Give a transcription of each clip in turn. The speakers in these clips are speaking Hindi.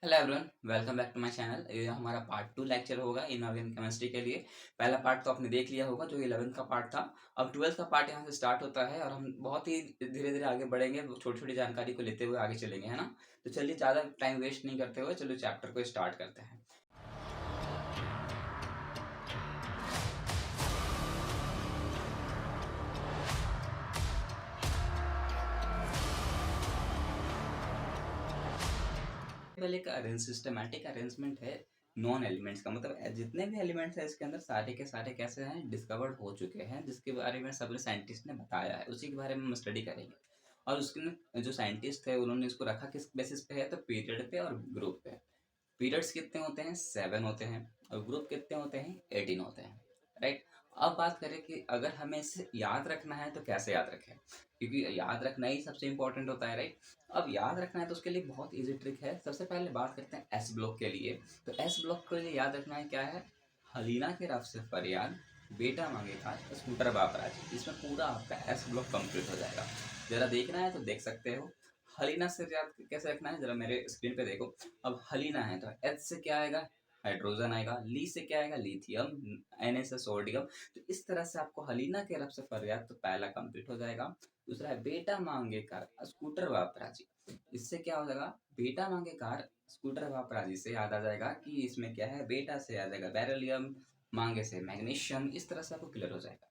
Hello everyone, welcome back to my channel. ये हमारा पार्ट 2 लेक्चर होगा इनऑर्गेनिक केमिस्ट्री के लिए। पहला पार्ट तो आपने देख लिया होगा जो 11th का पार्ट था। अब 12th का पार्ट यहाँ से स्टार्ट होता है और हम बहुत ही धीरे धीरे आगे बढ़ेंगे, छोटी छोटी जानकारी को लेते हुए आगे चलेंगे, है ना। तो चलिए ज़्यादा टाइम वेस्ट नहीं करते हुए चलो चैप्टर को स्टार्ट करते हैं। पहले एक सिस्टमैटिक अरेंजमेंट है नॉन एलिमेंट्स का, मतलब जितने भी एलिमेंट्स हैं इसके अंदर सारे के सारे कैसे हैं, डिस्कवर्ड हो चुके हैं, जिसके बारे में सभी साइंटिस्ट ने बताया है, उसी के बारे में हम स्टडी करेंगे। और उसके जो साइंटिस्ट थे उन्होंने इसको रखा किस बेसिस पे है, तो पीरियड पे और ग्रुप पे। पीरियड्स कितने होते हैं, 7 होते हैं, और ग्रुप कितने होते हैं, 18 होते हैं। राइट। अब बात करें कि अगर हमें इसे याद रखना है तो कैसे याद रखें, क्योंकि याद रखना ही सबसे इंपॉर्टेंट होता है, राइट। अब याद रखना है तो उसके लिए बहुत इजी ट्रिक है। सबसे पहले बात करते हैं एस ब्लॉक के लिए। तो एस ब्लॉक के लिए याद रखना है क्या है, हलीना के रफ से फरियाद, बेटा मांगे खास, स्कूटर बाप राजी। इसमें पूरा आपका एस ब्लॉक कंप्लीट हो जाएगा। जरा देखना है तो देख सकते हो। हलीना से याद कैसे रखना है, जरा मेरे स्क्रीन पे देखो। अब हलीना है तो एच से क्या आएगा, हाइड्रोजन आएगा। ली से क्या आएगा, लिथियम। Na से सोडियम। तो इस तरह से आपको हलीना के रफ से फरियाद तो पहला कंप्लीट हो जाएगा। दूसरा है बेटा मांगे कार, स्कूटर वापराजी। इससे क्या हो जाएगा, बेटा मांगे कार, स्कूटर वापराजी से याद आ जाएगा कि इसमें क्या है, बेटा से आ जाएगा बेरिलियम, मांगे से मैग्नीशियम। इस तरह से आपको क्लियर हो जाएगा।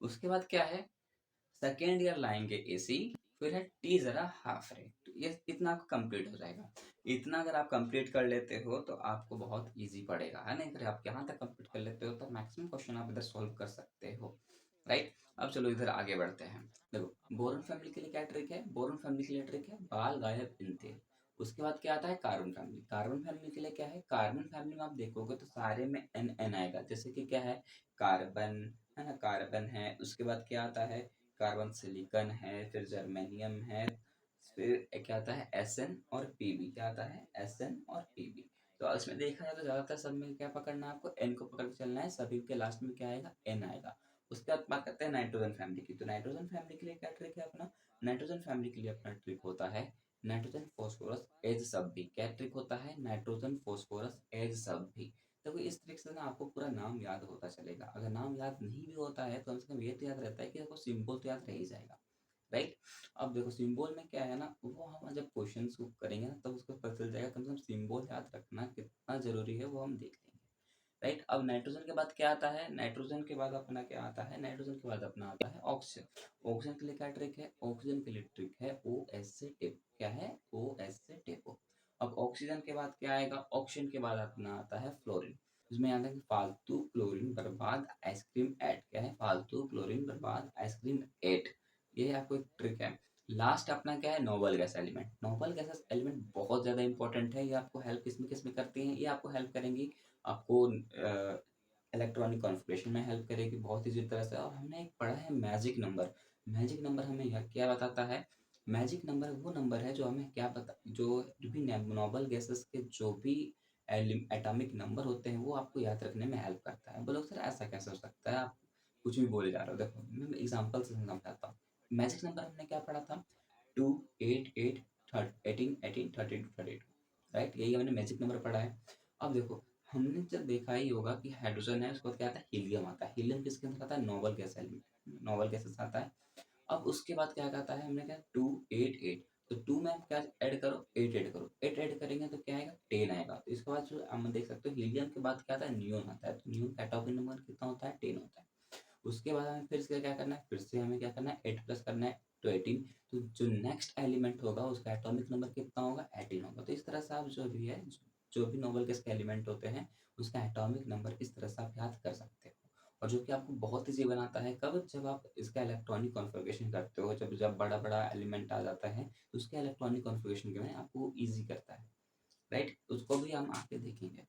उसके बाद क्या है, सेकेंड ईयर लाएंगे एसी, फिर है टी जरा हाफ रे। तो ये इतना आपका कंप्लीट हो जाएगा। इतना अगर आप कंप्लीट कर लेते हो तो आपको बहुत इजी पड़ेगा, है ना। अगर आप यहाँ तक कंप्लीट कर लेते हो तो मैक्सिमम क्वेश्चन आप इधर सॉल्व कर सकते हो, राइट। अब चलो इधर आगे बढ़ते हैं। देखो बोरन फैमिली के लिए क्या ट्रिक है, बोरन फैमिली के लिए ट्रिक है बाल गायब इनते। उसके बाद क्या आता है, कार्बन फैमिली। कार्बन फैमिली के लिए क्या है, कार्बन फैमिली में आप देखोगे तो सारे में एन एन आएगा, जैसे कि क्या है, कार्बन, है ना, कार्बन है। उसके बाद क्या आता है, कार्बन सिलिकन है, फिर जर्मेनियम है, फिर क्या आता है, एस एन और पीबी। क्या आता है, एस एन और पीबी। तो इसमें देखा जाए तो ज्यादातर सब में क्या पकड़ना है, आपको एन को पकड़ के चलना है। सभी के लास्ट में क्या आएगा, एन आएगा। उसके बाद बात करते हैं नाइट्रोजन फैमिली की। तो नाइट्रोजन फैमिली के लिए क्या ट्रिक है अपना, नाइट्रोजन फैमिली के लिए अपना ट्रिक होता है नाइट्रोजन फॉस्फोरस एज सब भी। क्या ट्रिक होता है, नाइट्रोजन फॉस्फोरस एज सब भी। देखो इस ट्रिक से ना आपको पूरा नाम याद होता चलेगा। अगर नाम याद नहीं भी होता है तो कम से कम ये तो याद रहता है कि देखो सिंबल तो याद रह ही जाएगा, राइट। अब देखो सिंबल में क्या है ना, वो हम जब क्वेश्चन को करेंगे ना तब उसको पता चल जाएगा। कम से कम सिंबल याद रखना कितना जरूरी है वो हम देख लेंगे, राइट। अब नाइट्रोजन के बाद क्या आता है, नाइट्रोजन के बाद अपना क्या आता है, नाइट्रोजन के बाद अपना आता है ऑक्सीजन। ऑक्सीजन के लिए क्या ट्रिक है, ऑक्सीजन के लिए ट्रिक है ओ एस से टिप। क्या है, ओ एस से टिप। अब ऑक्सीजन के बाद क्या आएगा, ऑक्सीजन के बाद अपना आता है फ्लोरीन। इसमें आता है कि फालतू क्लोरीन बर्बाद आइसक्रीम ऐड। क्या है, फालतू क्लोरीन बर्बाद आइसक्रीम ऐड। ये आपको एक ट्रिक है। लास्ट अपना क्या है, noble gas element. Noble gas element बहुत ज्यादा इंपॉर्टेंट है। ये आपको हेल्प किसमें किसमें करती हैं, ये आपको हेल्प करेंगी, आपको इलेक्ट्रॉनिक कॉन्फ़िगरेशन में हेल्प करेगी बहुत इजी तरह से। और हमने एक पढ़ा है मैजिक नंबर। मैजिक नंबर हमें यह क्या बताता है, मैजिक नंबर वो नंबर है जो हमें क्या बता, जो भी नोबल गैसेस के जो भी एटॉमिक नंबर होते हैं वो आपको याद रखने में हेल्प करता है। बोलो सर ऐसा कैसे हो सकता है, आप कुछ भी बोले जा रहे हो। देखो मैं एग्जांपल से समझाता हूँ। मैजिक नंबर हमने क्या पढ़ा था, 2 8 8 18 18 32 32, राइट। यही हमने मैजिक नंबर पढ़ा है। अब देखो हमने जब देखा ही होगा कि हाइड्रोजन है, उसके बाद क्या आता है, हीलियम आता है। हीलियम किसके अंदर आता है, noble gas element, noble gases आता है। अब उसके बाद क्या कहता है, हमने क्या 2 8 8। तो 2 में आप क्या ऐड करो, 8 ऐड करो, 8 ऐड करेंगे तो क्या आएगा, 10 आएगा। तो इसके बाद जो हम देख सकते हो हीलियम के बाद क्या आता है, नियोन आता है। तो नियोन का एटॉमिक नंबर कितना होता है, 10 होता है। उसके बाद हमें फिर से क्या करना है, फिर से हमें क्या करना है, 8 प्लस करना है तो 18। तो जो नेक्स्ट एलिमेंट होगा उसका एटॉमिक नंबर कितना होगा, 18 होगा। तो इस तरह से आप जो भी है, जो भी नोबल गैस के एलिमेंट होते हैं उसका एटॉमिक नंबर इस तरह से आप याद कर सकते हो। और जो कि आपको बहुत ईजी बनाता है, कब, जब आप इसका इलेक्ट्रॉनिक कॉन्फ़िगरेशन करते हो, जब जब बड़ा बड़ा एलिमेंट आ जाता है तो उसके इलेक्ट्रॉनिक कॉन्फ़िगरेशन के में आपको ईजी करता है, राइट। उसको भी हम आगे देखेंगे।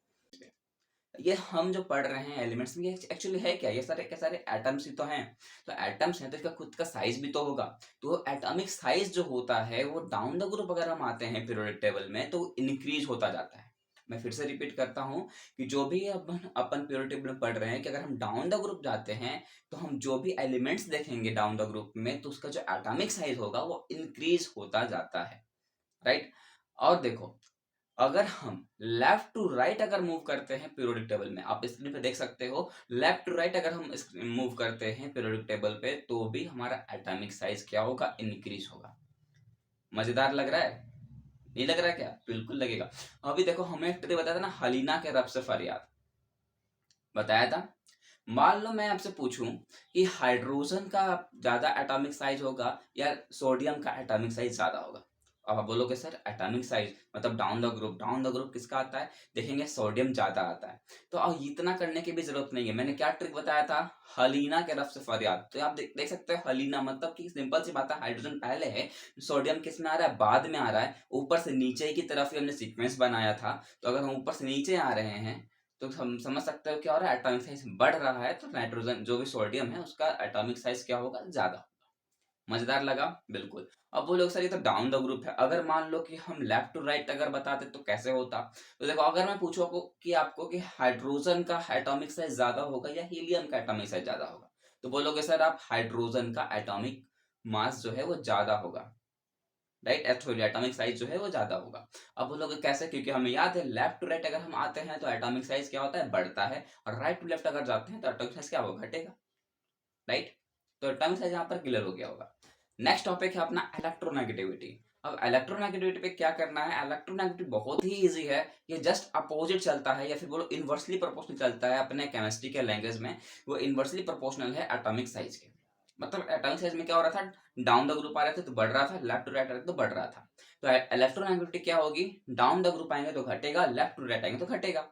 ये हम जो पढ़ रहे हैं एलिमेंट्स में, ये एक्चुअली है क्या, ये सारे के सारे एटम्स ही तो हैं। तो एटम्स हैं तो इसका खुद का साइज भी तो होगा। तो एटॉमिक साइज जो होता है वो डाउन द ग्रुप अगर हम आते हैं पीरियोडिक टेबल में तो इंक्रीज होता जाता है। मैं फिर से रिपीट करता हूं कि जो भी अपन पीरियोडिक टेबल में पढ़ रहे हैं कि अगर हम डाउन द ग्रुप जाते हैं तो हम जो भी एलिमेंट्स देखेंगे डाउन द ग्रुप में तो उसका जो एटॉमिक साइज होगा वो इंक्रीज होता जाता है, राइट। और देखो अगर हम लेफ्ट टू राइट अगर मूव करते हैं पीरियोडिक टेबल में, आप स्क्रीन पे देख सकते हो, लेफ्ट टू राइट अगर हम मूव करते हैं पीरियोडिक टेबल पे, तो भी हमारा एटॉमिक साइज क्या होगा, इंक्रीज होगा। मजेदार लग रहा है? नहीं लग रहा है क्या? बिल्कुल लगेगा। अभी देखो, हमें एक ट्रिक बताया था ना, हलीना के रब से फरियाद बताया था। मान लो मैं आपसे पूछूं कि हाइड्रोजन का ज्यादा एटॉमिक साइज होगा या सोडियम का एटॉमिक साइज ज्यादा होगा। अब आप बोलोगे सर एटॉमिक साइज मतलब डाउन द ग्रुप किसका आता है, देखेंगे सोडियम ज्यादा आता है। तो अब इतना करने की भी जरूरत नहीं है, मैंने क्या ट्रिक बताया था, हलीना के रफ से फरियाद। तो आप देख सकते हो हलीना मतलब कि सिंपल सी बात है, हाइड्रोजन पहले है, सोडियम किस में आ रहा है, बाद में आ रहा है, ऊपर से नीचे की तरफ ही हमने सीक्वेंस बनाया था। तो अगर हम ऊपर से नीचे आ रहे हैं तो हम समझ सकते हो क्या हो रहा है, एटॉमिक साइज बढ़ रहा है, तो नाइट्रोजन जो भी सोडियम है उसका एटॉमिक साइज क्या होगा, ज्यादा होगा। मजेदार लगा? बिल्कुल। अब बोलोगे सर ये तो डाउन द ग्रुप है, अगर मान लो कि हम लेफ्ट टू राइट अगर बताते तो कैसे होता। तो देखो, अगर मैं पूछूं कि आपको कि हाइड्रोजन का एटॉमिक साइज ज्यादा होगा या हीलियम का एटॉमिक साइज ज्यादा होगा, तो बोलोगे सर आप हाइड्रोजन का एटॉमिक मास जो है वो ज्यादा होगा, राइट, सॉरी एटॉमिक साइज जो है वो ज्यादा होगा। अब वो लोग कैसे, क्योंकि हमें याद है लेफ्ट टू राइट अगर हम आते हैं तो एटॉमिक साइज क्या होता है, बढ़ता है, और राइट टू लेफ्ट अगर जाते हैं तो एटॉमिक साइज क्या होगा, घटेगा, राइट। तो एटॉमिक साइज यहाँ पर क्लियर हो गया होगा। नेक्स्ट टॉपिक है अपना इलेक्ट्रोनेगेटिविटी। अब इलेक्ट्रोनेगेटिविटी पे क्या करना है, इलेक्ट्रोनेगेटिविटी बहुत ही इजी है, ये जस्ट अपोजिट चलता है या फिर बोलो इनवर्सली प्रोपोर्शनल चलता है अपने केमिस्ट्री के लैंग्वेज में। वो इनवर्सली प्रोपोर्शनल है एटॉमिक साइज के। मतलब एटॉमिक साइज में क्या हो रहा था, डाउन द ग्रुप आ रहे थे तो बढ़ रहा था, लेफ्ट टू राइट आ रहे थे तो बढ़ रहा था। तो इलेक्ट्रोनेगेटिविटी क्या होगी, डाउन द ग्रुप आएंगे तो घटेगा, लेफ्ट टू राइट आएंगे तो घटेगा।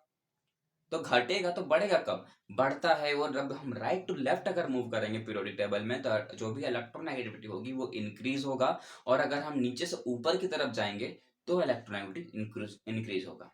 तो घटेगा तो बढ़ेगा कब, बढ़ता है वो जब हम राइट टू लेफ्ट अगर मूव करेंगे पीरियोडिक टेबल में, तो जो भी इलेक्ट्रोनेगेटिविटी होगी वो इंक्रीज होगा। और अगर हम नीचे से ऊपर की तरफ जाएंगे तो इलेक्ट्रोनेगेटिविटी इंक्रीज होगा,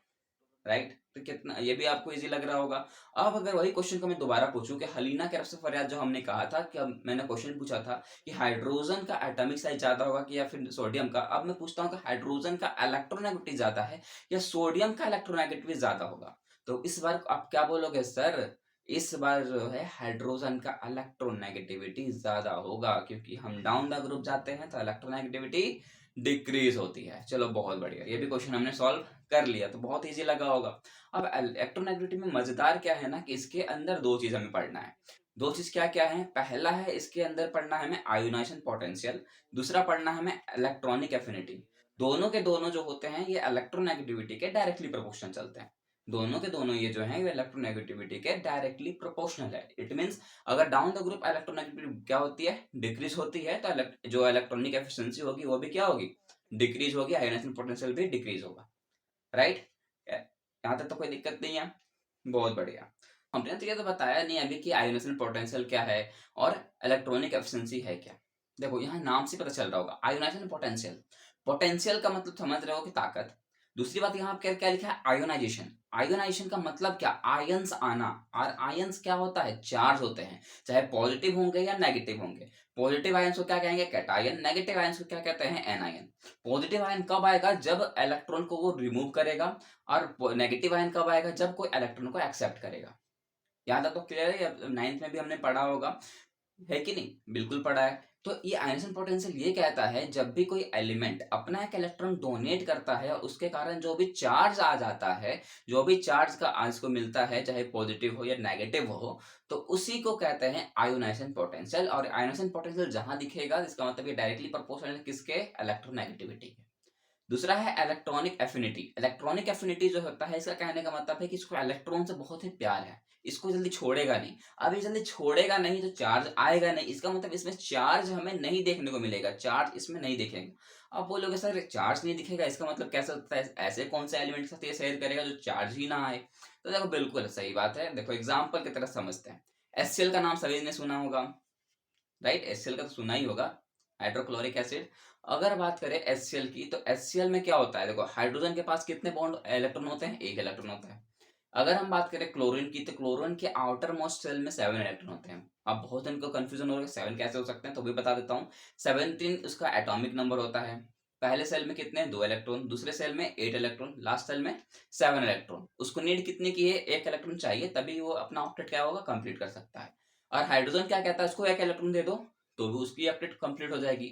राइट। तो कितना ये भी आपको इजी लग रहा होगा। अब अगर वही क्वेश्चन को मैं दोबारा पूछूं कि हलीना के रफ से फरियाद जो हमने कहा था कि मैंने क्वेश्चन पूछा था कि हाइड्रोजन का एटॉमिक साइज ज्यादा होगा कि या फिर सोडियम का, अब मैं पूछता हूँ कि हाइड्रोजन का इलेक्ट्रोनेगेटिविटी ज्यादा है या सोडियम का इलेक्ट्रोनेगेटिविटी ज्यादा होगा। तो इस बार आप क्या बोलोगे सर, इस बार जो है हाइड्रोजन का इलेक्ट्रोनेगेटिविटी ज्यादा होगा, क्योंकि हम डाउन द ग्रुप जाते हैं तो इलेक्ट्रोनेगेटिविटी डिक्रीज होती है। चलो बहुत बढ़िया, ये भी क्वेश्चन हमने सॉल्व कर लिया, तो बहुत इजी लगा होगा। अब इलेक्ट्रोनेगेटिविटी में मजेदार क्या है ना कि इसके अंदर दो चीज हमें पढ़ना है। दो चीज क्या क्या है, पहला है इसके अंदर पढ़ना है हमें आयोनाइजेशन पोटेंशियल, दूसरा पढ़ना है हमें इलेक्ट्रॉनिक एफिनिटी। दोनों के दोनों जो होते हैं ये इलेक्ट्रोनेगेटिविटी के डायरेक्टली प्रोपोर्शनल चलते हैं। दोनों के दोनों ये जो है ये इलेक्ट्रोनेगेटिविटी के डायरेक्टली प्रोपोर्शनल है। इट मींस अगर डाउन द ग्रुप इलेक्ट्रोनेगेटिविटी क्या होती है, डिक्रीज होती है, तो जो इलेक्ट्रॉनिक एफिशिएंसी होगी वो भी क्या होगी, डिक्रीज होगी, आयोनाइजेशन पोटेंशियल भी डिक्रीज होगा, राइट। यहाँ तक तो कोई दिक्कत नहीं है, बहुत बढ़िया। हमने तो ये तो बताया नहीं अभी कि आयोनाइजेशन पोटेंशियल क्या है और इलेक्ट्रॉनिक एफिशिएंसी है क्या। देखो यहाँ नाम से पता चल रहा होगा, आयोनाइजेशन पोटेंशियल, पोटेंशियल का मतलब समझ रहे हो कि ताकत। दूसरी बात यहाँ क्या क्या लिखा है, आयोनाइजेशन। आयोनाइजेशन का मतलब क्या, आयंस आना, और आयंस क्या होता है, चार्ज होते हैं, चाहे पॉजिटिव होंगे या नेगेटिव होंगे। पॉजिटिव आयंस को क्या कहेंगे, कैटायन, नेगेटिव आयंस को क्या कहते हैं, एनायन। पॉजिटिव आयन कब आएगा, जब इलेक्ट्रॉन को वो रिमूव करेगा, और नेगेटिव आयन कब आएगा, जब कोई इलेक्ट्रॉन को एक्सेप्ट करेगा। यहाँ तक तो क्लियर है, नाइन्थ में भी हमने पढ़ा होगा, है कि नहीं, बिल्कुल पढ़ा है। तो ये आयनेशन पोटेंशियल ये कहता है जब भी कोई एलिमेंट अपना एक इलेक्ट्रॉन डोनेट करता है और उसके कारण जो भी चार्ज आ जाता है, जो भी चार्ज का इसको मिलता है, चाहे पॉजिटिव हो या नेगेटिव हो, तो उसी को कहते हैं आयोनाइजेशन पोटेंशियल। और आयोनाइजेशन पोटेंशियल जहां दिखेगा इसका मतलब ये डायरेक्टली प्रोपोर्शनल है किसके, इलेक्ट्रोनेगेटिविटी के। दूसरा है इलेक्ट्रॉनिक एफिनिटी। इलेक्ट्रॉनिक एफिनिटी जो होता है इसका कहने का मतलब है कि इसको इलेक्ट्रॉन से बहुत ही प्यार है, इसको जल्दी छोड़ेगा नहीं। अब ये जल्दी छोड़ेगा नहीं तो चार्ज आएगा नहीं, इसका मतलब इसमें चार्ज हमें नहीं देखने को मिलेगा, चार्ज इसमें नहीं दिखेगा। अब बोलोगे सर चार्ज नहीं दिखेगा इसका मतलब कैसे होता है, ऐसे कौन से एलिमेंट के साथ ये शेयर करेगा जो चार्ज ही ना आए। तो देखो बिल्कुल सही बात है, देखो एग्जाम्पल की तरह समझते हैं। HCl का नाम सभी ने सुना होगा, राइट, HCl का तो सुना ही होगा, हाइड्रोक्लोरिक एसिड। अगर बात करें HCl की, तो HCl में क्या होता है, देखो हाइड्रोजन के पास कितने बॉन्ड इलेक्ट्रॉन होते हैं, एक इलेक्ट्रॉन होता है। अगर हम बात करें क्लोरीन की, तो क्लोरीन के आउटर मोस्ट शेल में 7 इलेक्ट्रॉन होते हैं। अब बहुत इनको कंफ्यूजन हो रहा है 7 कैसे हो सकते हैं, तो भी बता देता हूँ। 17 उसका एटॉमिक नंबर होता है। पहले सेल में कितने, 2 इलेक्ट्रॉन, दूसरे सेल में 8 इलेक्ट्रॉन, लास्ट सेल में 7 इलेक्ट्रॉन। उसको नीड कितने की है, 1 इलेक्ट्रॉन चाहिए, तभी वो अपना ऑक्टेट क्या होगा, कंप्लीट कर सकता है। और हाइड्रोजन क्या कहता है, उसको 1 इलेक्ट्रॉन दे दो तो भी उसकी ऑक्टेट कंप्लीट हो जाएगी।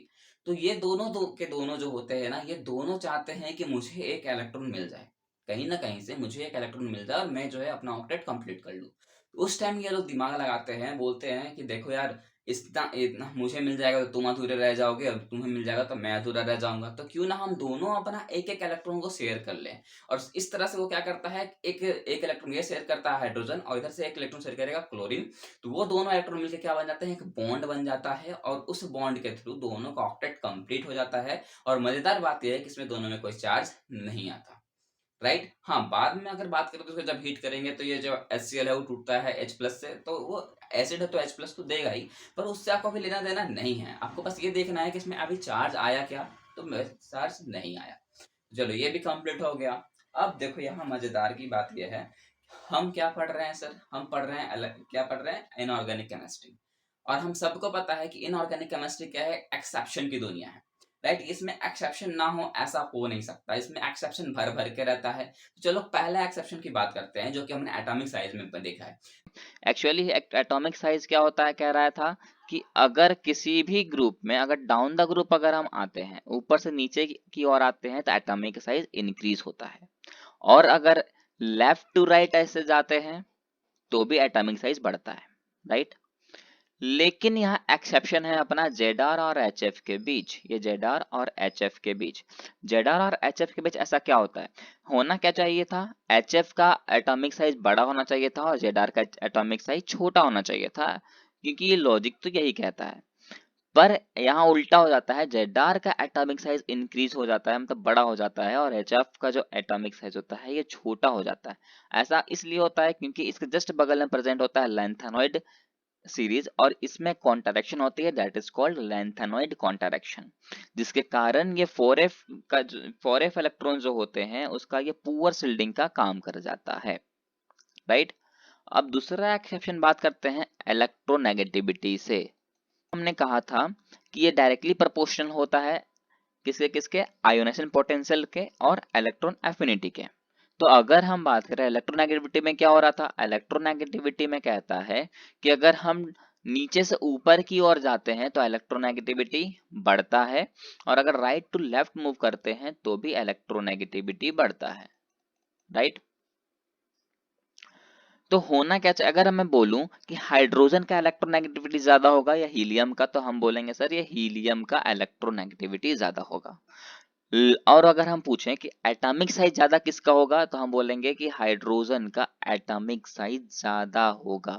तो ये दोनों के दोनों जो होते हैं ना, ये दोनों चाहते हैं कि मुझे एक इलेक्ट्रॉन मिल जाए। कहीं ना कहीं से मुझे एक इलेक्ट्रॉन मिल जाए और मैं जो है अपना ऑक्टेट कंप्लीट कर लूँ। उस टाइम ये लोग दिमाग लगाते हैं, बोलते हैं कि देखो यार, इतना इतना मुझे मिल जाएगा तो तुम अधूरे रह जाओगे, और तुम्हें मिल जाएगा तो मैं अधूरा रह जाऊंगा, तो क्यों ना हम दोनों अपना एक एक इलेक्ट्रॉन को शेयर कर लें। और इस तरह से वो क्या करता है, एक एक इलेक्ट्रॉन ये शेयर करता है हाइड्रोजन, और इधर से एक इलेक्ट्रॉन शेयर करेगा क्लोरीन। तो वो दोनों इलेक्ट्रॉन मिलकर क्या बन जाते हैं, एक बॉन्ड बन जाता है, और उस बॉन्ड के थ्रू दोनों का ऑक्टेट कंप्लीट हो जाता है। और मजेदार बात यह है कि इसमें दोनों में कोई चार्ज नहीं आता। राइट, हाँ, बाद में अगर बात करें तो उसको जब हीट करेंगे तो ये जो HCl है वो टूटता है H+ से, तो वो एसिड है तो H+ तो देगा ही, पर उससे आपको भी लेना देना नहीं है। आपको बस ये देखना है कि इसमें अभी चार्ज आया क्या, तो चार्ज नहीं आया। चलो ये भी कंप्लीट हो गया। अब देखो यहाँ मजेदार की बात यह है, हम क्या पढ़ रहे हैं सर, हम पढ़ रहे हैं क्या पढ़ रहे हैं, इनऑर्गेनिक केमिस्ट्री। और हम सबको पता है कि इनऑर्गेनिक केमिस्ट्री क्या है, एक्सेप्शन की दुनिया है। राइट, इसमें एक्सेप्शन ना हो ऐसा हो नहीं सकता, इसमें एक्सेप्शन भर भर के रहता है। तो चलो पहला एक्सेप्शन की बात करते हैं, जो कि हमने एटॉमिक साइज में देखा है। एक्चुअली एटॉमिक साइज क्या होता है, कह रहा था कि अगर किसी भी ग्रुप में, अगर डाउन द ग्रुप अगर हम आते हैं, ऊपर से नीचे की ओर आते हैं, तो एटॉमिक साइज इंक्रीज होता है। और अगर लेफ्ट टू राइट ऐसे जाते हैं तो भी एटॉमिक साइज बढ़ता है। राइट, लेकिन यहाँ एक्सेप्शन है अपना जेडार और एचएफ के बीच। ये जेडार और एचएफ के बीच, जेडार और एचएफ के बीच ऐसा क्या होता है, होना क्या चाहिए था, एचएफ का एटॉमिक साइज बड़ा होना चाहिए था और जेडार का एटॉमिक साइज छोटा होना चाहिए था, क्योंकि ये लॉजिक तो यही कहता है। पर यहाँ उल्टा हो जाता है, जेडार का एटॉमिक साइज इंक्रीज हो जाता है, मतलब बड़ा हो जाता है, और एचएफ का जो एटॉमिक साइज होता है ये छोटा हो जाता है। ऐसा इसलिए होता है क्योंकि इसके जस्ट बगल में प्रेजेंट होता है लैंथेनॉइड सीरीज, और इसमें कॉन्ट्रैक्शन होती है, that is called lanthanoid contraction, जिसके कारण ये 4f का 4f इलेक्ट्रॉन जो होते हैं उसका ये पुअर शिल्डिंग का काम कर जाता है। राइट, अब दूसरा एक्सेप्शन बात करते हैं इलेक्ट्रोनेगेटिविटी से। हमने कहा था कि ये डायरेक्टली प्रोपोर्शनल होता है किसके किसके, आयोनाइजेशन पोटेंशियल के और इलेक्ट्रॉन एफिनिटी के। तो अगर हम बात करें इलेक्ट्रोनेगेटिविटी में क्या हो रहा था, इलेक्ट्रोनेगेटिविटी में कहता है कि अगर हम नीचे से ऊपर की ओर जाते हैं तो इलेक्ट्रोनेगेटिविटी बढ़ता है, और अगर राइट टू लेफ्ट मूव करते हैं तो भी इलेक्ट्रोनेगेटिविटी बढ़ता है। राइट, तो होना क्या चाहिए, अगर मैं बोलूं कि हाइड्रोजन का इलेक्ट्रोनेगेटिविटी ज्यादा होगा या हीलियम का, तो हम बोलेंगे सर ये हीलियम का इलेक्ट्रोनेगेटिविटी ज्यादा होगा। और अगर हम पूछें कि एटॉमिक साइज ज्यादा किसका होगा, तो हम बोलेंगे कि हाइड्रोजन का एटॉमिक साइज ज्यादा होगा।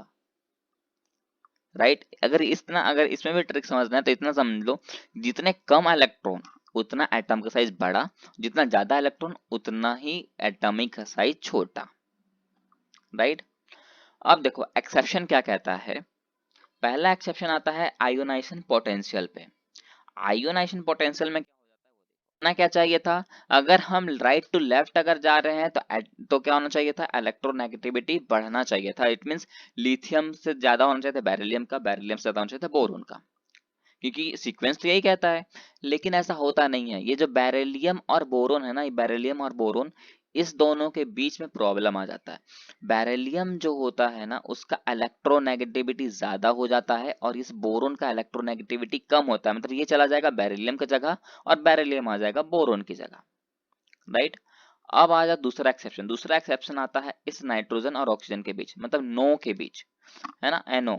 राइट, अगर इसमें भी ट्रिक समझना है तो इतना समझ लो, जितने कम इलेक्ट्रॉन उतना एटम का साइज बड़ा, जितना ज्यादा इलेक्ट्रॉन उतना ही एटॉमिक का साइज छोटा। राइट, अब देखो एक्सेप्शन क्या कहता है। पहला एक्सेप्शन आता है आयोनाइजेशन पोटेंशियल पे। आयोनाइजेशन पोटेंशियल में ना क्या चाहिए था, अगर हम राइट टू लेफ्ट अगर जा रहे हैं तो क्या होना चाहिए था, इलेक्ट्रोनेगेटिविटी बढ़ना चाहिए था। इट मींस लिथियम से ज्यादा होना चाहिए था बेरिलियम का, बेरिलियम से ज्यादा होना चाहिए था बोरोन का, क्योंकि सीक्वेंस तो यही कहता है। लेकिन ऐसा होता नहीं है, ये जो बेरिलियम और बोरोन है ना, ये बेरिलियम और बोरोन, इस दोनों के बीच में प्रॉब्लम आ जाता है। बेरिलियम जो होता है ना उसका इलेक्ट्रोनेगेटिविटी ज्यादा हो जाता है, और इस बोरोन का इलेक्ट्रोनेगेटिविटी कम होता है, मतलब ये चला जाएगा बेरिलियम की जगह और बेरिलियम आ जाएगा बोरोन की जगह। राइट, अब आ जाए दूसरा एक्सेप्शन। दूसरा एक्सेप्शन आता है इस नाइट्रोजन और ऑक्सीजन के बीच, मतलब नो के बीच, है ना, NO।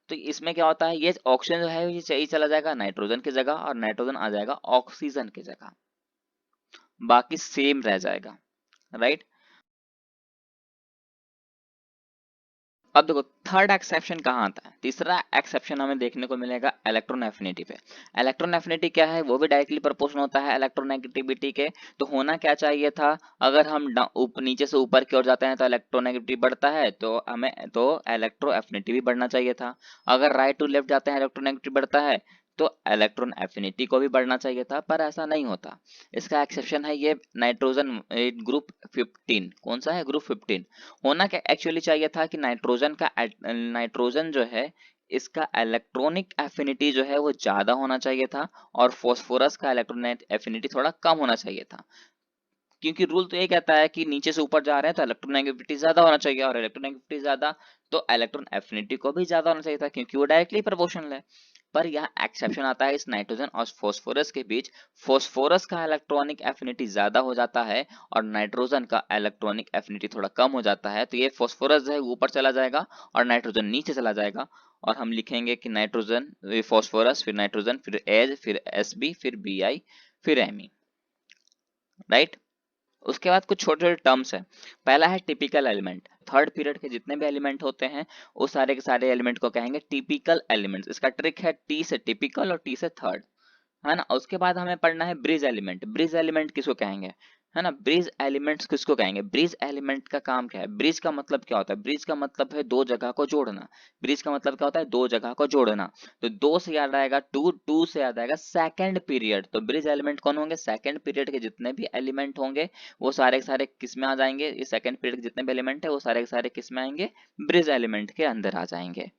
तो इसमें क्या होता है, ये ऑक्सीजन जो है ये चला जाएगा नाइट्रोजन की जगह, और नाइट्रोजन आ जाएगा ऑक्सीजन की जगह, बाकी सेम रह जाएगा। राइट, अब देखो थर्ड एक्सेप्शन कहाँ आता है, तीसरा एक्सेप्शन हमें देखने को मिलेगा इलेक्ट्रॉन एफिनिटी पे। इलेक्ट्रॉन एफिनिटी क्या है, वो भी डायरेक्टली प्रोपोर्शनल होता है इलेक्ट्रोनेगेटिविटी के। तो होना क्या चाहिए था, अगर हम नीचे से ऊपर की ओर जाते हैं तो इलेक्ट्रोनेगेटिविटी बढ़ता है, तो हमें तो इलेक्ट्रो एफिनिटी भी बढ़ना चाहिए था। अगर राइट टू लेफ्ट जाते हैं इलेक्ट्रोनेगेटिविटी बढ़ता है, तो इलेक्ट्रॉन एफिनिटी को भी बढ़ना चाहिए था, पर ऐसा नहीं होता। इसका एक्सेप्शन है ये नाइट्रोजन ग्रुप 15। कौन सा है, ग्रुप 15। होना क्या एक्चुअली चाहिए था कि नाइट्रोजन जो है इसका इलेक्ट्रॉनिक एफिनिटी जो है वो ज्यादा होना चाहिए था, और फॉस्फोरस का इलेक्ट्रॉनिक एफिनिटी थोड़ा कम होना चाहिए था। क्योंकि रूल तो ये कहता है कि नीचे से ऊपर जा रहे हैं तो इलेक्ट्रोनेगेटिविटी ज्यादा होना चाहिए, और इलेक्ट्रोनेगेटिविटी ज्यादा तो इलेक्ट्रॉन एफिनिटी को भी ज्यादा होना चाहिए था, क्योंकि वो डायरेक्टली प्रोपोर्शनल है। पर यहाँ एक्सेप्शन आता है इस नाइट्रोजन और फास्फोरस के बीच। फास्फोरस का इलेक्ट्रॉनिक एफिनिटी ज्यादा हो जाता है और नाइट्रोजन का इलेक्ट्रॉनिक एफिनिटी थोड़ा कम हो जाता है, तो ये फास्फोरस जो है ऊपर चला जाएगा और नाइट्रोजन नीचे चला जाएगा, और हम लिखेंगे कि नाइट्रोजन, फास्फोरस, फिर नाइट्रोजन, फिर एज, फिर एसबी, फिर बीआई, फिर एमई, राइट। उसके बाद कुछ छोटे छोटे टर्म्स है। पहला है टिपिकल एलिमेंट। थर्ड पीरियड के जितने भी एलिमेंट होते हैं वो सारे के सारे एलिमेंट को कहेंगे टिपिकल एलिमेंट्स। इसका ट्रिक है टी से टिपिकल और टी से थर्ड, है ना। उसके बाद हमें पढ़ना है ब्रिज एलिमेंट। ब्रिज एलिमेंट किसको कहेंगे, है ना। ब्रिज एलिमेंट्स किसको कहेंगे, ब्रिज एलिमेंट का काम क्या है, ब्रिज का मतलब क्या होता है, ब्रिज का मतलब है दो जगह को जोड़ना। ब्रिज का मतलब क्या होता है, दो जगह को जोड़ना। तो दो से याद आएगा टू, टू से याद आएगा सेकंड पीरियड। तो ब्रिज एलिमेंट कौन होंगे, सेकंड पीरियड के जितने भी एलिमेंट होंगे वो सारे के सारे किस में आ जाएंगे, ये सेकंड पीरियड के जितने भी एलिमेंट है वो सारे के सारे किस में आएंगे, ब्रिज एलिमेंट के अंदर आ जाएंगे,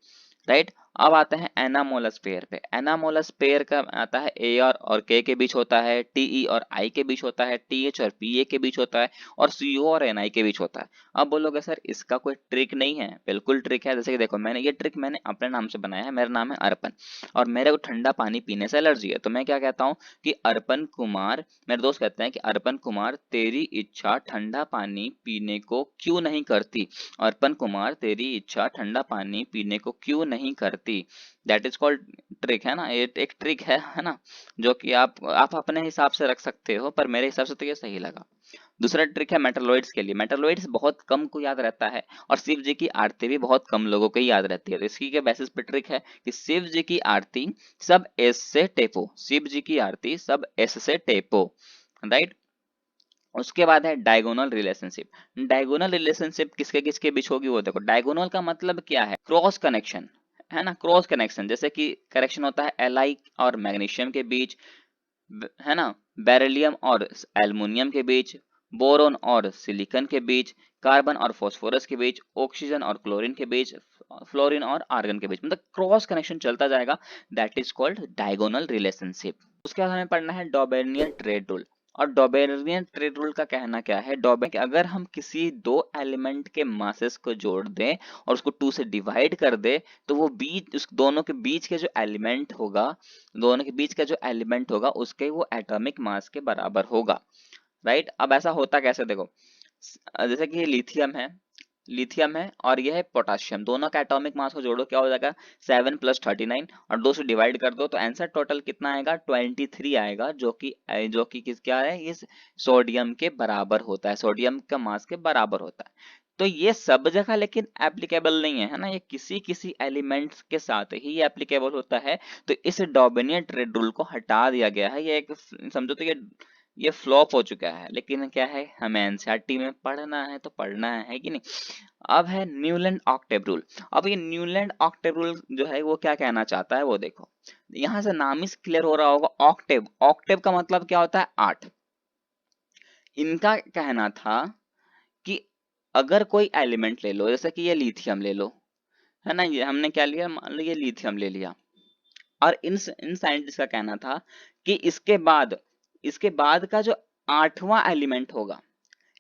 राइट। अब आते हैं एनामोलस पेयर पे। एनामोलस पेयर का आता है ए और के के बीच होता है, टीई और आई के बीच होता है, टीएच और पीए के बीच होता है, और सीओ और एनआई के बीच होता है। अब बोलोगे सर इसका कोई ट्रिक नहीं है, बिल्कुल ट्रिक है। जैसे कि देखो मैंने ये ट्रिक मैंने अपने नाम से बनाया है, मेरा नाम है अर्पण और मेरे को ठंडा पानी पीने से एलर्जी है, तो मैं क्या कहता हूँ कि अर्पण कुमार, मेरे दोस्त कहते हैं कि अर्पण कुमार तेरी इच्छा ठंडा पानी पीने को क्यों नहीं करती, अर्पण कुमार तेरी इच्छा ठंडा पानी पीने को क्यों नहीं करती। दैट इज कॉल्ड ट्रिक, है ना। ये एक ट्रिक है ना, जो कि आप अपने हिसाब से रख सकते हो, पर मेरे हिसाब से तो ये सही लगा। दूसरा ट्रिक है मेटलॉइड्स के लिए। मेटलॉइड्स बहुत कम को याद रहता है और शिव जी की आरती भी बहुत कम लोगों को ही याद रहती है, तो इसी के बेसिस पे ट्रिक है कि शिव जी की आरती सब एस से टेपो, शिव जी की आरती सब एस से टेपो, राइट। उसके बाद है डायगोनल रिलेशनशिप। डायगोनल रिलेशनशिप किसके किसके बीच होगी वो देखो। डायगोनल का मतलब क्या है, क्रॉस कनेक्शन, है ना, क्रॉस कनेक्शन। जैसे कि कनेक्शन होता है एलआई और मैग्नीशियम के बीच, है ना, बेरिलियम और एल्युमिनियम के बीच, बोरोन और सिलिकॉन के बीच, कार्बन और फास्फोरस के बीच, ऑक्सीजन और क्लोरीन के बीच, फ्लोरीन और आर्गन के बीच, मतलब क्रॉस कनेक्शन चलता जाएगा। That is called diagonal relationship. उसके बाद हमें पढ़ना है डॉबेनियन ट्रेड रूल। और डॉबेनियन ट्रेड रूल का कहना क्या है, डॉबे कि अगर हम किसी दो एलिमेंट के मासेस को जोड़ दें और उसको टू से डिवाइड कर दे, तो वो बीच उस दोनों के बीच के जो एलिमेंट होगा, दोनों के बीच का जो एलिमेंट होगा उसके वो एटॉमिक मास के बराबर होगा, राइट। अब ऐसा होता कैसे देखो, जैसे कि लिथियम है, लिथियम है और यह है पोटाशियम, दोनों का एटॉमिक मास को जोड़ो क्या हो जाएगा 7 + 39, और 2 से डिवाइड कर दो तो आंसर टोटल कितना आएगा 23 आएगा, जो कि किस क्या है, इस सोडियम के बराबर होता है, सोडियम का मास के बराबर होता है। तो ये सब जगह लेकिन एप्लीकेबल नहीं है, है ना, ये किसी किसी एलिमेंट्स के साथ ही एप्लीकेबल होता है। तो इस डॉबेनियन ट्रेड रूल को हटा दिया गया है, ये एक समझो तो ये फ्लॉप हो चुका है, लेकिन क्या है हमें एनसीईआरटी में पढ़ना है तो पढ़ना है कि नहीं। अब है न्यूलैंड ऑक्टेव रूल। अब ये न्यूलैंड ऑक्टेव रूल जो है वो क्या कहना चाहता है वो देखो, यहां से नाम ही क्लियर हो रहा होगा, ऑक्टेव। ऑक्टेव का मतलब क्या होता है 8। इनका कहना था कि अगर कोई एलिमेंट ले लो, जैसे कि ये लिथियम ले लो, है ना, ये हमने क्या लिया, मान लो ये लिथियम ले लिया, और इन साइंटिस्ट का कहना था कि इसके बाद का जो आठवां एलिमेंट होगा,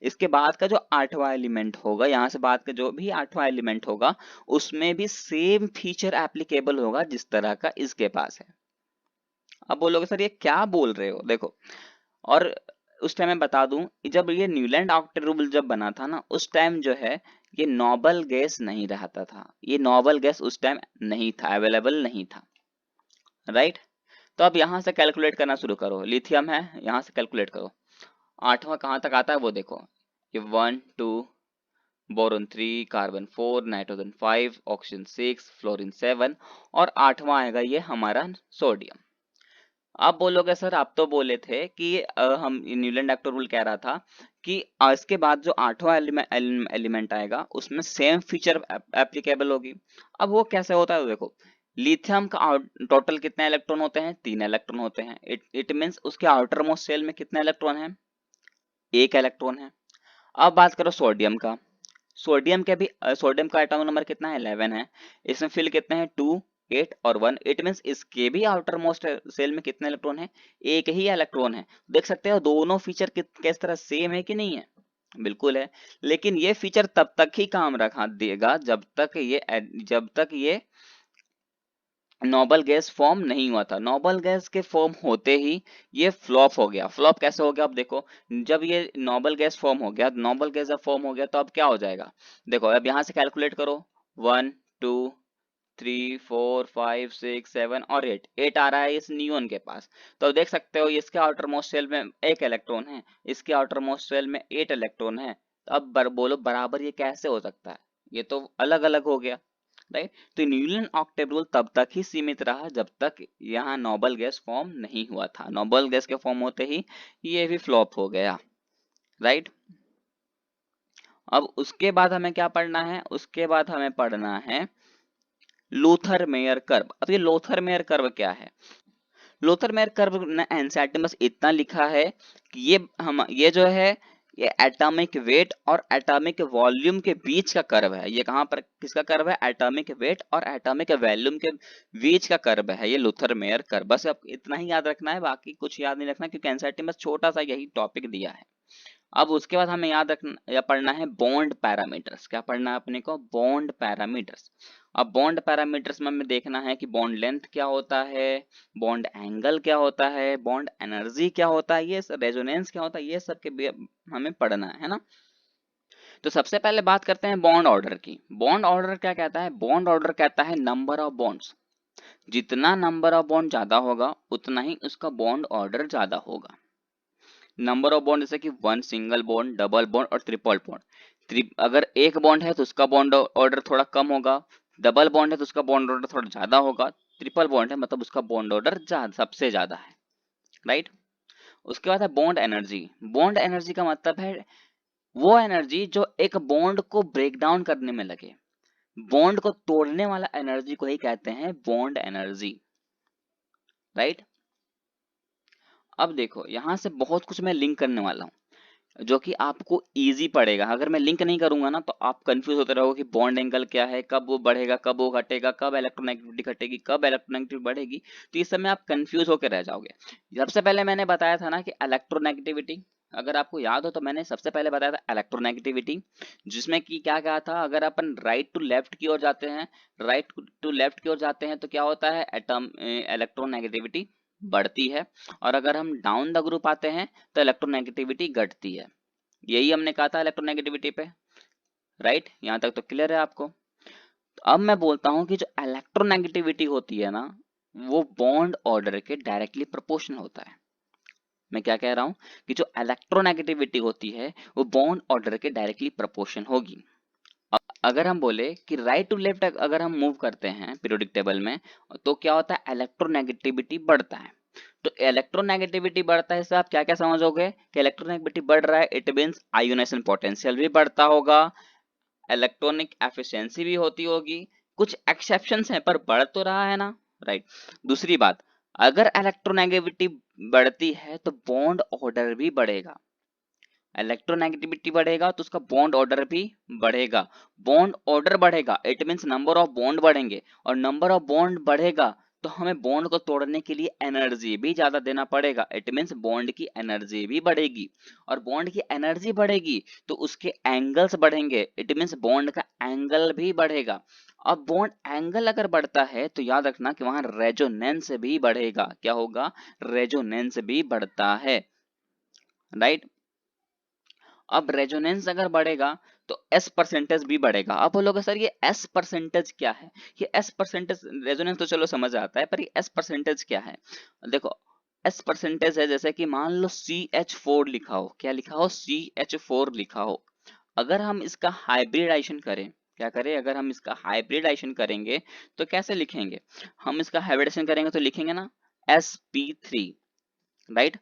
इसके बाद का जो आठवां एलिमेंट होगा, यहां से बाद का जो भी आठवां एलिमेंट होगा उसमें भी सेम फीचर एप्लीकेबल होगा जिस तरह का इसके पास है। अब बोलोगे सर ये क्या बोल रहे हो, देखो, और उस टाइम मैं बता दूं कि जब ये न्यूलैंड ऑक्टेव रूल जब बना था ना, उस टाइम जो है ये नोबल गैस नहीं रहता था, ये नोबल गैस उस टाइम नहीं था, अवेलेबल नहीं था, राइट। तो अब यहां से कैलकुलेट करना शुरू करो, लिथियम है यहां से कैलकुलेट करो, आठवां कहां तक आता है वो देखो, ये 1 2, boron 3, carbon 4, nitrogen 5, oxygen 6, fluorine 7, और आठवां आएगा ये हमारा सोडियम। आप बोलोगे सर आप तो बोले थे कि हम न्यूलैंड ऑक्टेव रूल कह रहा था कि इसके बाद जो आठवां एलिमेंट आएगा उसमें सेम फीचर एप्लीकेबल होगी। अब वो कैसे होता है देखो, लिथियम का टोटल कितने इलेक्ट्रॉन होते हैं, 3 इलेक्ट्रॉन होते हैं। इट मींस उसके आउटर मोस्ट शेल में कितने इलेक्ट्रॉन है, 1 इलेक्ट्रॉन है। अब बात करो सोडियम का, सोडियम का एटॉमिक नंबर कितना है, 11 है। इसमें फिल कितने हैं, 2, 8 और 1, इट मीन्स इसके भी आउटर मोस्ट सेल में कितने इलेक्ट्रॉन है, एक ही इलेक्ट्रॉन है। देख सकते हो दोनों फीचर किस तरह सेम है कि नहीं है, बिल्कुल है। लेकिन ये फीचर तब तक ही काम रखा देगा जब तक ये नोबल गैस फॉर्म नहीं हुआ था। नोबल गैस के फॉर्म होते ही ये फ्लॉप हो गया। फ्लॉप कैसे हो गया, अब देखो, जब ये नोबल गैस फॉर्म हो गया, नोबल गैस जब फॉर्म हो गया तो अब क्या हो जाएगा, देखो अब यहां से कैलकुलेट करो, 1 2 3 4 5 6 7 और 8 आ रहा है इस नियोन के पास। तो अब देख सकते हो इसके आउटर मोस्ट शेल में एक इलेक्ट्रॉन है, इसके आउटर मोस्ट शेल में 8 इलेक्ट्रॉन है। तो अब बोलो बराबर ये कैसे हो सकता है, ये तो अलग अलग हो गया, राइट। तो न्यूटन ऑक्टेव रूल तब तक ही सीमित रहा जब तक यहाँ नोबल गैस फॉर्म नहीं हुआ था। नोबल गैस के फॉर्म होते ही ये भी फ्लॉप हो गया, राइट। अब उसके बाद हमें क्या पढ़ना है, उसके बाद हमें पढ़ना है लूथर मेयर कर्व। अब ये लूथर मेयर कर्व क्या है, लूथर मेयर कर्व ने एनसीईआरटी में बस इतना लिखा है कि ये जो है ये एटॉमिक वेट और एटॉमिक वॉल्यूम के बीच का कर्व है। ये कहां पर किसका कर्व है, एटॉमिक वेट और एटॉमिक वॉल्यूम के बीच का कर्व है ये लूथर मेयर कर्व। बस अब इतना ही याद रखना है, बाकी कुछ याद नहीं रखना, क्योंकि एनसीईआरटी में बस छोटा सा यही टॉपिक दिया है। अब उसके बाद हमें याद रखना या पढ़ना है बॉन्ड पैरामीटर्स। क्या पढ़ना है अपने को, बॉन्ड पैरामीटर्स। अब बॉन्ड पैरामीटर्स में हमें देखना है कि बॉन्ड लेंथ क्या होता है, बॉन्ड एंगल क्या होता है, बॉन्ड एनर्जी क्या होता है, ये रेजोनेंस क्या होता है, ये सब के हमें पढ़ना है ना। तो सबसे पहले बात करते हैं बॉन्ड ऑर्डर की। बॉन्ड ऑर्डर क्या कहता है, बॉन्ड ऑर्डर कहता है नंबर ऑफ बॉन्ड्स। जितना नंबर ऑफ बॉन्ड ज्यादा होगा उतना ही उसका बॉन्ड ऑर्डर ज्यादा होगा। नंबर ऑफ बॉन्ड जैसे कि 1 सिंगल बॉन्ड, डबल बॉन्ड और ट्रिपल बॉन्ड। अगर एक बॉन्ड है तो उसका बॉन्ड ऑर्डर थोड़ा कम होगा, डबल बॉन्ड है तो उसका बॉन्ड ऑर्डर थोड़ा ज्यादा होगा, ट्रिपल बॉन्ड है मतलब उसका बॉन्ड ऑर्डर सबसे ज्यादा है, राइट। उसके बाद है बॉन्ड एनर्जी। बॉन्ड एनर्जी का मतलब है वो एनर्जी जो एक बॉन्ड को ब्रेक डाउन करने में लगे। बॉन्ड को तोड़ने वाला एनर्जी को ही कहते हैं बॉन्ड एनर्जी, राइट। अब देखो यहां से बहुत कुछ मैं लिंक करने वाला हूं जो कि आपको इजी पड़ेगा। अगर मैं लिंक नहीं करूंगा ना तो आप कंफ्यूज होते रहोगे कि बॉन्ड एंगल क्या है, कब वो बढ़ेगा, कब वो घटेगा, कब इलेक्ट्रोनेगेटिविटी घटेगी, कब इलेक्ट्रोनेगेटिविटी बढ़ेगी। तो इस समय आप कंफ्यूज होकर रह जाओगे। सबसे पहले मैंने बताया था ना कि इलेक्ट्रोनेगेटिविटी, अगर आपको याद हो तो मैंने सबसे पहले बताया था इलेक्ट्रोनेगेटिविटी, जिसमें कि क्या कहा था, अगर अपन राइट टू लेफ्ट की ओर जाते हैं, राइट टू लेफ्ट की ओर जाते हैं तो क्या होता है, एटम इलेक्ट्रोनेगेटिविटी बढ़ती है, और अगर हम डाउन द ग्रुप आते हैं तो इलेक्ट्रोनेगेटिविटी घटती है। यही हमने कहा था इलेक्ट्रोनेगेटिविटी पे, राइट। यहां तक तो क्लियर है आपको। तो अब मैं बोलता हूं कि जो इलेक्ट्रोनेगेटिविटी होती है ना वो बॉन्ड ऑर्डर के डायरेक्टली प्रोपोर्शनल होता है। मैं क्या कह रहा हूं कि जो इलेक्ट्रोनेगेटिविटी होती है वो बॉन्ड ऑर्डर के डायरेक्टली प्रोपोर्शन होगी। अगर हम बोले कि राइट टू लेफ्ट अगर हम मूव करते हैं पीरियोडिक टेबल में तो क्या होता है, इलेक्ट्रोनेगेटिविटी बढ़ता है। तो इलेक्ट्रोनेगेटिविटी बढ़ता है इससे आप क्या क्या समझोगे कि इलेक्ट्रोनेगेटिविटी बढ़ रहा है, इट मींस आयोनाइजेशन पोटेंशियल भी बढ़ता होगा, इलेक्ट्रॉनिक एफिशिएंसी भी होती होगी। कुछ एक्सेप्शंस हैं पर बढ़ तो रहा है ना, राइट। दूसरी बात, अगर इलेक्ट्रोनेगेटिविटी बढ़ती है तो बॉन्ड ऑर्डर भी बढ़ेगा। इलेक्ट्रोनेगेटिविटी बढ़ेगा तो उसका बॉन्ड ऑर्डर भी बढ़ेगा। बॉन्ड ऑर्डर बढ़ेगा it means number of bond बढ़ेंगे, और नंबर ऑफ बॉन्ड बढ़ेगा तो हमें बॉन्ड को तोड़ने के लिए एनर्जी भी ज्यादा देना पड़ेगा, इट मींस बॉन्ड की एनर्जी भी बढ़ेगी। और बॉन्ड की एनर्जी बढ़ेगी तो उसके एंगल्स बढ़ेंगे, इट मींस बॉन्ड का एंगल भी बढ़ेगा। अब बॉन्ड एंगल अगर बढ़ता है तो याद रखना कि वहां रेजोनेंस भी बढ़ेगा। क्या होगा, रेजोनेंस भी बढ़ता है, राइट। अब रेजोनेंस अगर बढ़ेगा तो एस परसेंटेज भी बढ़ेगा। अब बोलोगे सर ये एस परसेंटेज क्या है, ये एस परसेंटेज, रेजोनेंस तो चलो समझ आता है पर ये एस परसेंटेज क्या है। देखो एस परसेंटेज है जैसे कि मान लो CH4 लिखा हो, क्या लिखा हो, CH4 लिखा हो। अगर हम इसका हाइब्रिडाइजेशन करें, क्या करें, अगर हम इसका हाइब्रिडाइजेशन करेंगे तो कैसे लिखेंगे, हम इसका हाइब्रिडाइजेशन करेंगे तो लिखेंगे ना sp3, राइट।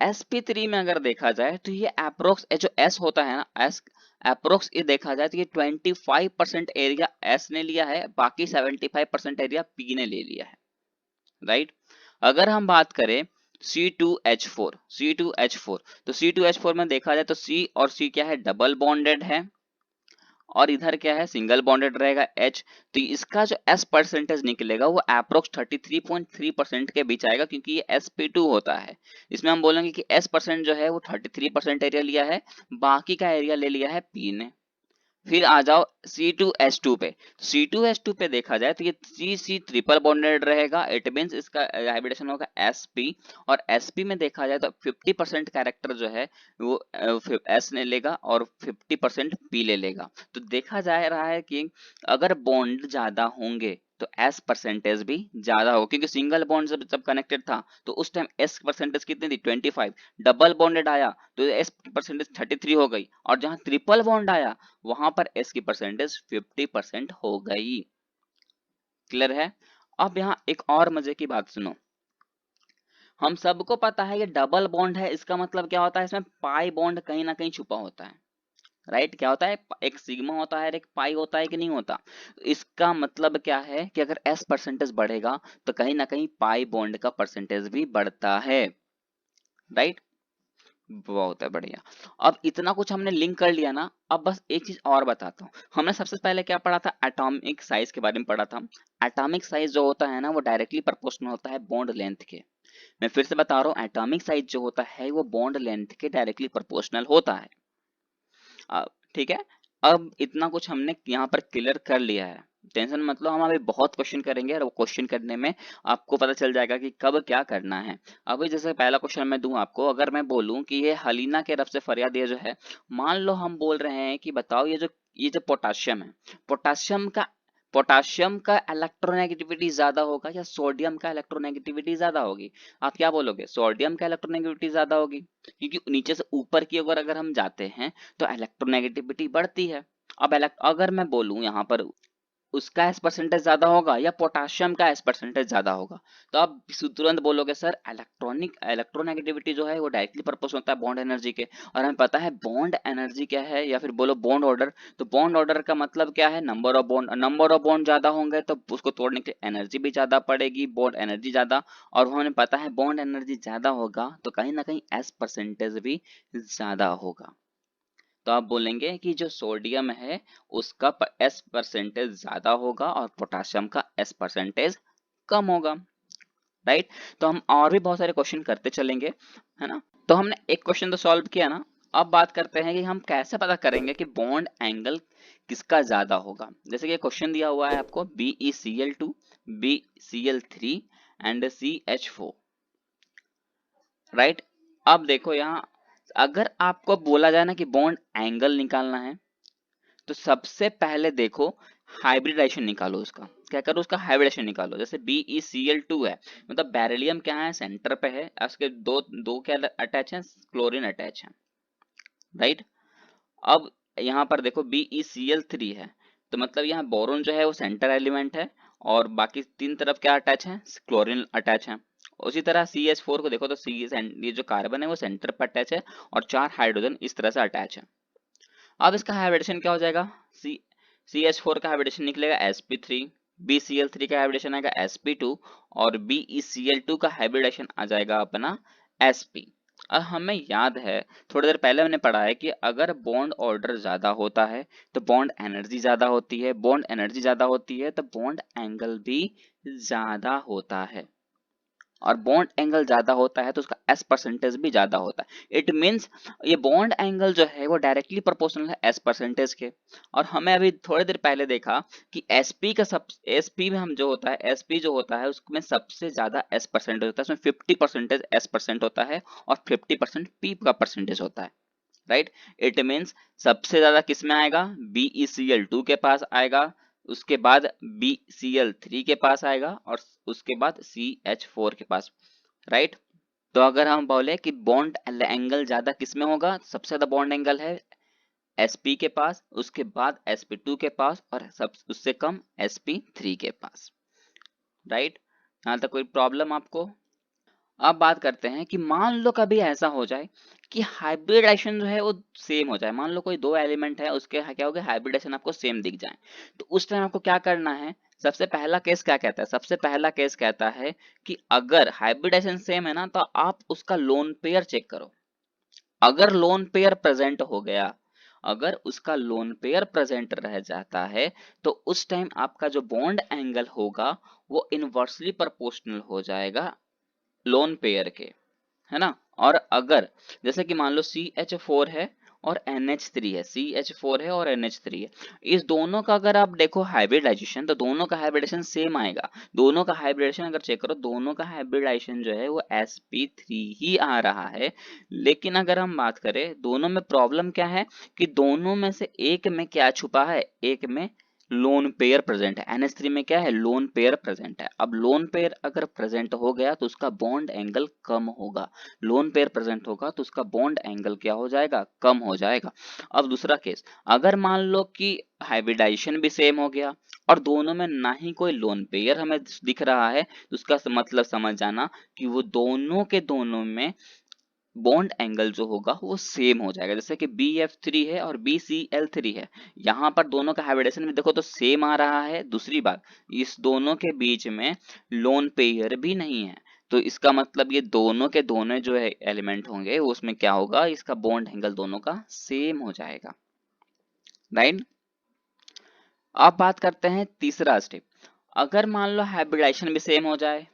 sp3 में अगर देखा जाए तो ये अप्रोक्स जो s होता है ना, s अप्रोक्स ये देखा जाए तो ये 25% एरिया s ने लिया है, बाकी 75% एरिया p ने ले लिया है, राइट। अगर हम बात करें C2H4, C2H4 तो C2H4 में देखा जाए तो C और C क्या है, डबल बॉन्डेड है, और इधर क्या है, सिंगल बॉन्डेड रहेगा H। तो इसका जो S परसेंटेज निकलेगा वो अप्रोक्स 33.3% के बीच आएगा, क्योंकि ये sp2 होता है। इसमें हम बोलेंगे कि S परसेंट जो है वो 33% एरिया लिया है, बाकी का एरिया ले लिया है P ने। फिर आ जाओ C2H2 पे। C2H2 पे देखा जाए तो ये C ट्रिपल बॉन्डेड रहेगा, इट मीन्स इसका हाइब्रिडेशन होगा sp। और sp में देखा जाए तो 50% कैरेक्टर जो है वो S ने लेगा और 50% P ले लेगा। तो देखा जा रहा है कि अगर बॉन्ड ज्यादा होंगे तो S परसेंटेज भी ज्यादा हो, क्योंकि सिंगल बॉन्ड जब कनेक्टेड था तो उस टाइम S परसेंटेज कितनी थी 25, डबल बॉन्डेड आया तो S परसेंटेज 33 हो गई, और जहां ट्रिपल बॉन्ड आया वहां पर S की परसेंटेज 50% हो गई। क्लियर है? अब यहाँ एक और मजे की बात सुनो। हम सबको पता है ये डबल बॉन्ड है, इसका मतलब क्या होता है, इसमें पाई बॉन्ड कहीं ना कहीं छुपा होता है। राइट? क्या होता है, एक सिग्मा होता है और एक पाई होता है कि नहीं होता। इसका मतलब क्या है कि अगर S परसेंटेज बढ़ेगा तो कहीं ना कहीं पाई बॉन्ड का परसेंटेज भी बढ़ता है। राइट? बहुत है बढ़िया। अब इतना कुछ हमने लिंक कर लिया ना, अब बस एक चीज और बताता हूँ। हमने सबसे पहले क्या पढ़ा था, एटॉमिक साइज के बारे में पढ़ा था। एटॉमिक साइज जो होता है ना वो डायरेक्टली प्रोपोर्शनल होता है बॉन्ड लेंथ के। मैं फिर से बता रहा हूँ, एटॉमिक साइज जो होता है वो बॉन्ड लेंथ के डायरेक्टली प्रोपोर्शनल होता है। ठीक है, अब इतना कुछ हमने यहाँ पर क्लियर कर लिया है, टेंशन मत लो। हम अभी बहुत क्वेश्चन करेंगे और वो क्वेश्चन करने में आपको पता चल जाएगा कि कब क्या करना है। अभी जैसे पहला क्वेश्चन मैं दूं आपको, अगर मैं बोलूं कि ये हलीना के रफ से फरियाद ये जो है, मान लो हम बोल रहे हैं कि बताओ ये जो पोटाशियम है, पोटाशियम का पोटाशियम का इलेक्ट्रोनेगेटिविटी ज्यादा होगा या सोडियम का इलेक्ट्रोनेगेटिविटी ज्यादा होगी? आप क्या बोलोगे? सोडियम का इलेक्ट्रोनेगेटिविटी ज्यादा होगी, क्योंकि नीचे से ऊपर की ओर अगर हम जाते हैं तो इलेक्ट्रोनेगेटिविटी बढ़ती है। अब अगर मैं बोलूं यहाँ पर उसका एस परसेंटेज ज्यादा होगा या पोटाशियम का एस परसेंटेज ज्यादा होगा, तो आप तुरंत बोलोगे सर इलेक्ट्रोनेगेटिविटी जो है वो डायरेक्टली पर्पस होता है बॉन्ड एनर्जी के, और हमें पता है बॉन्ड एनर्जी क्या है, या फिर बोलो बॉन्ड ऑर्डर। तो बॉन्ड ऑर्डर का मतलब क्या है, नंबर ऑफ बॉन्ड ज्यादा होंगे तो उसको तोड़ने के लिए एनर्जी भी ज्यादा पड़ेगी, बॉन्ड एनर्जी ज्यादा। और हमें पता है बॉन्ड एनर्जी ज्यादा होगा तो कहीं ना कहीं एस परसेंटेज भी ज्यादा होगा। तो आप बोलेंगे कि जो सोडियम है उसका एस परसेंटेज ज्यादा होगा और पोटाशियम का एस परसेंटेज कम होगा। राइट? तो हम और भी बहुत सारे क्वेश्चन करते चलेंगे, है ना। तो हमने एक क्वेश्चन तो सॉल्व किया ना, अब बात करते हैं कि हम कैसे पता करेंगे कि बॉन्ड एंगल किसका ज्यादा होगा। जैसे कि क्वेश्चन दिया हुआ है आपको BeCl2, BCl3 and CH4। Right? अब देखो यहाँ, अगर आपको बोला जाए ना कि बॉन्ड एंगल निकालना है तो सबसे पहले देखो हाइब्रिडाइजेशन निकालो उसका। क्या करो, उसका हाइब्रिडाइजेशन निकालो। जैसे BeCl2 है, मतलब बेरिलियम क्या है, सेंटर पे है, उसके दो दो क्या अटैच है, क्लोरीन अटैच है। राइट? अब यहाँ पर देखो BeCl3 है, तो मतलब यहाँ बोरोन जो है वो सेंटर एलिमेंट है और बाकी तीन तरफ क्या अटैच है, क्लोरीन अटैच है। उसी तरह CH4 को देखो तो ये जो कार्बन है वो सेंटर पर अटैच है और चार हाइड्रोजन इस तरह से अटैच है। अब इसका हाइब्रिडेशन क्या हो जाएगा, CH4 का हाइब्रिडेशन निकलेगा sp3, BCl3 का हाइब्रिडेशन आएगा sp2 और BeCl2 का हाइब्रिडेशन आ जाएगा अपना sp। अब हमें याद है, थोड़ी देर पहले हमने पढ़ा है कि अगर बॉन्ड ऑर्डर ज्यादा होता है तो बॉन्ड एनर्जी ज्यादा होती है, बॉन्ड एनर्जी ज्यादा होती है तो बॉन्ड एंगल भी ज्यादा होता है, और बॉन्ड एंगल ज्यादा होता है तो उसका एस परसेंटेज भी ज्यादा होता है। इट मींस ये बॉन्ड एंगल जो है वो डायरेक्टली प्रोपोर्शनल है एस परसेंटेज के। और हमें अभी थोड़ी देर पहले देखा कि एसपी में हम जो होता है, एसपी जो होता है उसमें सबसे ज्यादा एस परसेंटेज होता है, उसमें 50% एस परसेंट होता है और 50% पी का परसेंटेज होता है। राइट? इट मीन्स सबसे ज्यादा किस में आएगा, BeCl2 के पास आएगा, उसके बाद BCl3 के पास आएगा और उसके बाद CH4 के पास। राइट? तो अगर हम बोले कि बॉन्ड एंगल ज्यादा किस में होगा, सबसे ज्यादा बॉन्ड एंगल है sp के पास, उसके बाद sp2 के पास और सब उससे कम sp3 के पास। राइट? यहाँ तक कोई प्रॉब्लम आपको? अब बात करते हैं कि मान लो कभी ऐसा हो जाए कि हाइब्रिडाइजेशन जो है वो सेम हो जाए। मान लो कोई दो एलिमेंट है, उसके क्या हो गया, हाइब्रिडाइजेशन आपको सेम दिख जाए। तो उस टाइम आपको क्या करना है, सबसे पहला केस क्या कहता है, सबसे पहला केस कहता है कि अगर हाइब्रिडाइजेशन सेम है ना तो आप उसका लोन पेयर चेक करो। अगर लोन पेयर प्रेजेंट हो गया अगर उसका लोन पेयर प्रेजेंट रह जाता है तो उस टाइम आपका जो बॉन्ड एंगल होगा वो इनवर्सली प्रोपोर्शनल हो जाएगा लोन पेयर के, है ना। और अगर जैसे कि मान लो CH4 है और NH3 है, CH4 है और NH3 है, इस दोनों का अगर आप देखो हाइब्रिडाइजेशन तो दोनों का हाइब्रिडाइजेशन सेम आएगा। दोनों का हाइब्रिडाइजेशन अगर चेक करो, दोनों का हाइब्रिडाइजेशन जो है वो sp3 ही आ रहा है। लेकिन अगर हम बात करें दोनों में प्रॉब्लम क्या है कि दोनों में से एक में क्या छुपा है, एक में लोन पेयर प्रेजेंट है। NH3 में क्या है, लोन पेयर प्रेजेंट है। अब लोन पेयर अगर प्रेजेंट हो गया तो उसका बॉन्ड एंगल कम होगा। लोन पेयर प्रेजेंट होगा तो उसका बॉन्ड एंगल क्या हो जाएगा, कम हो जाएगा। अब दूसरा केस, अगर मान लो कि हाइब्रिडाइजेशन भी सेम हो गया और दोनों में ना ही कोई लोन पेयर हमें दिख रहा है, तो उसका मतलब समझ जाना कि वो दोनों के दोनों में बॉन्ड एंगल जो होगा वो सेम हो जाएगा। जैसे कि BF3 है और BCl3 है, यहाँ पर दोनों का हाइब्रिडेशन भी देखो तो सेम आ रहा है। दूसरी बात, इस दोनों के बीच में लोन पेयर भी नहीं है, तो इसका मतलब ये दोनों के दोनों जो है एलिमेंट होंगे उसमें क्या होगा, इसका बॉन्ड एंगल दोनों का सेम हो जाएगा, राइट। अब बात करते हैं तीसरा स्टेप। अगर मान लो हाइब्रिडाइजेशन भी सेम हो जाए,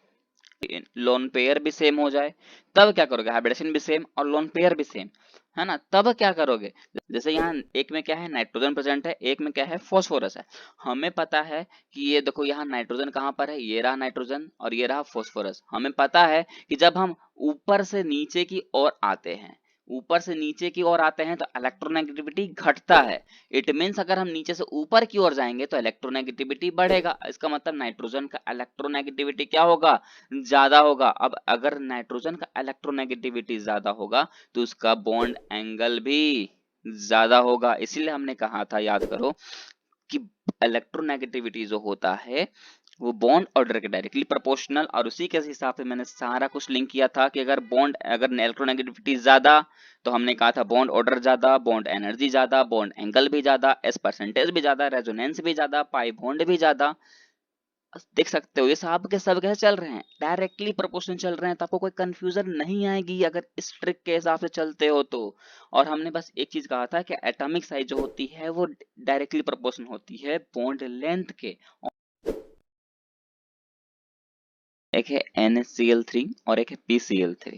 लोन पेयर भी सेम हो जाए, तब क्या करोगे, हाइब्रिडेशन भी सेम और लोन पेयर भी सेम, है ना, तब क्या करोगे। जैसे यहाँ एक में क्या है, नाइट्रोजन प्रेजेंट है, एक में क्या है, फॉस्फोरस है। हमें पता है कि ये देखो यहाँ नाइट्रोजन कहाँ पर है, ये रहा नाइट्रोजन और ये रहा फॉस्फोरस। हमें पता है कि जब हम ऊपर से नीचे की ओर आते हैं, ऊपर से नीचे की ओर आते हैं तो इलेक्ट्रोनेगेटिविटी घटता है। इट मीन्स अगर हम नीचे से ऊपर की ओर जाएंगे तो इलेक्ट्रोनेगेटिविटी बढ़ेगा। इसका मतलब नाइट्रोजन का इलेक्ट्रोनेगेटिविटी क्या होगा, ज्यादा होगा। अब अगर नाइट्रोजन का इलेक्ट्रोनेगेटिविटी ज्यादा होगा तो उसका बॉन्ड एंगल भी ज्यादा होगा। इसीलिए हमने कहा था, याद करो, कि इलेक्ट्रोनेगेटिविटी जो होता है वो बॉन्ड ऑर्डर के डायरेक्टली प्रोपोर्शनल। और उसी के हिसाब से मैंने सारा कुछ लिंक किया था कि अगर इलेक्ट्रोनेगेटिविटी ज्यादा तो हमने कहा था बॉन्ड ऑर्डर ज्यादा, बॉन्ड एनर्जी ज्यादा, बॉन्ड एंगल भी ज्यादा, एस परसेंटेज भी ज्यादा, रेजोनेंस भी ज्यादा, पाई बॉन्ड भी ज्यादा। देख सकते हो ये सब कैसे चल रहे हैं, डायरेक्टली प्रोपोर्शनल चल रहे हैं, तो आपको कोई कंफ्यूजन नहीं आएगी अगर इस ट्रिक के हिसाब से चलते हो तो। और हमने बस एक चीज कहा था कि एटॉमिक साइज जो होती है वो डायरेक्टली प्रोपोर्शनल होती है बॉन्ड लेंथ के। एक है NaCl3 और एक है PCl3।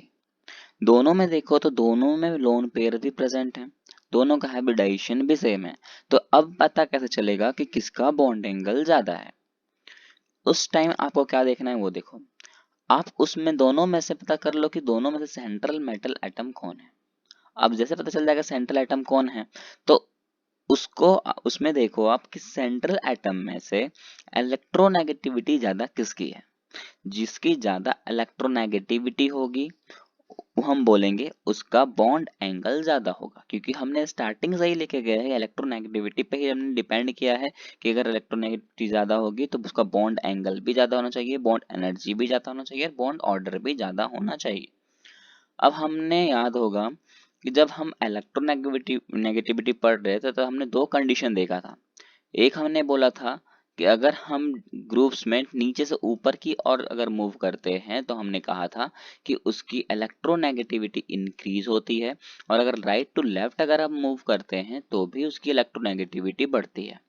दोनों में देखो तो दोनों में लोन पेयर भी प्रेजेंट है, दोनों का हाइब्रिडाइजेशन भी सेम है। तो अब पता कैसे चलेगा कि किसका बॉन्ड एंगल ज्यादा है। उस टाइम आपको क्या देखना है वो देखो। आप उसमें दोनों में से पता कर लो कि दोनों में से सेंट्रल मेटल एटम कौन है। अब जैसे पता चल जाएगा सेंट्रल एटम कौन है, तो उसको उसमें देखो आप कि सेंट्रल एटम में से इलेक्ट्रोनेगेटिविटी ज्यादा किसकी है। जिसकी ज्यादा इलेक्ट्रोनेगेटिविटी होगी वो हम बोलेंगे उसका बॉन्ड एंगल ज्यादा होगा, क्योंकि हमने स्टार्टिंग से ही लेके गए हैं इलेक्ट्रोनेगेटिविटी पे ही हमने डिपेंड किया है कि अगर इलेक्ट्रोनेगेटिविटी ज्यादा होगी तो उसका बॉन्ड एंगल भी ज्यादा होना चाहिए, बॉन्ड एनर्जी भी ज्यादा होना चाहिए, बॉन्ड ऑर्डर भी ज्यादा होना चाहिए। अब हमने याद होगा कि जब हम इलेक्ट्रोनेगेटिविटी नेगेटिविटी पढ़ रहे थे तो हमने दो कंडीशन देखा था। एक हमने बोला था कि अगर हम ग्रुप्स में नीचे से ऊपर की ओर अगर मूव करते हैं तो हमने कहा था कि उसकी इलेक्ट्रोनेगेटिविटी इंक्रीज होती है, और अगर राइट टू लेफ्ट अगर हम मूव करते हैं तो भी उसकी इलेक्ट्रोनेगेटिविटी बढ़ती है।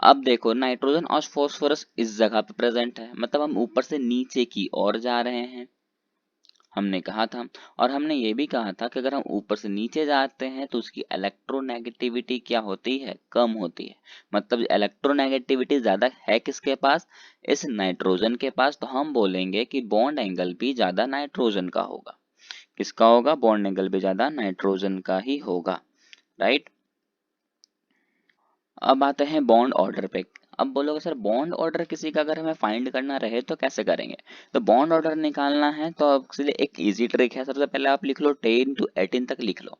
अब देखो नाइट्रोजन और फॉस्फोरस इस जगह पे प्रेजेंट है, मतलब हम ऊपर से नीचे की ओर जा रहे हैं, हमने कहा था। और हमने ये भी कहा था कि अगर हम ऊपर से नीचे जाते हैं तो उसकी इलेक्ट्रोनेगेटिविटी क्या होती है, कम होती है। मतलब इलेक्ट्रोनेगेटिविटी ज्यादा है किसके पास, इस नाइट्रोजन के पास, तो हम बोलेंगे कि बॉन्ड एंगल भी ज्यादा नाइट्रोजन का होगा। किसका होगा, बॉन्ड एंगल भी ज्यादा नाइट्रोजन का ही होगा, राइट। अब आते हैं बॉन्ड ऑर्डर पे। अब बोलोगे सर बॉन्ड ऑर्डर किसी का अगर हमें फाइंड करना रहे तो कैसे करेंगे। तो बॉन्ड ऑर्डर निकालना है तो आपके लिए एक इजी ट्रिक है। सबसे पहले आप लिख लो 10 to 18 तक लिख लो,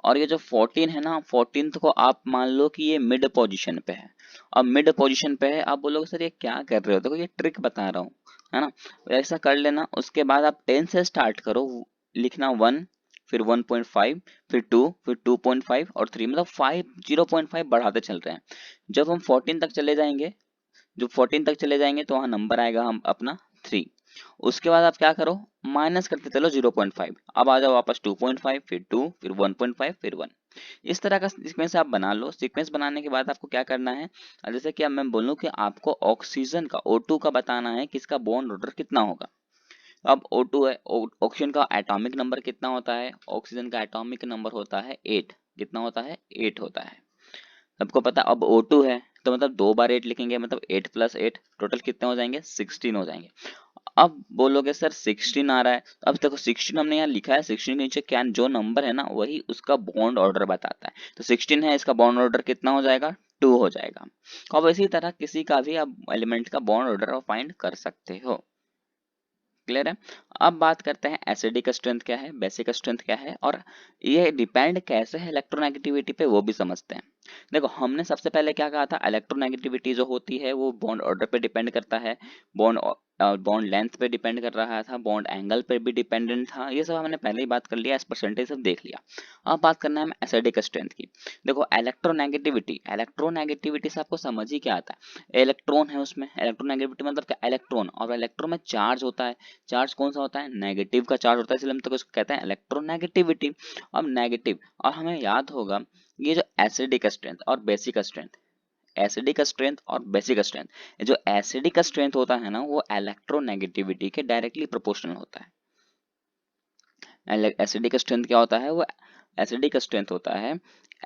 और ये जो 14 है ना, 14th को आप मान लो कि ये मिड पोजीशन पे है। अब मिड पोजीशन पे है, आप बोलोगे सर ये क्या कर रहे हो, देखो ये ट्रिक बता रहा हूँ, है ना। ऐसा कर लेना। उसके बाद आप 10 से स्टार्ट करो, लिखना 1, फिर 1.5, फिर 2, फिर 2.5 और 3, मतलब 0.5 बढ़ाते चल रहे हैं। जब हम 14 तक चले जाएंगे, जब 14 तक चले जाएंगे तो वहां नंबर आएगा हम अपना 3। उसके बाद आप क्या करो, माइनस करते चलो 0.5। अब आ जाओ वापस 2.5, फिर 2, फिर 1.5, फिर 1। इस तरह का सीक्वेंस आप बना लो। सीक्वेंस बनाने के बाद आपको क्या करना है, जैसे कि अब मैं बोलूं कि आपको ऑक्सीजन का O2 का बताना है कि इसका बॉन्ड ऑर्डर कितना होगा। अब O2 है, ऑक्सीजन का एटॉमिक नंबर कितना होता है, ऑक्सीजन का एटॉमिक नंबर होता है 8। कितना होता है, 8 होता है। सबको पता अब O2 है तो मतलब 2 बार 8 लिखेंगे, मतलब 8 + 8 टोटल कितने हो जाएंगे, 16 हो जाएंगे। अब बोलोगे सर 16 आ रहा है, अब देखो 16 हमने यहाँ लिखा है, 16 के नीचे क्या जो नंबर है ना वही उसका बॉन्ड ऑर्डर बताता है। तो 16 है, इसका बॉन्ड ऑर्डर कितना हो जाएगा, 2 हो जाएगा। अब इसी तरह किसी का भी आप एलिमेंट का बॉन्ड ऑर्डर फाइंड कर सकते हो। क्लियर है। अब बात करते हैं एसिडिक स्ट्रेंथ क्या है, बेसिक स्ट्रेंथ क्या है, और ये डिपेंड कैसे है इलेक्ट्रोनेगेटिविटी पे, वो भी समझते हैं। देखो हमने सबसे पहले क्या कहा था, इलेक्ट्रोनेगेटिविटी जो होती है वो बॉन्ड ऑर्डर पे डिपेंड करता है, बॉन्ड बॉन्ड लेंथ पे डिपेंड कर रहा था, बॉन्ड एंगल पे भी डिपेंडेंट था। ये सब हमने पहले ही बात कर लिया, इस परसेंटेज सब देख लिया। अब बात करना है हमें एसिडिक स्ट्रेंथ की। देखो इलेक्ट्रोनेगेटिविटी, इलेक्ट्रोनेगेटिविटी से आपको समझ ही क्या आता है, इलेक्ट्रॉन है उसमें, इलेक्ट्रोनेगेटिविटी मतलब क्या, इलेक्ट्रॉन, और इलेक्ट्रॉन में चार्ज होता है। चार्ज कौन सा होता है, नेगेटिव का चार्ज होता है, इसलिए हम तो उसको कहते हैं इलेक्ट्रोनेगेटिविटी। अब नेगेटिव, और हमें याद होगा ये जो एसिडिक स्ट्रेंथ और बेसिक स्ट्रेंथ, एसिडिक स्ट्रेंथ और बेसिक स्ट्रेंथ, जो एसिडिक स्ट्रेंथ होता है ना वो इलेक्ट्रोनेगेटिविटी के डायरेक्टली प्रोपोर्शनल होता है। एसिडिक स्ट्रेंथ क्या होता है, वो एसिडिक स्ट्रेंथ होता है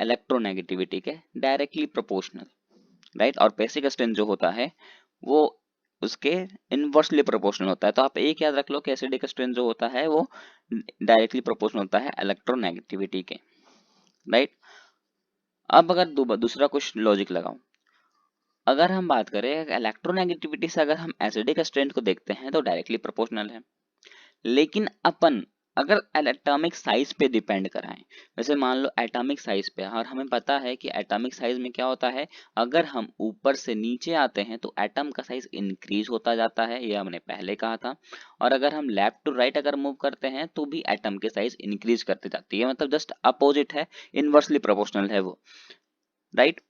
इलेक्ट्रोनेगेटिविटी के डायरेक्टली प्रोपोर्शनल, राइट। और बेसिक स्ट्रेंथ जो होता है वो उसके इनवर्सली प्रोपोर्शनल होता है। तो आप एक याद रख लो कि एसिडिक स्ट्रेंथ जो होता है वो डायरेक्टली प्रोपोर्शनल होता है इलेक्ट्रोनेगेटिविटी के, राइट। अब अगर दूसरा कुछ लॉजिक लगाओ, अगर हम बात करें इलेक्ट्रोनेगेटिविटी से, अगर हम एसिडिक स्ट्रेंथ को देखते हैं तो डायरेक्टली प्रोपोर्शनल है। लेकिन अपन अगर एटॉमिक साइज पे डिपेंड कराएं, वैसे मान लो एटॉमिक साइज पे, और हमें पता है कि एटॉमिक साइज में क्या होता है, अगर हम ऊपर से नीचे आते हैं तो एटम का साइज इंक्रीज होता जाता है, ये हमने पहले कहा था। और अगर हम लेफ्ट टू राइट अगर मूव करते हैं तो भी एटम के साइज इंक्रीज करते जाती है, मतलब जस्ट अपोजिट है, इनवर्सली प्रोपोर्शनल है वो, राइट।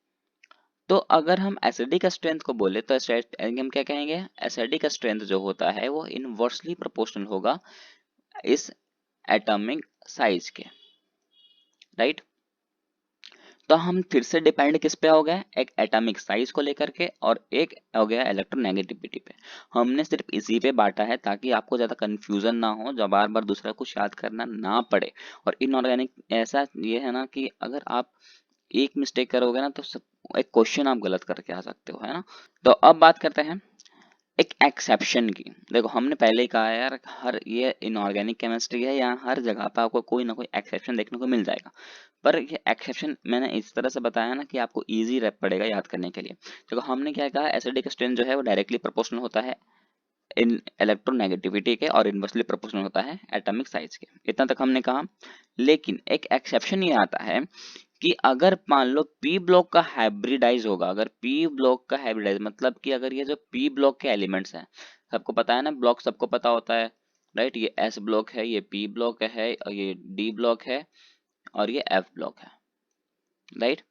तो अगर हम एसिडिक स्ट्रेंथ को बोले तो हम क्या कहेंगे, एसिडिक स्ट्रेंथ जो होता है वो इनवर्सली प्रोपोर्शनल होगा इस एटॉमिक साइज के, राइट। तो हम फिर से डिपेंड किस पे हो गए, एक एटॉमिक साइज को लेकर के, और एक हो गया इलेक्ट्रोनेगेटिविटी पे। हमने सिर्फ इसी पे बांटा है ताकि आपको ज्यादा कंफ्यूजन ना हो, जब बार बार दूसरा कुछ याद करना ना पड़े। और इनऑर्गेनिक ऐसा ये है ना कि अगर आप एक मिस्टेक करोगे ना तो एक क्वेश्चन आप गलत करके आ सकते हो, है ना। तो अब बात करते हैं एक एक्सेप्शन की। देखो हमने पहले ही कहा है यार, हर ये इनऑर्गेनिक केमिस्ट्री है, यहाँ हर जगह पे आपको कोई ना कोई एक्सेप्शन देखने को मिल जाएगा। पर ये एक्सेप्शन मैंने इस तरह से बताया ना कि आपको इजी रह पड़ेगा याद करने के लिए। देखो हमने क्या कहा, एसिडिक स्ट्रेंथ जो है वो डायरेक्टली प्रोपोर्शनल होता है इन इलेक्ट्रोनेगेटिविटी के, और इनवर्सली प्रोपोर्शनल होता है एटॉमिक साइज के। इतना तक हमने कहा। लेकिन एक एक्सेप्शन ये आता है कि अगर मान लो पी ब्लॉक का हाइब्रिडाइज होगा, अगर पी ब्लॉक का हाइब्रिडाइज मतलब कि अगर ये जो पी ब्लॉक के एलिमेंट्स हैं, सबको पता है ना, ब्लॉक सबको पता होता है, राइट। ये एस ब्लॉक है, ये पी ब्लॉक है, और ये डी ब्लॉक है, और ये एफ ब्लॉक है, राइट।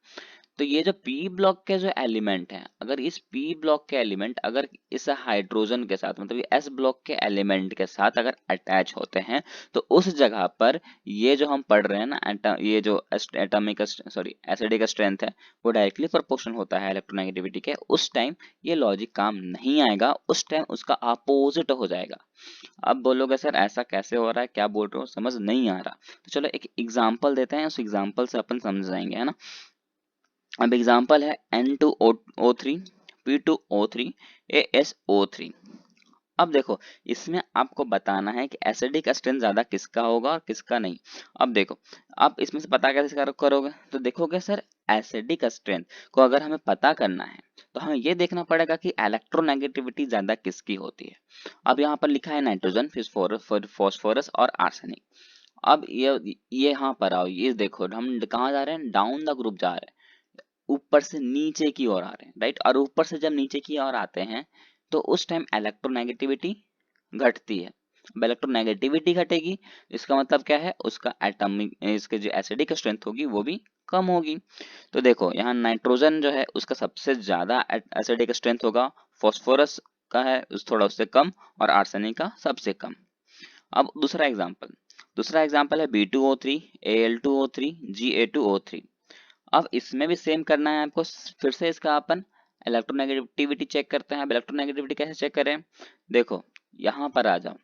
तो ये जो पी ब्लॉक के जो एलिमेंट हैं, अगर इस पी ब्लॉक के एलिमेंट अगर इस हाइड्रोजन के साथ, मतलब ये एस ब्लॉक के एलिमेंट के साथ अगर अटैच होते हैं, तो उस जगह पर ये जो हम पढ़ रहे हैं ना, ये जो एटॉमिक सॉरी एसिडिक स्ट्रेंथ है वो डायरेक्टली प्रोपोर्शनल होता है इलेक्ट्रोनेगेटिविटी के। उस टाइम ये लॉजिक काम नहीं आएगा, उस टाइम उसका अपोजिट हो जाएगा। अब बोलोगे सर ऐसा कैसे हो रहा है, क्या बोल रहे हो, समझ नहीं आ रहा। तो चलो एक एग्जाम्पल देते हैं, उस एग्जाम्पल से अपन समझ जाएंगे, है ना। अब एग्जाम्पल है N2O3 P2O3 ASO3। अब देखो इसमें आपको बताना है कि एसिडिक स्ट्रेंथ ज्यादा किसका होगा और किसका नहीं। अब देखो आप इसमें से पता कैसे करोगे, तो देखोगे सर एसिडिक स्ट्रेंथ को अगर हमें पता करना है तो हमें ये देखना पड़ेगा कि इलेक्ट्रोनेगेटिविटी ज्यादा किसकी होती है। अब यहाँ पर लिखा है नाइट्रोजन, फास्फोरस और आर्सेनिक। अब ये यहाँ पर आओ, ये देखो हम कहाँ जा रहे हैं, डाउन द ग्रुप जा रहे हैं, ऊपर से नीचे की ओर आ रहे हैं, राइट। और ऊपर से जब नीचे की ओर आते हैं तो उस टाइम इलेक्ट्रोनेगेटिविटी घटती है। अब इलेक्ट्रोनेगेटिविटी घटेगी, इसका मतलब क्या है, उसका एटॉमिक इसके जो एसिडिक स्ट्रेंथ होगी वो भी कम होगी। तो देखो यहाँ नाइट्रोजन जो है उसका सबसे ज्यादा एसिडिक स्ट्रेंथ होगा, फॉस्फोरस का है थोड़ा उससे कम, और आर्सेनिक का सबसे कम। अब दूसरा एग्जांपल, दूसरा एग्जाम्पल है B2O3, Al2O3, Ga2O3। अब इसमें भी सेम करना है आपको, फिर से इसका अपन इलेक्ट्रोनेगेटिविटी चेक करते हैं। अब इलेक्ट्रोनेगेटिविटी कैसे चेक करें, देखो यहाँ पर आ जाओ,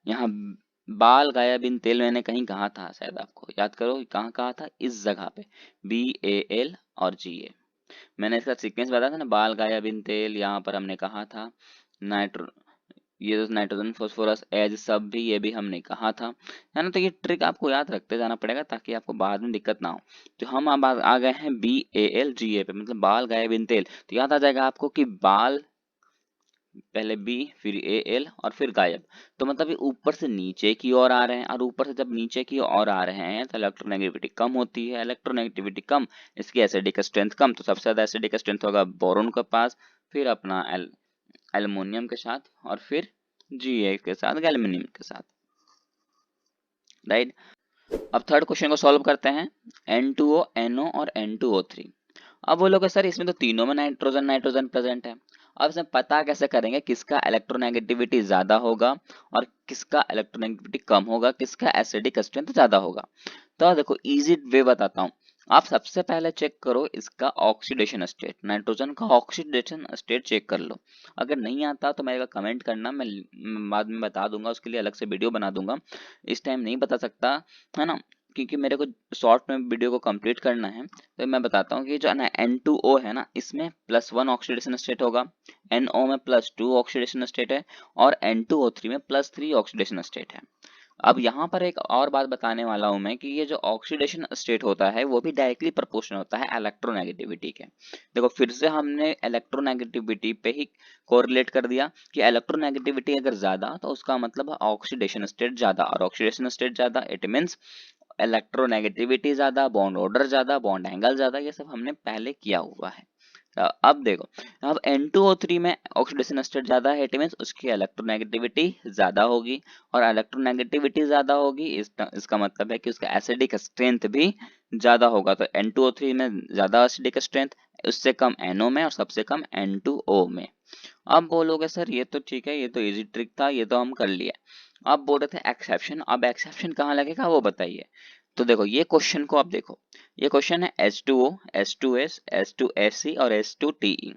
यहाँ बाल गाया बिन तेल मैंने कहीं कहा था, शायद आपको याद करो कहाँ कहा था, इस जगह पे BAL और GA। मैंने इसका सीक्वेंस बताया था ना, बाल गाया बिन तेल, यहाँ पर हमने कहा था नाइट्रो, ये तो नाइट्रोजन फास्फोरस एज सब भी, ये भी हमने कहा था, है ना। तो ये ट्रिक आपको याद रखते जाना पड़ेगा ताकि आपको बाद में दिक्कत ना हो। तो हम अब आ गए हैं BAL GA पे, मतलब बाल गायब इन तेल। तो याद आ जाएगा आपको कि बाल पहले B फिर AL और फिर गायब, तो मतलब ये ऊपर से नीचे की ओर आ रहे हैं, और ऊपर से जब नीचे की ओर आ रहे हैं तो इलेक्ट्रोनेगेटिविटी कम होती है। इलेक्ट्रोनेगेटिविटी कम, इसकी एसिडिक स्ट्रेंथ कम, तो सबसे ज्यादा एसिडिक स्ट्रेंथ होगा बोरोन के पास, फिर अपना एल्युमिनियम के साथ, और फिर Ga के साथ, गैल्वेनियम के साथ, राइट। अब थर्ड क्वेश्चन को सॉल्व करते हैं, N2O, NO और N2O3। अब बोलोगे सर इसमें तो तीनों में नाइट्रोजन नाइट्रोजन प्रेजेंट है, अब इसमें पता कैसे करेंगे किसका इलेक्ट्रोनेगेटिविटी ज्यादा होगा और किसका इलेक्ट्रोनेगेटिविटी कम होगा, किसका एसिडिक स्ट्रेंथ ज्यादा होगा। तो देखो इजी वे बताता हूँ, आप सबसे पहले चेक करो इसका ऑक्सीडेशन स्टेट, नाइट्रोजन का ऑक्सीडेशन स्टेट चेक कर लो। अगर नहीं आता तो मेरे को कमेंट करना, मैं बाद में बता दूंगा, उसके लिए अलग से वीडियो बना दूंगा, इस टाइम नहीं बता सकता, है ना, क्योंकि मेरे को शॉर्ट में वीडियो को कंप्लीट करना है। तो मैं बताता हूँ कि जो ना N2O है ना, इसमें +1 ऑक्सीडेशन स्टेट होगा, NO में +2 ऑक्सीडेशन स्टेट है, और N2O3 में +3 ऑक्सीडेशन स्टेट है। अब यहाँ पर एक और बात बताने वाला हूं मैं कि ये जो ऑक्सीडेशन स्टेट होता है वो भी डायरेक्टली प्रोपोर्शनल होता है इलेक्ट्रोनेगेटिविटी के। देखो फिर से हमने इलेक्ट्रोनेगेटिविटी पे ही कोरिलेट कर दिया कि इलेक्ट्रोनेगेटिविटी अगर ज्यादा तो उसका मतलब है ऑक्सीडेशन स्टेट ज्यादा, और ऑक्सीडेशन स्टेट ज्यादा इट मीन्स इलेक्ट्रोनेगेटिविटी ज्यादा, बॉन्ड ऑर्डर ज्यादा, बॉन्ड एंगल ज्यादा, ये सब हमने पहले किया हुआ है। अब देखो, अब N2O3 में ऑक्सीडेशन स्टेट ज्यादा है, इट मींस उसकी इलेक्ट्रोनेगेटिविटी ज्यादा होगी, और इलेक्ट्रोनेगेटिविटी ज्यादा होगी इसका मतलब है कि उसका एसिडिक स्ट्रेंथ भी ज्यादा होगा। तो N2O3 में ज्यादा एसिडिक स्ट्रेंथ, उससे कम NO में, और सबसे कम N2O में। अब बोलोगे सर ये तो ठीक है, ये तो इजी ट्रिक था, ये तो हम कर लिए। अब बोल रहे थे एक्सेप्शन, अब एक्सेप्शन कहाँ लगेगा वो बताइए। तो देखो ये क्वेश्चन को अब देखो, ये क्वेश्चन है H2O, H2S, H2SC और H2TE।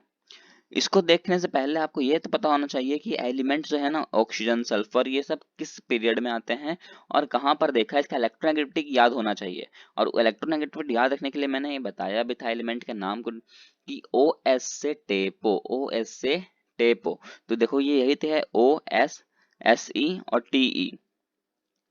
इसको देखने से पहले आपको ये तो पता होना चाहिए कि एलिमेंट जो है ना, ऑक्सीजन, सल्फर, ये सब किस पीरियड में आते हैं और कहाँ पर देखा है, इसका इलेक्ट्रोनेगेटिविटी याद होना चाहिए। और इलेक्ट्रोनेगेटिविटी याद रखने के लिए मैंने ये बताया भी था एलिमेंट के नाम को, कि OS से टेपो, OS से टेपो। तो देखो ये यही थे, OS, SE और TE,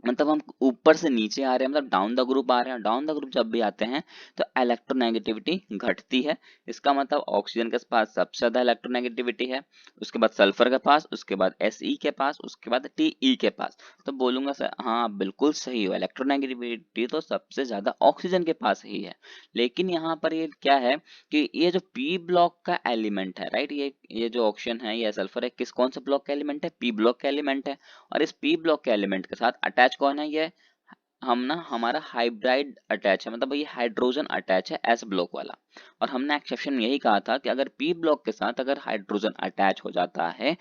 मतलब हम ऊपर से नीचे आ रहे हैं, मतलब डाउन द ग्रुप आ रहे हैं। डाउन द ग्रुप जब भी आते हैं तो इलेक्ट्रोनेगेटिविटी घटती है, इसका मतलब ऑक्सीजन के पास सबसे ज्यादा इलेक्ट्रोनेगेटिविटी है, उसके बाद सल्फर के पास, उसके बाद Se के पास, उसके बाद Te के पास। तो बोलूंगा सर हाँ आप बिल्कुल सही हो, इलेक्ट्रोनेगेटिविटी तो सबसे ज्यादा ऑक्सीजन के पास ही है। लेकिन यहाँ पर ये क्या है कि ये जो पी ब्लॉक का एलिमेंट है, राइट, ये जो ऑक्सीजन है, ये सल्फर है, किस कौन सा ब्लॉक का एलिमेंट है, पी ब्लॉक का एलिमेंट है। और इस पी ब्लॉक के एलिमेंट के साथ अटैच कौन है, ये हम ना, हमारा हाइब्राइड अटैच है, मतलब ये हाइड्रोजन अटैच है एस ब्लॉक वाला। और हमने एक्सेप्शन यही कहा था कि अगर पी ब्लॉक के साथ अगर हाइड्रोजन अटैच हो जाता है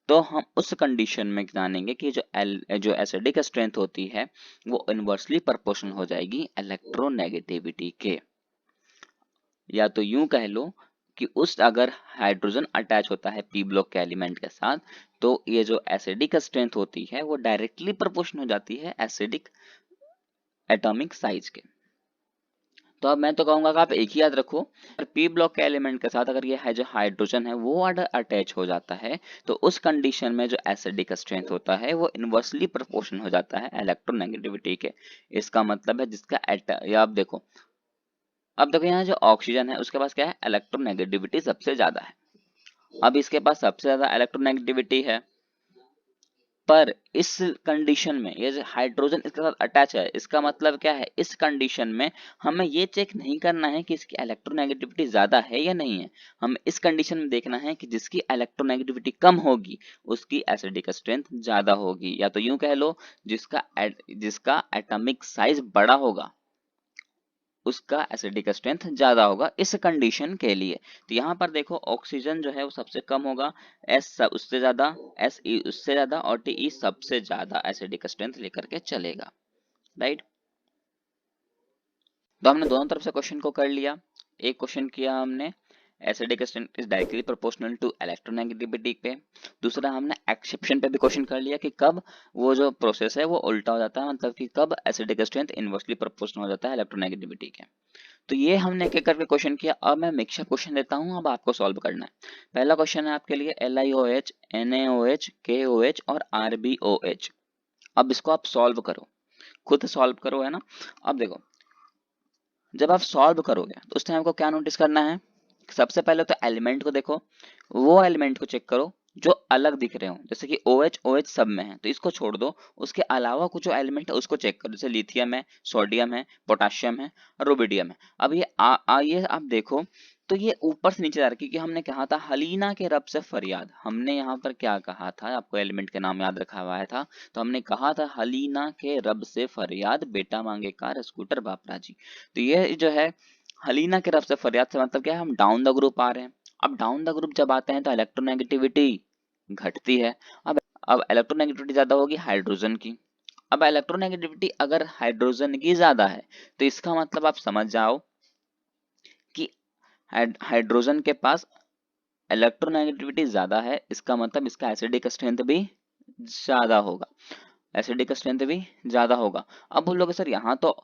तो हम उस कंडीशन में जानेंगे कि जो एसिडिक स्ट्रेंथ होती है वो इनवर्सली प्रोपोर्शनल हो जाएगी इलेक्ट्रोनेगेटिविटी के। या तो यूं कह लो कि उस अगर हाइड्रोजन अटैच होता है पी ब्लॉक के एलिमेंट के साथ, तो ये जो एसिडिक स्ट्रेंथ होती है वो डायरेक्टली प्रोपोर्शनल हो जाती है एसिडिक एटॉमिक साइज के। तो अब मैं तो कहूंगा कि आप एक ही याद रखो, अगर पी ब्लॉक के एलिमेंट के साथ अगर ये है जो हाइड्रोजन है वो अटैच हो जाता है, तो उस कंडीशन में जो एसिडिक स्ट्रेंथ होता है वो इनवर्सली प्रोपोर्शनल हो जाता है इलेक्ट्रोनेगेटिविटी के। इसका मतलब है जिसका या आप देखो, अब देखो यहाँ जो ऑक्सीजन है उसके पास क्या है, इलेक्ट्रोनेगेटिविटी सबसे ज्यादा है। अब इसके पास सबसे ज्यादा इलेक्ट्रोनेगेटिविटी है, पर इस कंडीशन में ये जो हाइड्रोजन इसके साथ अटैच है, इसका मतलब क्या है, इस कंडीशन में हमें ये चेक नहीं करना है कि इसकी इलेक्ट्रोनेगेटिविटी ज्यादा है या नहीं है, हमें इस कंडीशन में देखना है कि जिसकी इलेक्ट्रोनेगेटिविटी कम होगी उसकी एसिडिक स्ट्रेंथ ज्यादा होगी। या तो यूं कह लो जिसका जिसका एटॉमिक साइज बड़ा होगा उसका एसिडिक स्ट्रेंथ ज्यादा होगा इस कंडीशन के लिए। तो यहाँ पर देखो ऑक्सीजन जो है वो सबसे कम होगा, उससे ज्यादा, ई उससे ज्यादा और टी सबसे ज्यादा एसिडिक स्ट्रेंथ लेकर के चलेगा, राइट। तो हमने दोनों तरफ से क्वेश्चन को कर लिया। एक क्वेश्चन किया हमने acidic strength is directly proportional to electronegativity पे, दूसरा हमने एक्सेप्शन पे भी क्वेश्चन कर लिया कि कब वो जो प्रोसेस है वो उल्टा हो जाता है, मतलब कि कब एसिडिक स्ट्रेंथ इनवर्सली प्रोपोर्शनल हो जाता है इलेक्ट्रोनेगेटिविटी के। तो ये हमने एक एक करके क्वेश्चन किया। अब मैं मिक्सर क्वेश्चन देता हूँ, अब आपको सॉल्व करना है। पहला क्वेश्चन है आपके लिए LiOH, NaOH, KOH और RbOH। अब इसको आप सॉल्व करो, खुद सॉल्व करो, है ना। अब देखो जब आप सॉल्व करोगे तो उस टाइम को क्या नोटिस करना है, सबसे पहले तो एलिमेंट को देखो, वो एलिमेंट को चेक करो जो अलग दिख रहे हो, जैसे कि OH सब में है तो इसको छोड़ दो, उसके अलावा कुछ जो एलिमेंट है उसको चेक करो, जैसे लिथियम है, सोडियम है, पोटाशियम है, रुबिडियम है। अब ये आप देखो तो ये ऊपर से नीचे जा रहा है, क्योंकि हमने कहा था हलीना के रब से फरियाद, हमने यहाँ पर क्या कहा था, आपको एलिमेंट के नाम याद रखा हुआ था, तो हमने कहा था हलीना के रब से फरियाद, बेटा मांगे कार स्कूटर बापरा जी। तो ये जो है हलीना की तरफ से फरियाद से मतलब क्या है, हम डाउन द ग्रुप आ रहे हैं। अब डाउन द ग्रुप जब आते हैं तो इलेक्ट्रोनेगेटिविटी घटती है। अब इलेक्ट्रोनेगेटिविटी ज्यादा होगी हाइड्रोजन की। अब इलेक्ट्रोनेगेटिविटी अगर हाइड्रोजन की ज्यादा है तो इसका मतलब आप समझ जाओ कि हाइड्रोजन के पास इलेक्ट्रोनेगेटिविटी ज्यादा है, इसका मतलब इसका एसिडिक स्ट्रेंथ भी ज्यादा होगा, एसिडिक स्ट्रेंथ भी ज्यादा होगा। अब बोलोगे सर यहाँ तो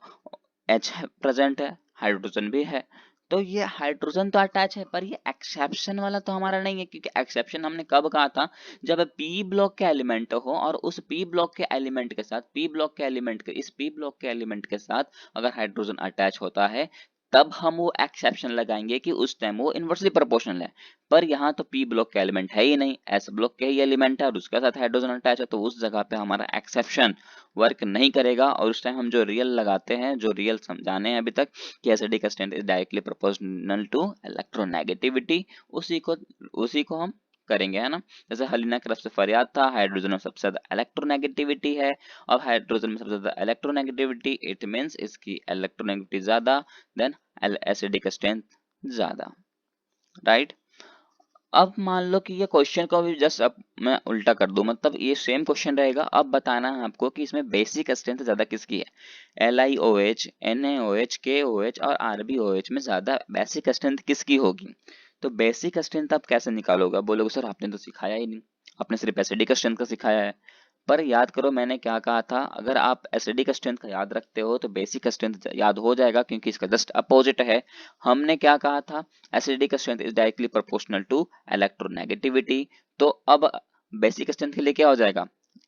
H प्रेजेंट है, हाइड्रोजन भी है, तो ये हाइड्रोजन तो अटैच है, पर ये एक्सेप्शन वाला तो हमारा नहीं है, क्योंकि एक्सेप्शन हमने कब कहा था, जब P ब्लॉक के एलिमेंट हो और उस P ब्लॉक के एलिमेंट के साथ, P ब्लॉक के एलिमेंट के इस P ब्लॉक के एलिमेंट के साथ अगर हाइड्रोजन अटैच होता है तब हम वो एक्सेप्शन लगाएंगे कि उस टाइम वो इनवर्सली प्रोपोर्शनल है। पर यहाँ तो P ब्लॉक के एलिमेंट है ही नहीं, S ब्लॉक के ही एलिमेंट है और उसके साथ हाइड्रोजन अटैच है, तो उस जगह पे हमारा एक्सेप्शन वर्क नहीं करेगा। और उस टाइम हम जो रियल लगाते हैं, जो रियल समझाने हैं अभी तक कि acidic strength is directly proportional to electronegativity, उसी को हम करेंगे, है ना। जैसे हलीना की तरफ से फरियाद था, हाइड्रोजन में सबसे ज्यादा इलेक्ट्रोनेगेटिविटी है, अब हाइड्रोजन में सबसे ज्यादा इलेक्ट्रोनेगेटिविटी, इट मींस इसकी इलेक्ट्रोनेगेटिविटी ज्यादा देन एसिडिक स्ट्रेंथ ज्यादा, राइट। अब मान लो कि ये क्वेश्चन को भी जस्ट अब मैं उल्टा कर दूं, मतलब ये सेम क्वेश्चन रहेगा, अब बताना है आपको कि इसमें बेसिक स्ट्रेंथ ज्यादा किसकी है, LiOH, NaOH, KOH और RbOH में ज्यादा बेसिक स्ट्रेंथ किसकी होगी। तो बेसिक स्ट्रेंथ आप कैसे निकालोगे, बोलोगे सर आपने तो सिखाया ही नहीं, आपने सिर्फ एसिडिक स्ट्रेंथ का सिखाया है। पर याद करो मैंने क्या कहा था, अगर आप एसिडिक स्ट्रेंथ का याद रखते हो तो बेसिक स्ट्रेंथ याद हो जाएगा, क्योंकि इसका जस्ट अपोजिट है। हमने क्या कहा था, acidic strength is directly proportional to electronegativity. तो अब बेसिक स्ट्रेंथ के लिए क्या हो जाएगा,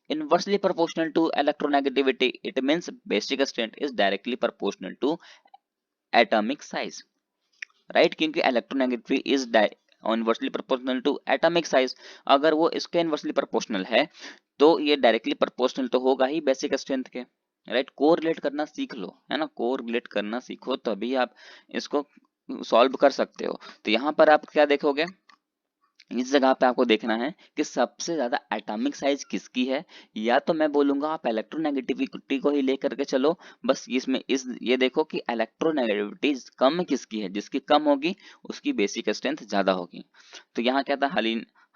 inversely proportional to electronegativity, it means basic strength is directly proportional to atomic size, right, क्योंकि electronegativity is inversely proportional to atomic size. अगर वो इसके इनवर्सली प्रोपोर्शनल है तो ये डायरेक्टली प्रोपोर्शनल तो होगा ही बेसिक स्ट्रेंथ के, राइट। कोरिलेट करना सीख लो, है ना, कोरिलेट करना सीखो तभी आप इसको सॉल्व कर सकते हो। तो यहाँ पर आप क्या देखोगे, इस जगह पे आपको देखना है कि सबसे ज्यादा एटॉमिक साइज किसकी है, या तो मैं बोलूंगा आप इलेक्ट्रोनेगेटिविटी को ही लेकर के चलो, बस इसमें इस ये देखो कि इलेक्ट्रोनेगेटिविटी कम किसकी है, जिसकी कम होगी उसकी बेसिक स्ट्रेंथ ज्यादा होगी। तो यहाँ क्या था,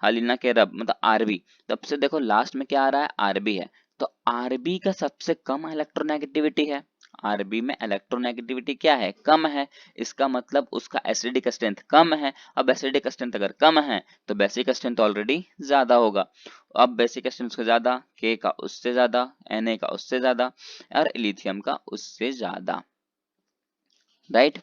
हलीना के रब मतलब आरबी, तब से देखो लास्ट में क्या आ रहा है, आरबी है, तो आरबी का सबसे कम इलेक्ट्रोनेगेटिविटी है, आरबी में इलेक्ट्रोनेगेटिविटी क्या है, कम है, इसका मतलब उसका एसिडिक स्ट्रेंथ कम है। अब एसिडिक स्ट्रेंथ अगर कम है तो बेसिक स्ट्रेंथ ऑलरेडी ज्यादा होगा। अब बेसिक स्ट्रेंथ का ज्यादा, के का उससे ज्यादा, Na का उससे ज्यादा और लिथियम का उससे ज्यादा, राइट।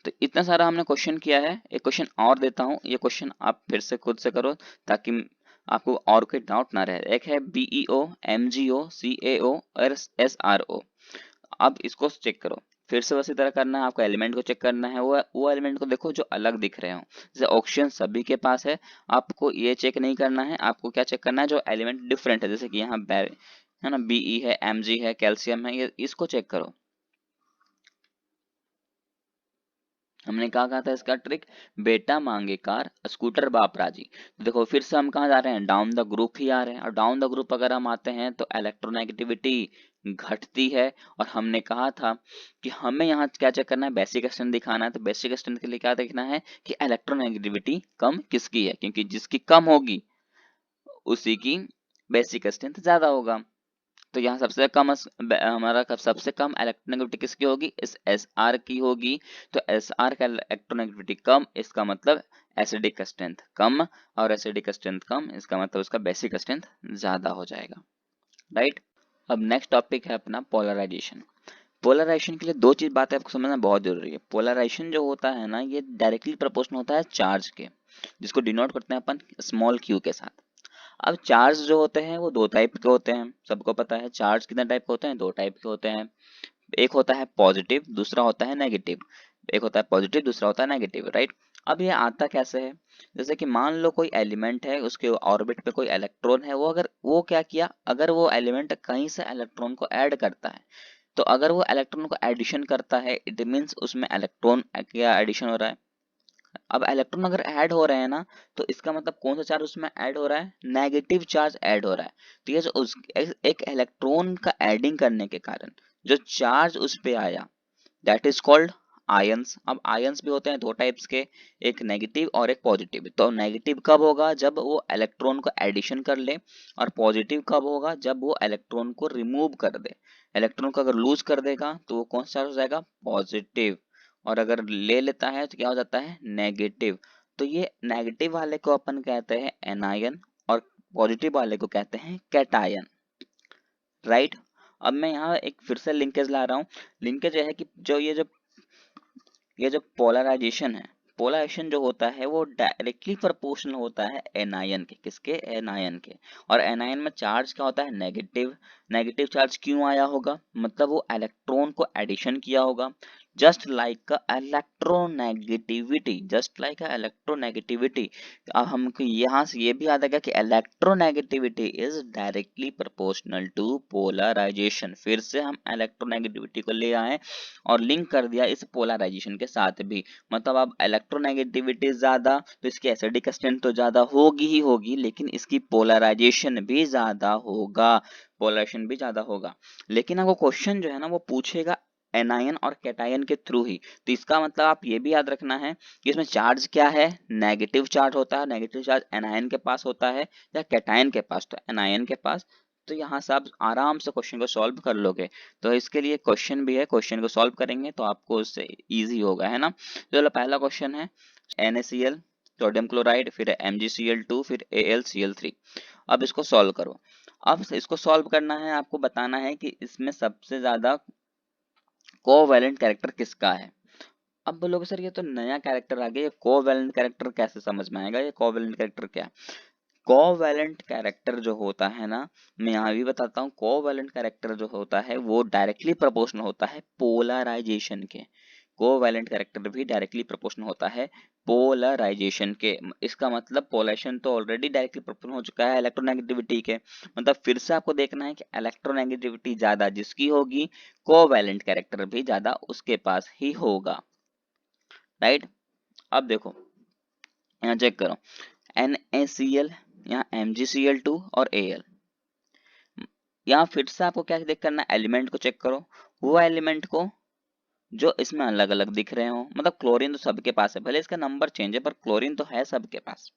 तो इतना सारा हमने क्वेश्चन किया है। एक क्वेश्चन और देता हूं, ये क्वेश्चन आप फिर से खुद से करो ताकि आपको और कोई डाउट ना रहे। एक है BeO, MgO, CaO और SRO। अब इसको चेक करो, फिर से उसी तरह करना है आपको, एलिमेंट को चेक करना है, वो एलिमेंट को देखो जो अलग दिख रहे हो, जैसे ऑक्सीजन सभी के पास है, आपको ये चेक नहीं करना है, आपको क्या चेक करना है, जो एलिमेंट डिफरेंट है, जैसे कि यहाँ है ना, Be है, Mg है, कैल्शियम है, ये इसको चेक करो। हमने कहा था इसका ट्रिक, बेटा मांगे कार स्कूटर बाप राजी। देखो फिर से हम कहाँ जा रहे हैं, डाउन द ग्रुप ही आ रहे हैं, और डाउन द ग्रुप अगर हम आते हैं तो इलेक्ट्रोनेगेटिविटी घटती है। और हमने कहा था कि हमें यहाँ क्या चेक करना है, बेसिक स्ट्रेंथ दिखाना है। तो बेसिक स्ट्रेंथ के लिए क्या देखना है कि इलेक्ट्रोनेगेटिविटी कम किसकी है, क्योंकि जिसकी कम होगी उसी की बेसिक स्ट्रेंथ ज्यादा होगा। तो यहाँ सबसे कम हमारा सबसे कम इलेक्ट्रोनेगेटिविटी किसकी होगी, इस एस आर की होगी। तो एस आर का इलेक्ट्रोनेगेटिविटी कम, इसका मतलब एसिडिक स्ट्रेंथ कम, और एसिडिक स्ट्रेंथ कम इसका मतलब उसका बेसिक स्ट्रेंथ ज्यादा हो जाएगा, राइट। अब नेक्स्ट टॉपिक है अपना पोलराइजेशन। पोलराइजेशन के लिए दो चीज बातें आपको समझना बहुत जरूरी है। पोलराइजेशन जो होता है ना, ये डायरेक्टली प्रोपोर्शनल होता है चार्ज के, जिसको डिनोट करते हैं अपन स्मॉल क्यू के साथ। अब चार्ज जो होते हैं वो दो टाइप के होते हैं, सबको पता है चार्ज कितने टाइप के होते हैं, दो टाइप के होते हैं। एक होता है पॉजिटिव, दूसरा होता है नेगेटिव। एक होता है पॉजिटिव, दूसरा होता है नेगेटिव, राइट। अब ये आता कैसे है, जैसे कि मान लो कोई एलिमेंट है, उसके ऑर्बिट पे कोई इलेक्ट्रॉन है, वो अगर वो क्या किया, अगर वो एलिमेंट कहीं से इलेक्ट्रॉन को ऐड करता है, तो अगर वो इलेक्ट्रॉन को एडिशन करता है, इट मीन्स उसमें इलेक्ट्रॉन क्या एडिशन हो रहा है। अब इलेक्ट्रॉन अगर ऐड हो रहे हैं ना, तो इसका मतलब कौन सा चार्ज उसमें ऐड हो रहा है, नेगेटिव चार्ज ऐड हो रहा है। तो ये जो एक इलेक्ट्रॉन का एडिंग करने के कारण जो चार्ज उस पे आया, दैट इज कॉल्ड आयंस। अब आयंस भी होते हैं दो टाइप्स के, एक नेगेटिव और एक पॉजिटिव। तो नेगेटिव कब होगा, जब वो इलेक्ट्रॉन को एडिशन कर ले, और पॉजिटिव कब होगा, जब वो इलेक्ट्रॉन को रिमूव कर दे। इलेक्ट्रॉन को अगर लूज कर देगा तो वो कौन सा चार्ज हो जाएगा, पॉजिटिव, और अगर ले लेता है तो क्या हो जाता है, नेगेटिव। तो ये नेगेटिव वाले को अपन कहते हैं एनायन, और पॉजिटिव वाले को कहते हैं कैटायन, राइट। अब मैं यहाँ एक फिर से लिंकेज ला रहा हूँ। लिंकेज है कि जो ये जो पोलराइजेशन है, पोलराइजेशन जो होता है वो डायरेक्टली प्रोपोर्शनल होता है एनायन के, किसके, एनायन के। और एनायन में चार्ज क्या होता है, नेगेटिव। नेगेटिव चार्ज क्यों आया होगा, मतलब वो इलेक्ट्रॉन को एडिशन किया होगा। Just like electronegativity, just like electronegativity. अब हमको यहाँ से ये भी याद आएगा कि electronegativity is directly proportional to polarization. फिर से हम इलेक्ट्रोनेगेटिविटी को ले आए और लिंक कर दिया इस पोलराइजेशन के साथ भी। मतलब अब इलेक्ट्रोनेगेटिविटी ज्यादा, तो इसकी एसिडिक स्ट्रेंथ तो ज्यादा होगी ही होगी, लेकिन इसकी पोलराइजेशन भी ज्यादा होगा, पोलराइजेशन भी ज्यादा होगा। लेकिन आपको क्वेश्चन जो है ना वो पूछेगा एनायन और कैटायन के थ्रू ही। तो इसका मतलब आप ये भी याद रखना है कि इसमें चार्ज क्या है, नेगेटिव चार्ज होता है। नेगेटिव चार्ज एनायन के पास होता है या कैटायन के पास, तो एनायन के पास। तो यहाँ से आप आराम से क्वेश्चन को सॉल्व कर लोगे। तो इसके लिए क्वेश्चन भी है, क्वेश्चन को सॉल्व करेंगे तो आपको उससे इजी होगा, है ना। चलो पहला क्वेश्चन है NaCl सोडियम क्लोराइड, फिर MgCl2, फिर AlCl3। अब इसको सॉल्व करो। अब इसको सॉल्व करना है, आपको बताना है कि इसमें सबसे ज्यादा कोवैलेंट कैरेक्टर किसका है। अब बोलोगे सर ये तो नया कैरेक्टर आ गया, ये कोवैलेंट कैरेक्टर कैसे समझ में आएगा, ये कोवैलेंट कैरेक्टर क्या है। कोवैलेंट कैरेक्टर जो होता है ना, मैं यहाँ भी बताता हूँ, कोवैलेंट कैरेक्टर जो होता है वो डायरेक्टली प्रोपोर्शनल होता है पोलराइजेशन के। कोवैलेंट कैरेक्टर भी डायरेक्टली प्रोपोर्शनल होता है पोलराइजेशन के। इसका मतलब पोलराइजेशन तो ऑलरेडी डायरेक्टली प्रोपोर्शनल हो चुका है इलेक्ट्रोनेगेटिविटी के। मतलब फिर से आपको देखना है कि इलेक्ट्रोनेगेटिविटी ज्यादा जिसकी होगी, कोवैलेंट कैरेक्टर भी ज्यादा उसके पास ही होगा, राइट। अब देखो यहाँ चेक करो, NaCl, यहाँ MgCl2 और Al। यहाँ फिर से आपको क्या देख करना है, एलिमेंट को चेक करो, वो एलिमेंट को जो इसमें अलग अलग दिख रहे हो। मतलब क्लोरीन तो सबके पास है, भले इसका नंबर चेंज है पर क्लोरीन तो है सबके पास,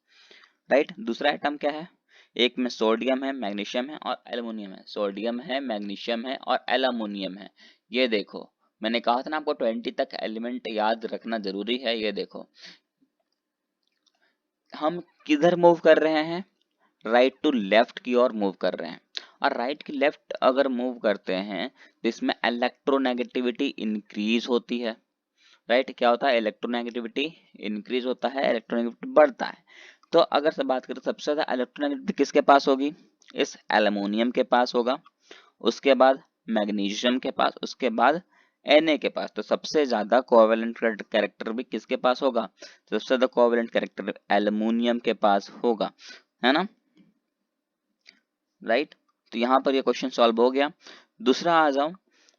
राइट। दूसरा आइटम क्या है, एक में सोडियम है, मैग्नीशियम है और एल्युमिनियम है। सोडियम है, मैग्नीशियम है और एल्युमिनियम है। ये देखो मैंने कहा था ना आपको 20 तक एलिमेंट याद रखना जरूरी है। ये देखो हम किधर मूव कर रहे हैं, राइट टू लेफ्ट की ओर मूव कर रहे हैं। और राइट की लेफ्ट अगर मूव करते हैं तो इसमें इलेक्ट्रोनेगेटिविटी इंक्रीज होती है, राइट। क्या होता है, इलेक्ट्रोनेगेटिविटी इंक्रीज होता है, इलेक्ट्रोनेगेटिविटी बढ़ता है। तो अगर से बात करें सबसे ज्यादा इलेक्ट्रोनेगेटिविटी किसके पास होगी, इस एल्युमिनियम के पास होगा, उसके बाद मैग्नीशियम के पास, उसके बाद Na के पास। तो सबसे ज्यादा कोवैलेंट कैरेक्टर भी किसके पास होगा, सबसे ज्यादा कोवैलेंट कैरेक्टर एल्युमिनियम के पास होगा, है ना, राइट। तो यहाँ पर ये क्वेश्चन सॉल्व हो गया। दूसरा आ जाओ,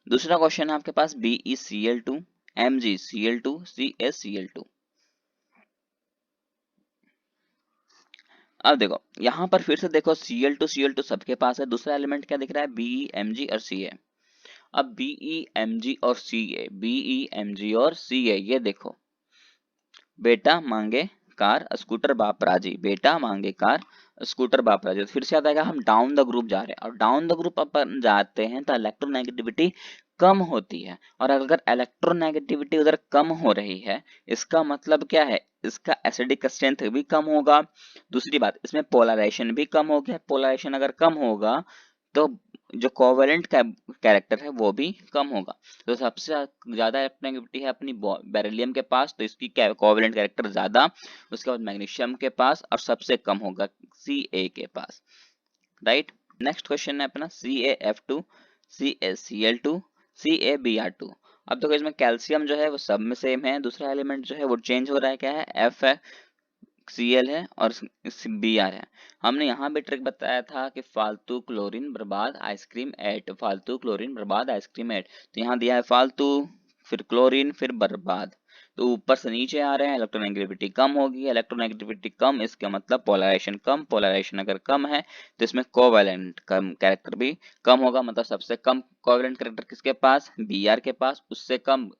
दूसरा क्वेश्चन है आपके पास BeCl2 MgCl2 CaCl2। अब देखो यहाँ पर फिर से देखो Cl2 सबके पास है, दूसरा एलिमेंट क्या दिख रहा है, Be Mg और Ca। अब Be Mg और Ca ये देखो, बेटा मांगे कार स्कूटर बाप राजी, बेटा मांगे कार स्कूटर बाप राजी। फिर से याद आएगा हम डाउन द ग्रुप जा रहे हैं, और डाउन द ग्रुप अपन जाते हैं तो इलेक्ट्रोनेगेटिविटी कम होती है, और अगर इलेक्ट्रोनेगेटिविटी उधर कम हो रही है इसका मतलब क्या है, इसका एसिडिक स्ट्रेंथ भी कम होगा। दूसरी बात, इसमें पोलराइजेशन भी कम हो गया, पोलराइजेशन अगर कम होगा तो जो कोवेलेंट कैरेक्टर है वो भी कम होगा। तो सबसे ज्यादा इलेक्ट्रोनेगेटिविटी है अपनी बेरिलियम के पास, तो इसकी कोवेलेंट कैरेक्टर ज्यादा, उसके बाद मैग्नीशियम के पास, और सबसे कम होगा Ca के पास, राइट। नेक्स्ट क्वेश्चन है अपना CaF2 CaCl2 CaBr2। अब देखो इसमें कैल्शियम जो है वो सब में सेम है, दूसरा एलिमेंट जो है वो चेंज हो रहा है, क्या है, F है, Cl है और Br है। हमने यहाँ भी ट्रिक बताया था कि फालतू क्लोरीन बर्बाद आइसक्रीम एट, फालतू क्लोरीन बर्बाद आइसक्रीम एट। तो यहाँ दिया है फालतू, फिर क्लोरीन, फिर बर्बाद, तो ऊपर से नीचे आ रहे हैं, इलेक्ट्रोनेगेटिविटी कम होगी, इलेक्ट्रोनेगेटिविटी कम इसका मतलब पोलराइजेशन कम, पोलराइजेशन अगर कम है तो इसमें कोवेलेंट कम कैरेक्टर भी कम होगा, मतलब सबसे कम कोवेलेंट कैरेक्टर किसके पास, Br के पास, उससे कम,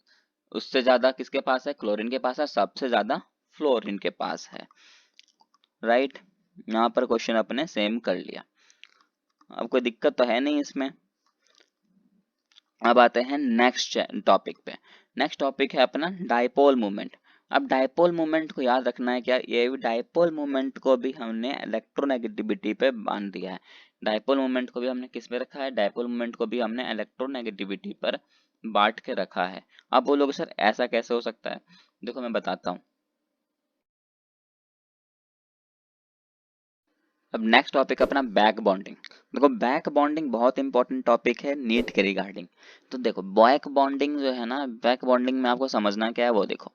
उससे ज्यादा किसके पास है, क्लोरीन के पास है, सबसे ज्यादा फ्लोरीन के पास है, राइट। यहाँ पर क्वेश्चन अपने सेम कर लिया, अब कोई दिक्कत तो है नहीं इसमें। अब आते हैं नेक्स्ट टॉपिक पे। नेक्स्ट टॉपिक है अपना डाइपोल मोमेंट। अब डाइपोल मोमेंट को याद रखना है, क्या ये डाइपोल मोमेंट को भी हमने इलेक्ट्रोनेगेटिविटी पे बांध दिया है। डाइपोल मोमेंट को भी हमने किस पे रखा है, डाइपोल मोमेंट को भी हमने इलेक्ट्रोनेगेटिविटी पर बांट के रखा है। अब बोलोगे सर ऐसा कैसे हो सकता है, देखो मैं बताता हूँ। अब नेक्स्ट टॉपिक अपना बैक बॉन्डिंग। देखो बैक बॉन्डिंग बहुत इंपॉर्टेंट टॉपिक है नीट के रिगार्डिंग। तो देखो बैक बॉन्डिंग जो है ना, बैक बॉन्डिंग में आपको समझना क्या है वो देखो।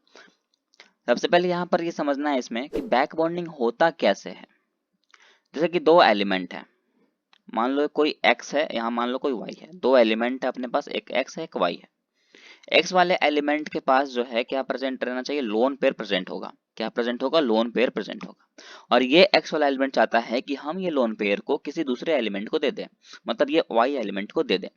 सबसे पहले यहाँ पर ये समझना है इसमें कि बैक बॉन्डिंग होता कैसे है। जैसे कि दो एलिमेंट है, मान लो कोई x है, यहाँ मान लो कोई y है, दो एलिमेंट है अपने पास, एक x है एक y है। एक्स वाले एलिमेंट के पास जो है क्या प्रेजेंट रहना चाहिए, लोन पेयर प्रेजेंट होगा, क्या प्रेजेंट होगा, लोन पेयर प्रेजेंट होगा। और ये एक्स वाला एलिमेंट चाहता है कि हम ये लोन पेयर को किसी दूसरे एलिमेंट को दे दें, मतलब ये वाई एलिमेंट को दे दें।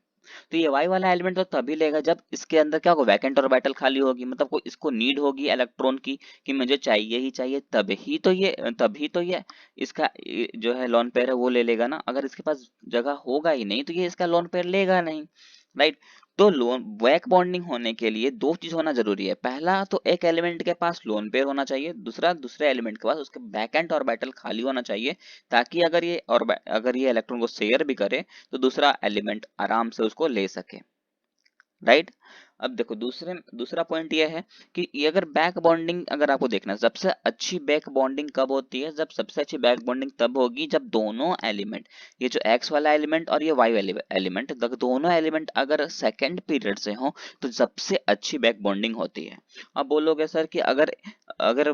तो ये वाई वाला एलिमेंट तो तभी लेगा जब इसके अंदर क्या होगा, वैकेंट ऑर्बिटल खाली होगी, मतलब कोई इसको नीड होगी इलेक्ट्रॉन की कि मुझे चाहिए ही चाहिए, तभी तो ये इसका जो है लोन पेयर है वो ले लेगा ना। अगर इसके पास जगह होगा ही नहीं तो ये इसका लोन पेयर लेगा नहीं, राइट। तो लोन बैक बॉन्डिंग होने के लिए दो चीज होना जरूरी है, पहला तो एक एलिमेंट के पास लोन पेयर होना चाहिए, दूसरा दूसरे एलिमेंट के पास उसके बैकेंट ऑर्बिटल खाली होना चाहिए, ताकि अगर ये इलेक्ट्रॉन को शेयर भी करे तो दूसरा एलिमेंट आराम से उसको ले सके, राइट। अब देखो दूसरा पॉइंट ये है कि ये अगर बैक बॉन्डिंग अगर आपको देखना है, सबसे अच्छी बैक बॉन्डिंग कब होती है, जब सबसे अच्छी बैक बॉन्डिंग तब होगी जब दोनों एलिमेंट, ये जो एक्स वाला एलिमेंट और ये वाई वाला एलिमेंट, दोनों एलिमेंट अगर सेकेंड पीरियड से हो तो सबसे अच्छी बैक बॉन्डिंग होती है। अब बोलोगे सर कि अगर अगर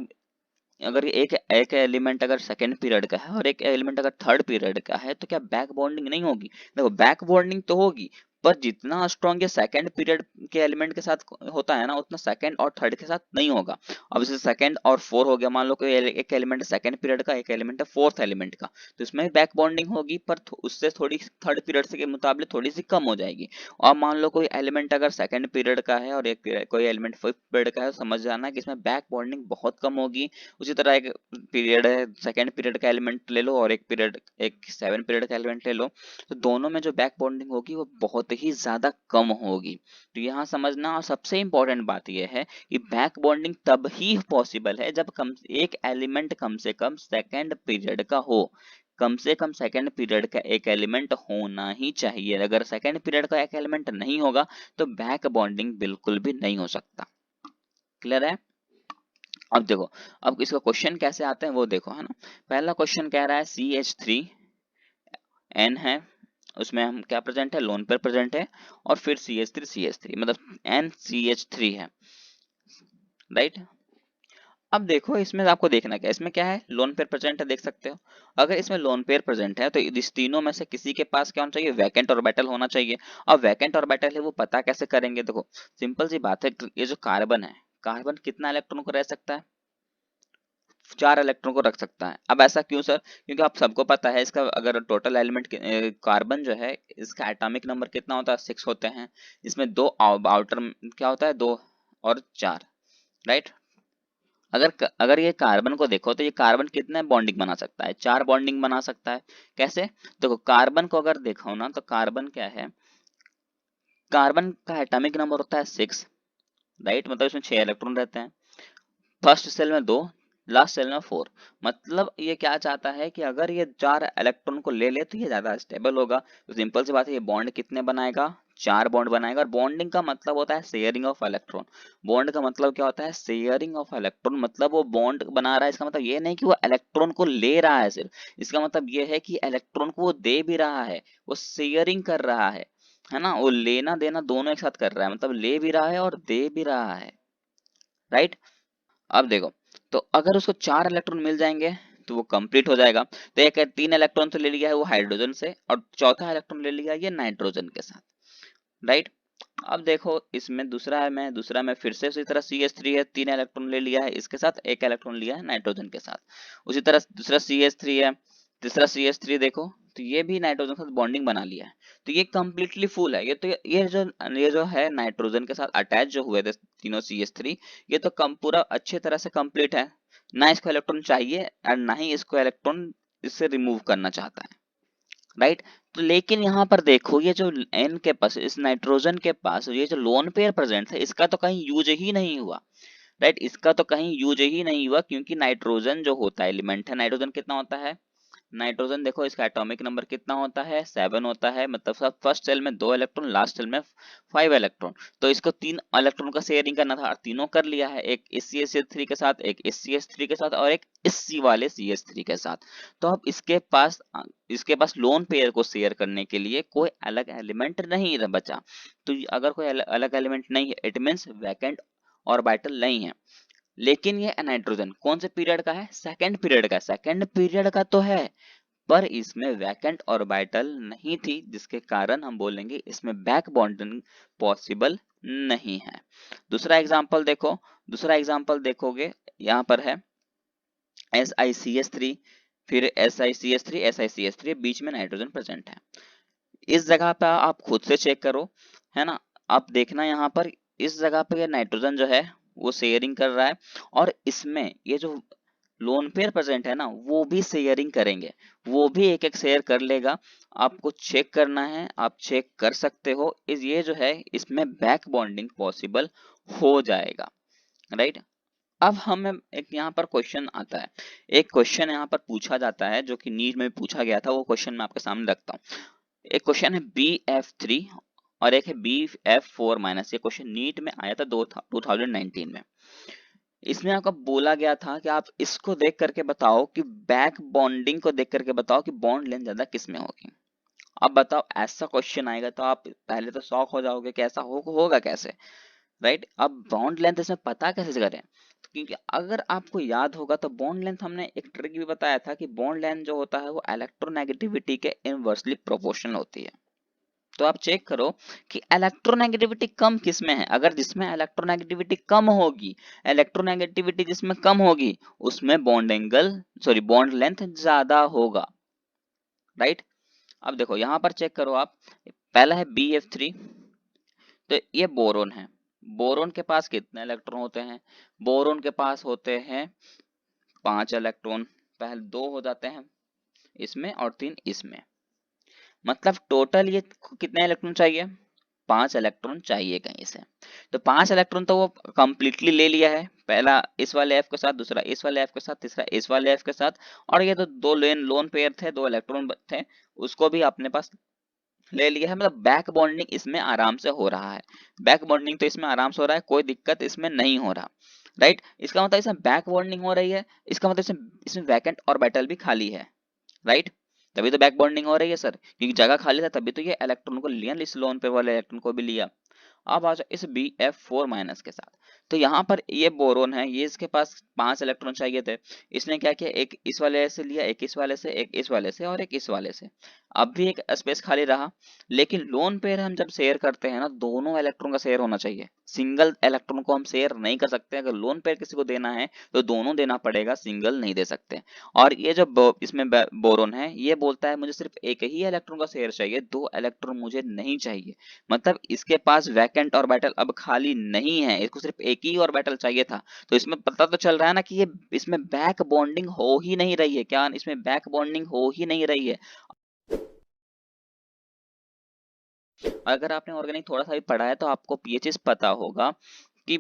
अगर एक एक एलिमेंट अगर सेकेंड पीरियड का है और एक एलिमेंट अगर थर्ड पीरियड का है तो क्या बैक बॉन्डिंग नहीं होगी, देखो बैक बॉन्डिंग तो होगी, पर जितना स्ट्रॉन्ग ये सेकेंड पीरियड के एलिमेंट के साथ होता है ना उतना सेकेंड और थर्ड के साथ नहीं होगा। अब जैसे सेकेंड और फोर हो गया, मान लो कोई एक एलिमेंट सेकेंड पीरियड का, एक एलिमेंट है फोर्थ एलिमेंट का, तो इसमें बैक बॉन्डिंग होगी पर उससे थोड़ी थर्ड पीरियड से के मुकाबले थोड़ी सी कम हो जाएगी। और मान लो कोई एलिमेंट अगर सेकेंड पीरियड का है और एक कोई एलिमेंट फिफ्थ पीरियड का है, तो समझ जाना कि इसमें बैक बॉन्डिंग बहुत कम होगी। उसी तरह एक पीरियड है, सेकेंड पीरियड का एलिमेंट ले लो और एक सेवन पीरियड का एलिमेंट ले लो, तो दोनों में जो बैक बॉन्डिंग होगी वो बहुत ही ज्यादा कम होगी। तो यहाँ समझना, और सबसे इंपॉर्टेंट बात यह है कि बैक बॉन्डिंग तब ही पॉसिबल है जब एक एलिमेंट कम से कम सेकेंड पीरियड का हो, कम से कम सेकेंड पीरियड का एक एलिमेंट होना ही चाहिए। अगर सेकेंड पीरियड का एक एलिमेंट नहीं होगा तो बैक बॉन्डिंग बिल्कुल भी नहीं हो सकता। क्लियर है। अब देखो, अब इसका क्वेश्चन कैसे आते हैं वो देखो, है ना। पहला क्वेश्चन कह रहा है CH3N है, उसमें हम क्या प्रेजेंट है, लोन पेयर प्रेजेंट है, और फिर CH3 मतलब NCH3 है, राइट। अब देखो इसमें आपको देखना क्या है, इसमें क्या है, लोन पेयर प्रेजेंट है, देख सकते हो। अगर इसमें लोन पेयर प्रेजेंट है तो इस तीनों में से किसी के पास क्या होना चाहिए, वैकेंट ऑर्बिटल होना चाहिए। अब वैकेंट ऑर्बिटल है वो पता कैसे करेंगे, देखो सिंपल सी बात है, ये जो कार्बन है, कार्बन कितना इलेक्ट्रॉन को रह सकता है, 4 इलेक्ट्रॉन को रख सकता है। अब ऐसा क्यों सर, क्योंकि आप सबको पता है इसका अगर टोटल एलिमेंट कार्बन जो है इसका एटॉमिक नंबर कितना होता है, 6 होते हैं। इसमें दो आउटर क्या होता है, 2 और 4, राइट। अगर ये कार्बन को देखो तो ये कार्बन कितने बॉन्डिंग बना सकता है, 4 बॉन्डिंग बना सकता है। कैसे, देखो कार्बन को अगर देखो ना तो कार्बन क्या है, कार्बन का एटॉमिक नंबर होता है 6, राइट, मतलब इसमें 6 इलेक्ट्रॉन रहते हैं। फर्स्ट सेल में 2, लास्ट सेल में 4। मतलब ये क्या चाहता है कि अगर ये 4 इलेक्ट्रॉन को ले ले तो ये ज्यादा स्टेबल होगा। तो सिंपल सी बात है, ये बॉन्ड कितने बनाएगा, 4 बॉन्ड बनाएगा। और बॉन्डिंग का मतलब होता है शेयरिंग ऑफ इलेक्ट्रॉन। बॉन्ड का मतलब क्या होता है, शेयरिंग ऑफ इलेक्ट्रॉन। मतलब वो बॉन्ड बना रहा है, इसका मतलब ये नहीं कि वो इलेक्ट्रॉन को ले रहा है सिर्फ, इसका मतलब ये है कि इलेक्ट्रॉन को वो दे भी रहा है, वो शेयरिंग कर रहा है ना, वो लेना देना दोनों एक साथ कर रहा है, मतलब ले भी रहा है और दे भी रहा है, राइट। अब देखो, तो अगर उसको 4 इलेक्ट्रॉन मिल जाएंगे तो वो कंप्लीट हो जाएगा। तो एक 3 इलेक्ट्रॉन तो ले लिया है वो हाइड्रोजन से, और चौथा इलेक्ट्रॉन ले लिया ये नाइट्रोजन के साथ, राइट। अब देखो इसमें दूसरा में फिर से उसी तरह CH3 है, 3 इलेक्ट्रॉन ले लिया है इसके साथ, 1 इलेक्ट्रॉन लिया है नाइट्रोजन के साथ। उसी तरह दूसरा CH3 है, तीसरा CH3 देखो, तो ये भी नाइट्रोजन के साथ बॉन्डिंग बना लिया है। तो ये कंप्लीटली फुल है, ये जो है नाइट्रोजन के साथ अटैच जो हुए थे तीनों CH3, ये तो कम पूरा अच्छे तरह से कंप्लीट है, ना इसको इलेक्ट्रॉन चाहिए और ना ही इसको इलेक्ट्रॉन इससे रिमूव करना चाहता है, राइट। तो लेकिन यहाँ पर देखो ये जो एन के पास, इस नाइट्रोजन के पास ये जो लोन पेयर प्रेजेंट है, इसका तो कहीं यूज ही नहीं हुआ, राइट। इसका तो कहीं यूज ही नहीं हुआ, क्योंकि नाइट्रोजन जो होता है एलिमेंट है, नाइट्रोजन कितना होता है, नाइट्रोजन देखो इसका एटॉमिक नंबर कितना होता है, 7 होता है। मतलब सब फर्स्ट सेल में 2 इलेक्ट्रॉन, लास्ट सेल में 5 इलेक्ट्रॉन। तो इसको 3 इलेक्ट्रॉन का शेयरिंग करना था और तीनों कर लिया है, एक इस CH3 के साथ, एक इस CH3 के साथ और एक इस C वाले CH3 के साथ। तो अब इसके पास लोन पेयर को शेयर करने के लिए कोई अलग एलिमेंट नहीं बचा। तो अगर कोई अलग एलिमेंट नहीं है, इट मीन्स वैकेंट ऑर्बिटल नहीं है। लेकिन ये नाइट्रोजन कौन से पीरियड का है, सेकंड पीरियड का, सेकंड पीरियड का तो है, पर इसमें वैकेंट ऑर्बिटल नहीं थी, जिसके कारण हम बोलेंगे इसमें बैक बॉन्डिंग पॉसिबल नहीं है। दूसरा एग्जांपल देखोगे, यहाँ पर है SiCH3, फिर SiCH3 बीच में नाइट्रोजन प्रेजेंट है। इस जगह पे आप खुद से चेक करो, है ना। आप देखना यहाँ पर इस जगह पे ये नाइट्रोजन जो है वो शेयरिंग कर रहा है, और इसमें ये जो लोन पेयर प्रेजेंट है ना वो भी शेयरिंग करेंगे, वो भी एक एक शेयर कर लेगा। आपको चेक करना है, आप चेक कर सकते हो, इस ये जो है इसमें बैक बॉन्डिंग पॉसिबल हो जाएगा, राइट। अब हमें एक यहाँ पर क्वेश्चन आता है, एक क्वेश्चन यहाँ पर पूछा जाता है जो कि नीट में पूछा गया था, वो क्वेश्चन मैं आपके सामने रखता हूँ। एक क्वेश्चन है BF3 और एक है BF4-। ये क्वेश्चन नीट में आया था 2019 में। इसमें आपको बोला गया था कि आप इसको देख करके बताओ कि बैक बॉन्डिंग को देख करके बताओ कि बॉन्ड लेंथ ज्यादा किस में होगी। अब बताओ, ऐसा क्वेश्चन आएगा तो आप पहले तो शॉक हो जाओगे कि ऐसा होगा कैसे, राइट। अब बॉन्ड लेंथ इसमें पता कैसे करें, क्योंकि अगर आपको याद होगा तो बॉन्ड लेंथ हमने एक ट्रिक भी बताया था कि बॉन्ड लेंथ जो होता है वो इलेक्ट्रोनेगेटिविटी के इनवर्सली प्रोपोर्शनल होती है। तो आप चेक करो कि इलेक्ट्रोनेगेटिविटी कम किस में है, अगर जिसमें इलेक्ट्रोनेगेटिविटी कम होगी, इलेक्ट्रोनेगेटिविटी जिसमें कम होगी उसमें बॉन्ड लेंथ ज्यादा होगा, राइट। अब देखो यहाँ पर चेक करो आप, पहला है BF3, तो ये बोरोन है। बोरोन के पास कितने इलेक्ट्रॉन होते हैं, बोरोन के पास होते हैं 5 इलेक्ट्रॉन, पहले 2 हो जाते हैं इसमें और 3 इसमें। मतलब टोटल ये कितने इलेक्ट्रॉन चाहिए, 5 इलेक्ट्रॉन चाहिए कहीं से। तो 5 इलेक्ट्रॉन तो वो कंप्लीटली ले लिया है, पहला इस वाले F के साथ, दूसरा इस वाले F के साथ, तीसरा इस वाले F के साथ। और ये तो दो लोन पेयर थे, 2 इलेक्ट्रॉन थे, उसको भी अपने पास ले लिया है। मतलब बैक बॉन्डिंग इसमें आराम से हो रहा है, बैक बॉन्डिंग तो इसमें आराम से हो रहा है, कोई दिक्कत इसमें नहीं हो रहा, राइट। इसका मतलब इसमें बैक बॉन्डिंग हो रही है, इसका मतलब इसमें वैकेंट ऑर्बिटल भी खाली है, राइट। तभी तो बैक बॉन्डिंग हो रही है सर, क्योंकि जगह खाली था तभी तो ये इलेक्ट्रॉन को लिया, इस लोन पे वाले इलेक्ट्रॉन को भी लिया। अब आ जाओ इस BF4- के साथ, तो यहाँ पर ये बोरोन है, ये इसके पास 5 इलेक्ट्रॉन चाहिए थे, इसने क्या किया, एक इस वाले से लिया, एक इस वाले से, एक इस वाले से और एक इस वाले से। अब भी एक स्पेस खाली रहा, लेकिन लोन पेयर हम जब शेयर करते हैं ना, दोनों इलेक्ट्रॉन का शेयर होना चाहिए, सिंगल इलेक्ट्रॉन को हम शेयर नहीं कर सकते। अगर लोन पेयर किसी को देना है तो दोनों देना पड़ेगा, सिंगल नहीं दे सकते। और ये जो इसमें बोरोन है, ये बोलता है मुझे सिर्फ एक ही इलेक्ट्रॉन का शेयर चाहिए, 2 इलेक्ट्रॉन मुझे नहीं चाहिए। मतलब इसके पास वैकेंट ऑर्बिटल अब खाली नहीं है, इसको सिर्फ एक ही ऑर्बिटल चाहिए था। तो इसमें पता तो चल रहा है ना कि ये इसमें बैक बॉन्डिंग हो ही नहीं रही है, क्या इसमें बैक बॉन्डिंग हो ही नहीं रही है। अगर आपने ऑर्गेनिक थोड़ा सा भी पढ़ा है तो आपको ये चीज पता होगा कि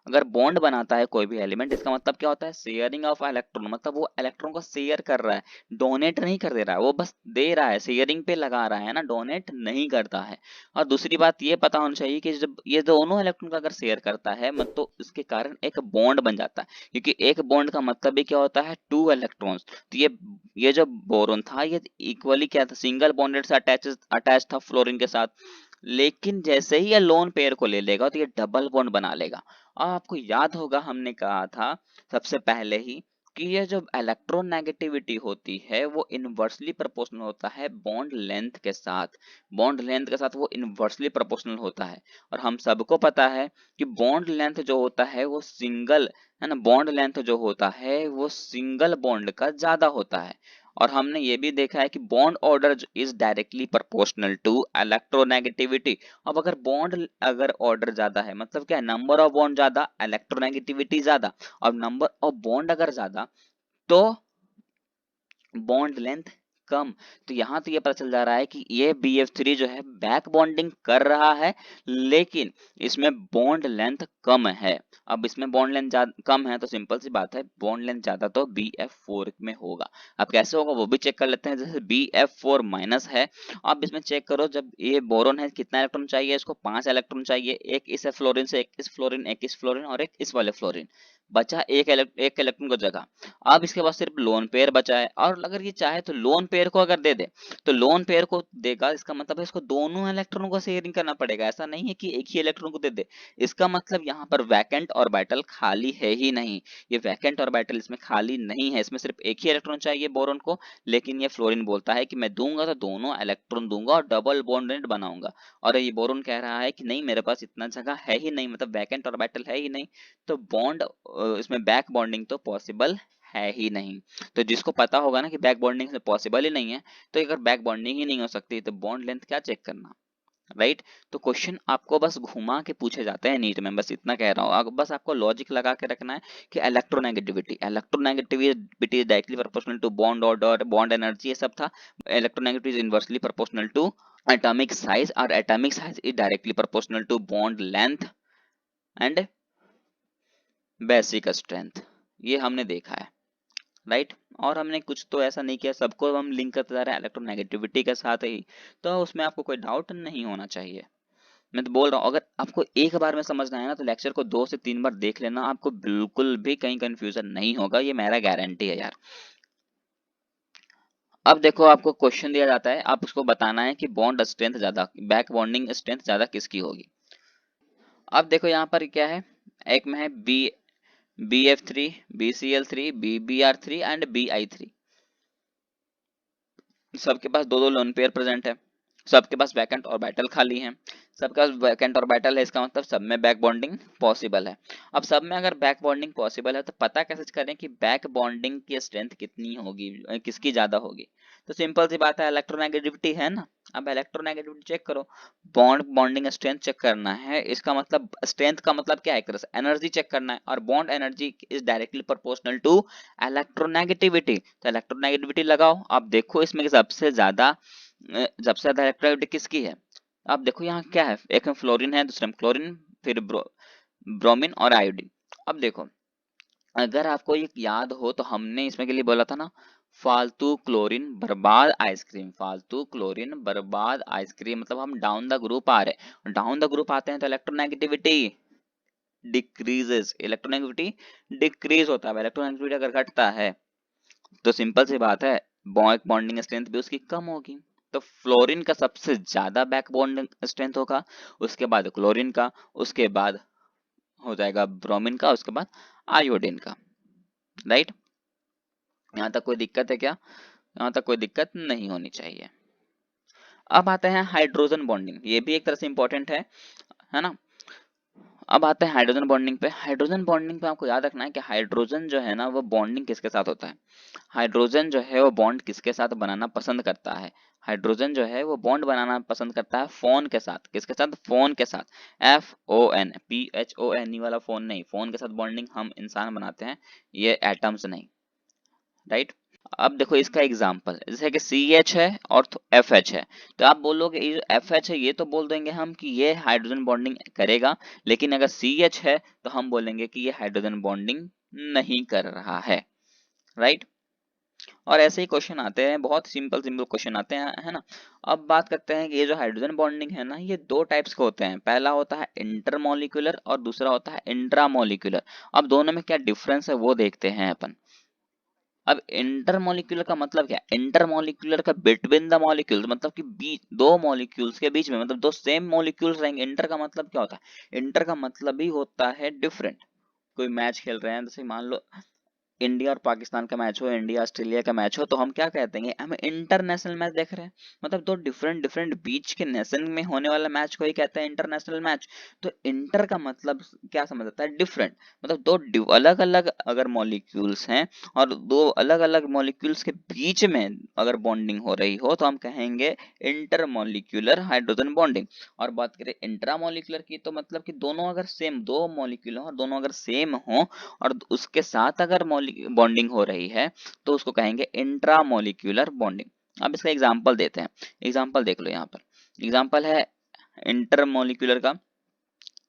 अगर बॉन्ड बनाता है कोई भी एलिमेंट, इसका मतलब क्या होता है, शेयरिंग ऑफ इलेक्ट्रॉन, मतलब वो इलेक्ट्रॉन को शेयर कर रहा है, डोनेट नहीं कर दे रहा है, वो बस दे रहा है, शेयरिंग पे लगा रहा है ना, डोनेट नहीं करता है। और दूसरी बात ये पता होनी चाहिए कि जब ये दोनों इलेक्ट्रॉन का अगर शेयर करता है मत तो इसके कारण एक बॉन्ड बन जाता है, क्योंकि एक बॉन्ड का मतलब ही क्या होता है, 2 इलेक्ट्रॉन्स। तो ये जो बोरोन था ये इक्वली क्या था, सिंगल बॉन्डेड से अटैच था फ्लोरीन के साथ। लेकिन जैसे ही ये लोन पेयर को ले लेगा तो ये डबल बॉन्ड बना लेगा। और आपको याद होगा हमने कहा था सबसे पहले ही कि ये जो इलेक्ट्रोनेगेटिविटी होती है वो इनवर्सली प्रोपोर्शनल होता है बॉन्ड लेंथ के साथ। बॉन्ड लेंथ के साथ वो इनवर्सली प्रोपोर्शनल होता है। और हम सबको पता है कि बॉन्ड लेंथ जो होता है वो सिंगल, है ना, बॉन्ड लेंथ जो होता है वो सिंगल बॉन्ड का ज्यादा होता है। और हमने ये भी देखा है कि bond order is directly proportional to electronegativity. अब अगर ऑर्डर ज्यादा है मतलब क्या है, नंबर ऑफ बॉन्ड ज्यादा, इलेक्ट्रोनेगेटिविटी ज्यादा। और नंबर ऑफ बॉन्ड अगर ज्यादा तो बॉन्ड लेंथ कम। तो यहां तो ये पता चल जा रहा है कि ये BF3 जो है बैक बॉन्डिंग कर रहा है, लेकिन इसमें बॉन्ड लेंथ कम है। अब इसमें बॉन्ड लेंथ कम है तो सिंपल सी बात है, बॉन्ड लेंथ ज्यादा तो BF4 में होगा। अब कैसे होगा वो भी चेक कर लेते हैं। जैसे BF4 माइनस है, अब इसमें चेक करो, जब ये बोरोन है कितना इलेक्ट्रॉन चाहिए इसको, 5 इलेक्ट्रॉन चाहिए, एक इस फ्लोरीन से, एक इस फ्लोरीन, एक इस फ्लोरीन और एक इस वाले फ्लोरीन, बचा एक इलेक्ट्रॉन को जगह। अब इसके पास सिर्फ लोन पेयर बचा है, और अगर ये चाहे तो लोन पेयर को अगर दे दे तो लोन पेयर को देगा, इसका मतलब है इसको दोनों इलेक्ट्रॉनों को शेयरिंग करना पड़ेगा। ऐसा नहीं है कि एक ही इलेक्ट्रॉन को दे दे। इसका मतलब यहाँ पर वैकेंट ऑर्बिटल खाली है ही नहीं। ये वैकेंट ऑर्बिटल इसमें खाली नहीं है, इसमें सिर्फ एक ही इलेक्ट्रॉन चाहिए बोरोन को। लेकिन ये फ्लोरीन बोलता है कि मैं दूंगा तो दोनों इलेक्ट्रॉन दूंगा और डबल बॉन्डेड बनाऊंगा। और ये बोरोन कह रहा है कि नहीं, मेरे पास इतना जगह है ही नहीं, मतलब वैकेंट ऑर्बिटल है ही नहीं, तो बॉन्ड इसमें बैक बॉन्डिंग तो पॉसिबल है ही नहीं। तो जिसको पता होगा ना कि बैक बॉन्डिंग से पॉसिबल ही नहीं है, तो अगर बैक बॉन्डिंग ही नहीं हो सकती तो बॉन्ड लेंथ क्या चेक करना, राइट। तो क्वेश्चन आपको बस घुमा के पूछे जाते हैं नीट में, बस इतना कह रहा हूँ। बस आपको लॉजिक लगा के रखना है कि electronegativity is directly proportional to bond order, bond energy, ये सब था। Electronegativity is inversely proportional to atomic size, और atomic size is directly proportional to bond length and basic strength। ये हमने देखा है, राइट। और हमने कुछ तो ऐसा नहीं किया, सबको हम लिंक करते जा रहे हैं इलेक्ट्रोनेगेटिविटी के साथ ही, तो उसमें आपको कोई डाउट नहीं होना चाहिए। मैं तो बोल रहा हूँ, अगर आपको एक बार में समझना है ना तो लेक्चर को 2 से 3 बार देख लेना, आपको बिल्कुल भी कहीं कंफ्यूजन नहीं होगा, ये मेरा गारंटी है यार। अब देखो, आपको क्वेश्चन दिया जाता है, आप उसको बताना है कि बॉन्ड स्ट्रेंथ ज्यादा, बैक बॉन्डिंग स्ट्रेंथ ज्यादा किसकी होगी। अब देखो यहाँ पर क्या है, एक में है BF3, BCl3, BBr3 and BI3। सबके पास दो दो लोन पेयर प्रेजेंट है, सबके पास वैकेंट ऑर्बिटल खाली है। सबके पास वैकेंट ऑर्बिटल है, इसका मतलब सब में बैक बॉन्डिंग पॉसिबल है। अब सब में अगर बैक बॉन्डिंग पॉसिबल है तो पता कैसे करें कि बैक बॉन्डिंग की स्ट्रेंथ कितनी होगी, किसकी ज्यादा होगी। तो सिंपल सी बात है, इलेक्ट्रोनेगेटिविटी है ना। अब इलेक्ट्रोनेगेटिविटी चेक करो, बॉन्ड बॉन्डिंग स्ट्रेंथ चेक करना है। इसका मतलब स्ट्रेंथ का मतलब क्या है, एक तरह से एनर्जी चेक करना है, और bond energy is directly proportional to electronegativity. तो इलेक्ट्रोनेगेटिविटी लगाओ, आप देखो इसमें सबसे ज्यादा इलेक्ट्रोनेगेटिविटी किसकी है। आप देखो यहाँ क्या है, एक में फ्लोरीन है, दूसरे में क्लोरीन, फिर ब्रोमीन और आयोडीन। अब देखो, अगर आपको ये याद हो तो हमने इसमें के लिए बोला था ना, फालतू क्लोरीन बर्बाद आइसक्रीम, फालतू क्लोरीन बर्बाद आइसक्रीम, मतलब हम डाउन द ग्रुप आ रहे हैं, डाउन द ग्रुप आते हैं तो इलेक्ट्रोनेगेटिविटी डिक्रीजेस, इलेक्ट्रोनेगेटिविटी डिक्रीज होता है। इलेक्ट्रोनेगेटिविटी अगर घटता है तो सिंपल सी बात है, बॉन्डिंग स्ट्रेंथ भी उसकी कम होगी। तो फ्लोरीन का सबसे ज्यादा बैक बॉन्डिंग स्ट्रेंथ होगा, उसके बाद क्लोरीन का, उसके बाद हो जाएगा ब्रोमीन का, उसके बाद आयोडीन का, राइट। यहाँ तक कोई दिक्कत है क्या? यहाँ तक कोई दिक्कत नहीं होनी चाहिए। अब आते हैं हाइड्रोजन बॉन्डिंग, ये भी एक तरह से इंपॉर्टेंट है ना। अब आते हैं हाइड्रोजन बॉन्डिंग पे। हाइड्रोजन बॉन्डिंग पे आपको याद रखना है कि हाइड्रोजन जो है ना वो बॉन्डिंग किसके साथ होता है, हाइड्रोजन जो है वो बॉन्ड किसके साथ बनाना पसंद करता है, हाइड्रोजन जो है वो बॉन्ड बनाना पसंद करता है फोन के साथ। किसके साथ? फोन के साथ। FON वाला फोन नहीं, फोन के साथ बॉन्डिंग हम इंसान बनाते हैं, ये एटम्स नहीं, राइट। अब देखो इसका एग्जाम्पल, जैसे कि CH है और FH है, तो आप बोलोगे ये जो FH है ये तो बोल देंगे हम कि ये हाइड्रोजन बॉन्डिंग करेगा, लेकिन अगर CH है तो हम बोलेंगे कि ये हाइड्रोजन बॉन्डिंग नहीं कर रहा है, राइट। और ऐसे ही क्वेश्चन आते हैं, बहुत सिंपल सिंपल क्वेश्चन आते हैं, है ना। अब बात करते हैं कि ये जो हाइड्रोजन बॉन्डिंग है ना, ये दो टाइप्स के होते हैं, पहला होता है इंटरमोलिकुलर और दूसरा होता है इंट्रामोलिकुलर। अब दोनों में क्या डिफरेंस है वो देखते हैं अपन। अब इंटरमोलिक्यूलर का मतलब क्या है? इंटरमोलिक्यूलर का बिटवीन द मॉलिक्यूल्स, मतलब कि बीच दो मॉलिक्यूल्स के बीच में, मतलब दो सेम मॉलिक्यूल्स रहेंगे। इंटर का मतलब क्या होता है? इंटर का मतलब ही होता है डिफरेंट। कोई मैच खेल रहे हैं, जैसे मान लो इंडिया और पाकिस्तान का मैच हो, इंडिया ऑस्ट्रेलिया का मैच हो, तो हम क्या कहते हैं? हम इंटरनेशनल मैच देख रहे हैं, मतलब दो डिफरेंट डिफरेंट बीच के नेशन में होने वाला मैच को ही कहते हैं इंटरनेशनल मैच। तो इंटर का मतलब क्या समझ आता है? डिफरेंट, मतलब दो अलग अलग अगर मॉलिक्यूल्स हैं और दो अलग अलग मॉलिक्यूल्स के बीच में अगर बॉन्डिंग हो रही हो तो हम कहेंगे इंटरमॉलिक्यूलर हाइड्रोजन बॉन्डिंग। और बात करें इंट्रामॉलिक्यूलर की, तो मतलब कि दोनों अगर सेम, दो मॉलिक्यूल हो और दोनों अगर सेम हो और उसके साथ अगर बॉन्डिंग हो रही है तो उसको कहेंगे इंट्रामोलिक्यूलर बॉन्डिंग। अब इसका एग्जांपल देते हैं, एग्जांपल देख लो यहाँ पर। एग्जांपल है इंटरमोलिक्यूलर का,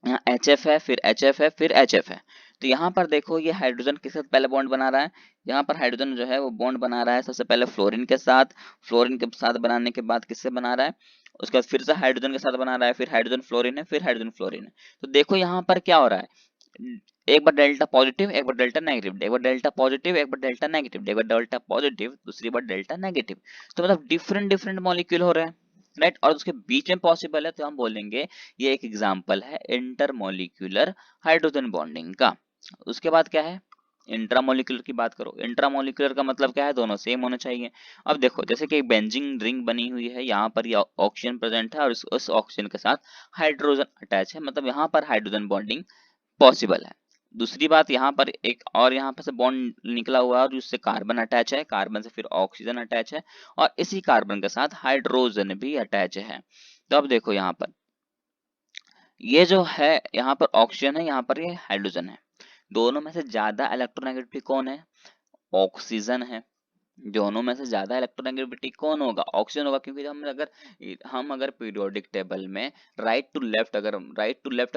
यहाँ HF है, फिर HF है, फिर HF है। तो यहाँ पर देखो ये हाइड्रोजन किसके साथ पहले बॉन्ड बना रहा है, यहाँ पर हाइड्रोजन जो है वो बॉन्ड बना रहा है सबसे पहले फ्लोरीन के साथ। फ्लोरीन के साथ बनाने के बाद किससे बना रहा है? उसके बाद फिर से हाइड्रोजन के साथ बना रहा है, फिर हाइड्रोजन फ्लोरीन है, फिर हाइड्रोजन फ्लोरीन है। तो देखो यहाँ पर क्या हो रहा है, एक बार डेल्टा पॉजिटिव, एक बार डेल्टा नेगेटिव, एक बार डेल्टा पॉजिटिव, एक बार डेल्टा नेगेटिव, एक बार डेल्टा पॉजिटिव, दूसरी बार डेल्टा नेगेटिव। तो मतलब डिफरेंट डिफरेंट मॉलिक्यूल हो रहे हैं, राइट। और उसके बीच में पॉसिबल है तो हम बोलेंगे ये एक एग्जांपल है इंटरमॉलिक्यूलर हाइड्रोजन बॉन्डिंग का। उसके बाद क्या है? इंट्रामोलिकुलर की बात करो। इंट्रामोलिकुलर का मतलब क्या है? दोनों सेम होने चाहिए। अब देखो जैसे कि एक बेंजीन रिंग बनी हुई है, यहाँ पर ये ऑक्सीजन प्रेजेंट है और उस ऑक्सीजन के साथ हाइड्रोजन अटैच है, मतलब यहाँ पर हाइड्रोजन बॉन्डिंग पॉसिबल है। दूसरी बात, यहाँ पर एक और यहाँ पर से बॉन्ड निकला हुआ है और उससे कार्बन अटैच है, कार्बन से फिर ऑक्सीजन अटैच है और इसी कार्बन के साथ हाइड्रोजन भी अटैच है। तो अब देखो यहाँ पर ये जो है, यहाँ पर ऑक्सीजन है, यहाँ पर ये हाइड्रोजन है। दोनों में से ज्यादा इलेक्ट्रोनेगेटिविटी कौन है? ऑक्सीजन है। दोनों में से ज्यादा इलेक्ट्रोनेगेटिविटी कौन होगा? ऑक्सीजन होगा, क्योंकि हम अगर पीरियोडिक टेबल में राइट टू लेफ्ट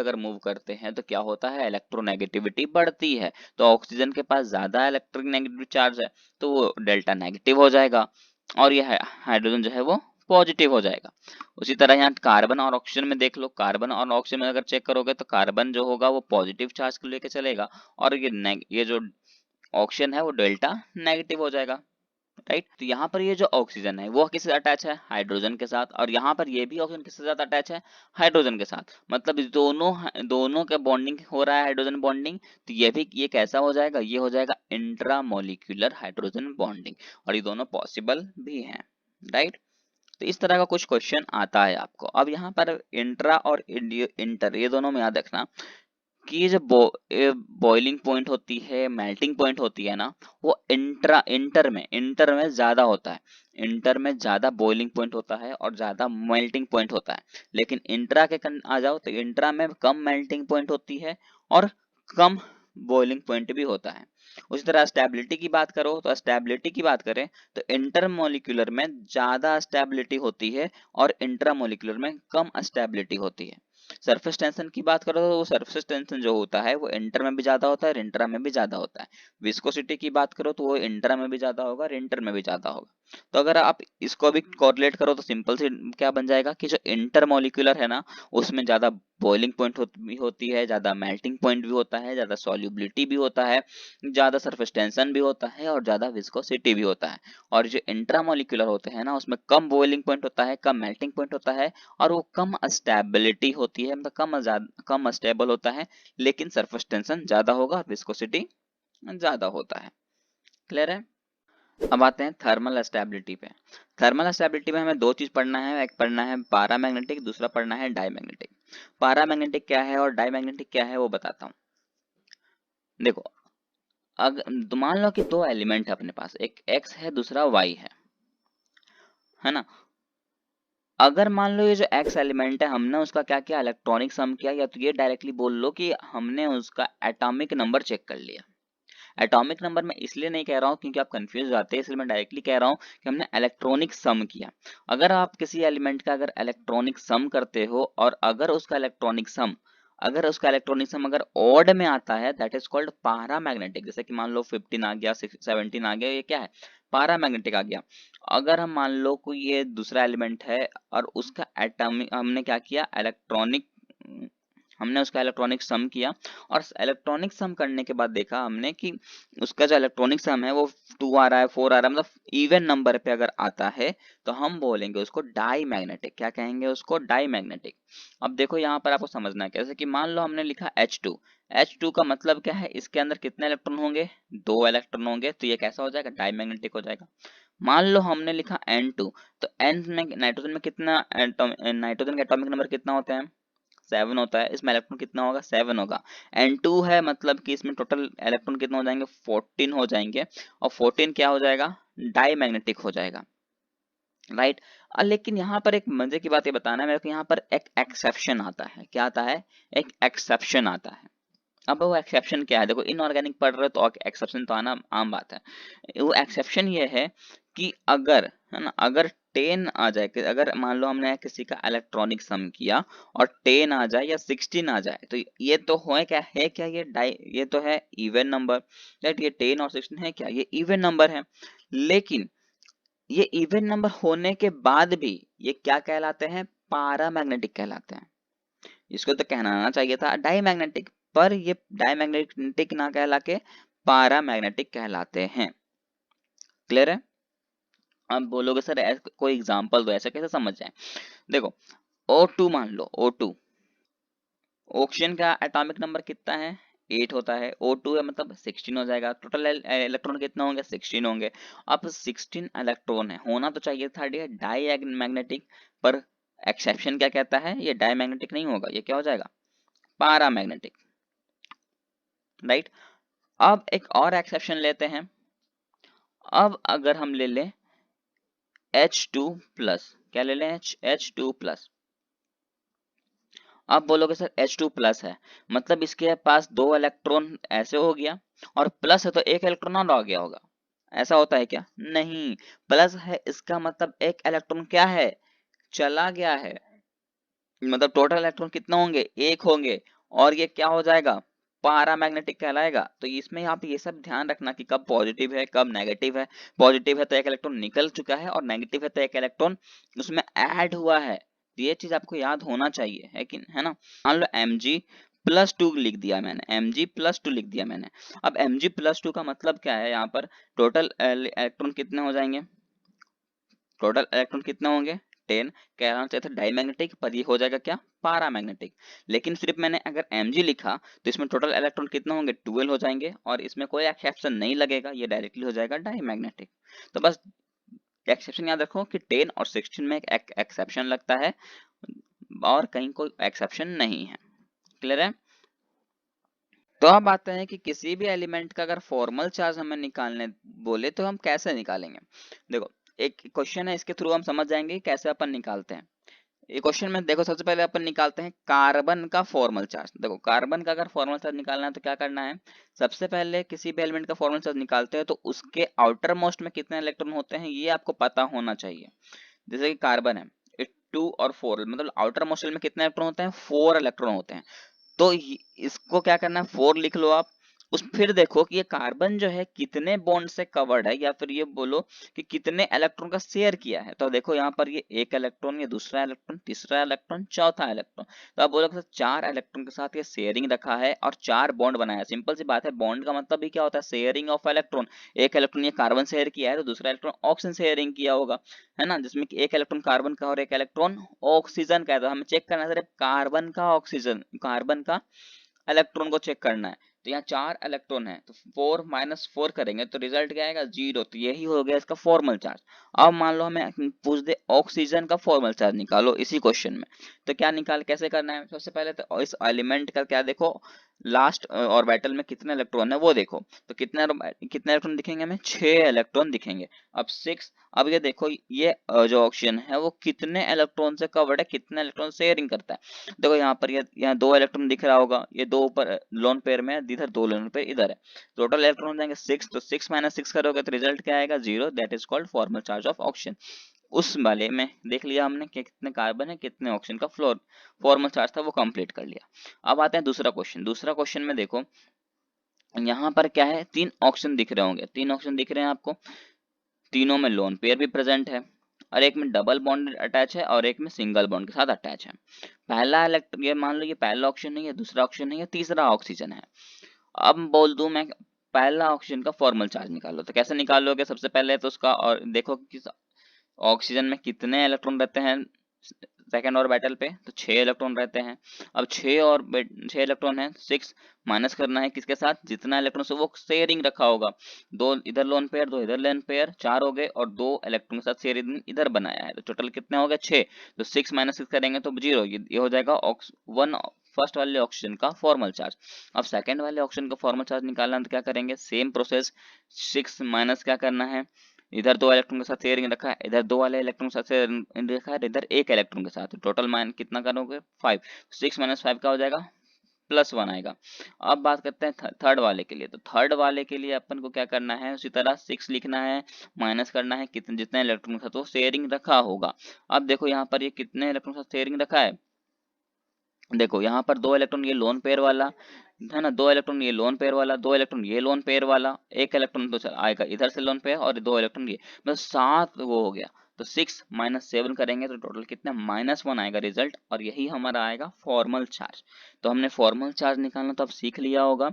अगर मूव करते हैं तो क्या होता है? इलेक्ट्रोनेगेटिविटी बढ़ती है। तो ऑक्सीजन के पास ज्यादा इलेक्ट्रोनेगेटिव चार्ज है तो वो डेल्टा नेगेटिव हो जाएगा और ये हाइड्रोजन जो है वो पॉजिटिव हो जाएगा। उसी तरह यहाँ कार्बन और ऑक्सीजन में देख लो, कार्बन और ऑक्सीजन में अगर चेक करोगे तो कार्बन जो होगा वो पॉजिटिव चार्ज को लेके चलेगा और ये जो ऑक्सीजन है वो डेल्टा नेगेटिव हो जाएगा, राइट। तो यहाँ पर ये जो ऑक्सीजन है वो किससे अटैच है? हाइड्रोजन के साथ। और यहाँ पर ये भी ऑक्सीजन किसके साथ अटैच है? हाइड्रोजन के साथ। मतलब इस दोनों दोनों का बॉन्डिंग हो रहा है, हाइड्रोजन बॉन्डिंग। तो ये कैसा हो जाएगा? ये हो जाएगा इंट्रामोलिक्यूलर हाइड्रोजन बॉन्डिंग और ये दोनों पॉसिबल भी हैं, राइट। तो इस तरह का कुछ क्वेश्चन आता है आपको। अब यहाँ पर इंट्रा और इंटर ये दोनों में याद रखना कि ये जो बॉइलिंग पॉइंट होती है, मेल्टिंग पॉइंट होती है ना, वो इंटर में ज्यादा होता है। इंटर में ज्यादा बॉइलिंग पॉइंट होता है और ज्यादा मेल्टिंग पॉइंट होता है। लेकिन इंट्रा के आ जाओ तो इंट्रा में कम मेल्टिंग पॉइंट होती है और कम बॉइलिंग पॉइंट भी होता है। उसी तरह स्टेबिलिटी की बात करो तो स्टेबिलिटी की बात करें तो इंटरमोलिकुलर में ज्यादा स्टेबिलिटी होती है और इंट्रामोलिकुलर में कम स्टेबिलिटी होती है। सरफेस टेंशन की बात करो तो वो सरफेस टेंशन जो होता है वो इंटर में भी ज्यादा होता है और इंट्रा में भी ज्यादा होता है। विस्कोसिटी की बात करो तो वो इंट्रा में भी ज्यादा होगा और इंटर में भी ज्यादा होगा। तो अगर आप इसको भी कोरिलेट करो तो सिंपल से क्या बन जाएगा कि जो इंटर मॉलिक्यूलर है ना उसमें ज्यादा बॉइलिंग पॉइंट भी होती है, ज़्यादा मेल्टिंग पॉइंट भी होता है, ज़्यादा सॉल्युबिलिटी भी होता है, ज़्यादा सरफेस टेंशन भी होता है और ज़्यादा विस्कोसिटी भी होता है। और जो इंट्रामोलिकुलर होते हैं ना, उसमें कम बॉइलिंग पॉइंट होता है, कम मेल्टिंग पॉइंट होता है और वो कम स्टेबिलिटी होती है, मतलब कम स्टेबल होता है, लेकिन सरफेस टेंशन ज़्यादा होगा और विस्कोसिटी ज़्यादा होता है। क्लियर है? अब आते हैं थर्मल स्टेबिलिटी पे। थर्मल स्टेबिलिटी में हमें दो चीज पढ़ना है, एक पढ़ना है पारामैग्नेटिक, दूसरा पढ़ना है डायमैग्नेटिक। पारामैग्नेटिक क्या है और डायमैग्नेटिक क्या है वो बताता हूँ। देखो, अगर तो मान लो कि दो एलिमेंट है अपने पास, एक एक्स है दूसरा वाई है ना। अगर मान लो ये जो एक्स एलिमेंट है हमने उसका क्या किया, इलेक्ट्रॉनिक सम किया, या तो ये डायरेक्टली बोल लो कि हमने उसका एटॉमिक नंबर चेक कर लिया। एटॉमिक नंबर मैं इसलिए नहीं कह रहा हूँ क्योंकि आप कंफ्यूज हो जाते हैं, इसलिए मैं डायरेक्टली कह रहा हूँ कि हमने इलेक्ट्रॉनिक सम किया। अगर आप किसी एलिमेंट का अगर इलेक्ट्रॉनिक सम करते हो और अगर उसका इलेक्ट्रॉनिक सम अगर ऑड में आता है, दैट इज कॉल्ड पारामैग्नेटिक। जैसे कि मान लो 15 आ गया, 17 आ गया, ये क्या है, पारामैग्नेटिक आ गया। अगर हम मान लो कोई ये दूसरा एलिमेंट है और उसका एटॉमिक हमने उसका इलेक्ट्रॉनिक सम किया और इलेक्ट्रॉनिक सम करने के बाद देखा हमने कि उसका जो इलेक्ट्रॉनिक सम है वो 2 आ रहा है, 4 आ रहा है, मतलब इवन नंबर पे अगर आता है तो हम बोलेंगे उसको डाई मैग्नेटिक। क्या कहेंगे उसको, डाई मैग्नेटिक। अब देखो यहाँ पर आपको समझना है कैसे, कि मान लो हमने लिखा H2। H2 का मतलब क्या है, इसके अंदर कितने इलेक्ट्रॉन होंगे, 2 इलेक्ट्रॉन होंगे, तो ये कैसा हो जाएगा, डाई मैग्नेटिक हो जाएगा। मान लो हमने लिखा N2, तो N में नाइट्रोजन में कितना नाइट्रोजन का एटॉमिक नंबर कितना होता है, 7 होता है। इसमें इलेक्ट्रॉन कितना होगा, 7 होगा। N2 है मतलब कि इसमें टोटल इलेक्ट्रॉन कितना हो जाएंगे, 14 हो जाएंगे। और 14 क्या हो जाएगा, डाई मैग्नेटिक हो जाएगा, राइट। लेकिन यहाँ पर एक मजे की बात ये बताना है मेरे को, यहाँ पर एक एक्सेप्शन आता है। क्या आता है, एक एक्सेप्शन आता है। अब वो एक्सेप्शन क्या है, देखो इनऑर्गेनिक पढ़ रहे हो तो एक्सेप्शन तो आना आम बात है। वो एक्सेप्शन ये है कि अगर, है ना, अगर 10 आ जाए, कि अगर मान लो हमने किसी का इलेक्ट्रॉनिक सम किया और 10 आ जाए या 16 आ जाए, तो ये तो हो क्या है, क्या ये तो है इवन नंबर, राइट। ये 10 और 16 है क्या, ये इवन नंबर है। लेकिन ये इवन नंबर होने के बाद भी ये क्या कहलाते हैं, पारामैग्नेटिक कहलाते हैं। इसको तो कहना चाहिए था डाईमैग्नेटिक, पर ये डाईमैग्नेटिक ना कहला के पारामैग्नेटिक कहलाते हैं। क्लियर है? अब बोलोगे सर कोई एग्जांपल दो, ऐसा कैसे समझ जाए। देखो, O2 मान लो, O2 ऑक्सीजन का एटॉमिक नंबर कितना है, 8 होता है। O2 है मतलब 16 हो जाएगा। टोटल इलेक्ट्रॉन कितना होंगे, 16 होंगे। अब 16 इलेक्ट्रॉन है, होना तो चाहिए था डाई मैग्नेटिक, पर एक्सेप्शन क्या कहता है, ये डाई मैग्नेटिक नहीं होगा, ये क्या हो जाएगा, पारामैग्नेटिक, राइट। अब एक और एक्सेप्शन लेते हैं। अब अगर हम ले लें H2 प्लस, क्या ले लें, H2 प्लस। अब बोलोगे सर H2 प्लस है मतलब इसके पास 2 इलेक्ट्रॉन ऐसे हो गया, और प्लस है तो एक इलेक्ट्रॉन और आ गया होगा। ऐसा होता है क्या, नहीं। प्लस है इसका मतलब एक इलेक्ट्रॉन क्या है, चला गया है। मतलब टोटल इलेक्ट्रॉन कितना होंगे, एक होंगे। और ये क्या हो जाएगा, पारामैग्नेटिक कहलाएगा। तो इसमें आप ये सब ध्यान रखना कि कब पॉजिटिव है कब नेगेटिव है। पॉजिटिव है तो एक इलेक्ट्रॉन निकल चुका है, और नेगेटिव है तो एक इलेक्ट्रॉन उसमें ऐड हुआ है। तो ये चीज आपको याद होना चाहिए, है कि, है ना। मान लो Mg+2 लिख दिया मैंने, Mg+2 लिख दिया मैंने। अब Mg+2 का मतलब क्या है, यहाँ पर टोटल इलेक्ट्रॉन कितने हो जाएंगे, टोटल इलेक्ट्रॉन कितने होंगे, 10। कहना चाहिए था डाईमैग्नेटिक, पर ये हो जाएगा क्या, पारामैग्नेटिक। लेकिन सिर्फ मैंने अगर Mg लिखा तो इसमें टोटल इलेक्ट्रॉन कितने होंगे, 12 हो जाएंगे, और इसमें कोई एक्सेप्शन नहीं लगेगा, ये डायरेक्टली हो जाएगा डाईमैग्नेटिक। तो बस एक्सेप्शन याद रखो कि 10 और 16 में एक एक्सेप्शन लगता है, और कहीं कोई एक्सेप्शन नहीं है। क्लियर है? तो अब आते हैं कि किसी भी एलिमेंट का अगर फॉर्मल चार्ज हमें निकालने बोले तो हम कैसे निकालेंगे। देखो, एक क्वेश्चन है, इसके थ्रू हम समझ जाएंगे कि कैसे अपन निकालते हैं। ये क्वेश्चन में देखो, सबसे पहले अपन निकालते हैं कार्बन का फॉर्मल चार्ज। देखो, कार्बन का अगर फॉर्मल चार्ज निकालना है तो क्या करना है, सबसे पहले किसी भी एलिमेंट का फॉर्मल चार्ज निकालते हैं तो उसके आउटर मोस्ट में कितने इलेक्ट्रॉन होते हैं ये आपको पता होना चाहिए। जैसे कि कार्बन है, 2 और 4, मतलब आउटर मोस्ट में कितने इलेक्ट्रॉन होते हैं, 4 इलेक्ट्रॉन होते हैं। तो इसको क्या करना है, 4 लिख लो आप। उस फिर देखो कि ये कार्बन जो है कितने बॉन्ड से कवर्ड है, या फिर ये बोलो कि कितने इलेक्ट्रॉन का शेयर किया है। तो देखो यहाँ पर ये एक इलेक्ट्रॉन, ये दूसरा इलेक्ट्रॉन, तीसरा इलेक्ट्रॉन, चौथा इलेक्ट्रॉन। तो आप बोलोगे चार इलेक्ट्रॉन के साथ ये शेयरिंग रखा है और चार बॉन्ड बनाया। सिंपल सी बात है, बॉन्ड का मतलब भी क्या होता है, शेयरिंग ऑफ इलेक्ट्रॉन। एक इलेक्ट्रॉन ये कार्बन शेयर किया है तो दूसरा इलेक्ट्रॉन ऑक्सीजन शेयरिंग किया होगा, है ना, जिसमें कि एक इलेक्ट्रॉन कार्बन का और एक इलेक्ट्रॉन ऑक्सीजन का है। तो हमें चेक करना है सिर्फ कार्बन का ऑक्सीजन, कार्बन का इलेक्ट्रॉन को चेक करना है। तो यहाँ चार इलेक्ट्रॉन है, तो 4 माइनस 4 करेंगे तो रिजल्ट क्या आएगा, 0। तो यही हो गया इसका फॉर्मल चार्ज। अब मान लो हमें पूछ दे ऑक्सीजन का फॉर्मल चार्ज निकालो इसी क्वेश्चन में, तो क्या निकाल कैसे करना है, सबसे पहले तो इस एलिमेंट का क्या देखो, लास्ट ऑर्बिटल में कितने इलेक्ट्रॉन है वो देखो। तो कितने इलेक्ट्रॉन दिखेंगे हमें, 6 इलेक्ट्रॉन दिखेंगे। अब 6, अब ये देखो ये जो ऑक्सीजन है वो कितने इलेक्ट्रॉन से कवर्ड है, कितने इलेक्ट्रॉन शेयरिंग करता है। देखो यहाँ पर ये यहाँ 2 इलेक्ट्रॉन दिख रहा होगा, ये 2 ऊपर लोन पेयर में है, इधर 2 लोन पेयर इधर है। टोटल इलेक्ट्रॉन हो जाएंगे 6, तो 6 माइनस 6 करोगे तो रिजल्ट क्या आएगा, 0। That is called formal charge of oxygen. उस वाले में देख लिया हमने कि कितने कार्बन है कितने ऑक्सीजन का फ्लोर फॉर्मल चार्ज था वो कंप्लीट कर लिया। अब आते हैं दूसरा क्वेश्चन। दूसरा क्वेश्चन में देखो यहाँ पर क्या है, 3 ऑक्सीजन दिख रहे होंगे, 3 ऑक्सीजन दिख रहे हैं आपको, तीनों में लोन पेयर भी प्रेजेंट है और एक में डबल बॉन्ड अटैच है और एक में सिंगल बॉन्ड के साथ अटैच है। पहला इलेक्ट्रॉन, ये मान लो ये पहला ऑक्सीजन नहीं है, दूसरा ऑक्सीजन नहीं है, तीसरा ऑक्सीजन है। अब बोल दूं मैं पहला ऑक्सीजन का फॉर्मल चार्ज निकालो, तो कैसे निकालोगे, सबसे पहले तो उसका और देखो कि ऑक्सीजन में कितने इलेक्ट्रॉन रहते हैं सेकेंड ऑर्बिटल पे, तो 6 इलेक्ट्रॉन रहते हैं। अब 6 इलेक्ट्रॉन है, 6 माइनस करना है किसके साथ, जितना इलेक्ट्रॉन से वो शेयरिंग रखा होगा। 2 इधर लोन पेयर, 2 इधर लोन पेयर, 4 हो गए और 2 इलेक्ट्रॉन के साथ शेयरिंग इधर बनाया है, तो टोटल कितने हो गए 6। तो 6 माइनस 6 करेंगे तो 0, ये हो जाएगा वन फर्स्ट वाले ऑक्सीजन का फॉर्मल चार्ज। अब सेकंड वाले ऑक्सीजन का फॉर्मल चार्ज निकालना तो क्या करेंगे, सेम प्रोसेस, 6 माइनस क्या करना है, इधर 2 इलेक्ट्रॉन के साथ शेयरिंग रखा है, इधर 2 वाले इलेक्ट्रॉन के साथ शेयरिंग रखा है, इधर 1 इलेक्ट्रॉन के साथ, टोटल मान कितना करोगे 5। 6 माइनस 5 का हो जाएगा +1 आएगा। अब बात करते हैं थर्ड वाले के लिए। तो थर्ड वाले के लिए अपन को क्या करना है, उसी तरह 6 लिखना है, माइनस करना है कितने जितने इलेक्ट्रॉन के साथ वो शेयरिंग रखा होगा। अब देखो यहाँ पर ये कितने इलेक्ट्रॉन के साथ शेयरिंग रखा है, देखो यहाँ पर 2 इलेक्ट्रॉन ये लोन पेयर वाला है ना, 2 इलेक्ट्रॉन ये लोन पेयर वाला, 2 इलेक्ट्रॉन ये लोन पेयर वाला, 1 इलेक्ट्रॉन तो आएगा इधर से लोन पेयर और 2 इलेक्ट्रॉन ये, मतलब 7 वो हो गया। तो 6 माइनस 7 करेंगे तो टोटल कितना -1 आएगा रिजल्ट, और यही हमारा आएगा फॉर्मल चार्ज। तो हमने फॉर्मल चार्ज निकालना तो अब सीख लिया होगा,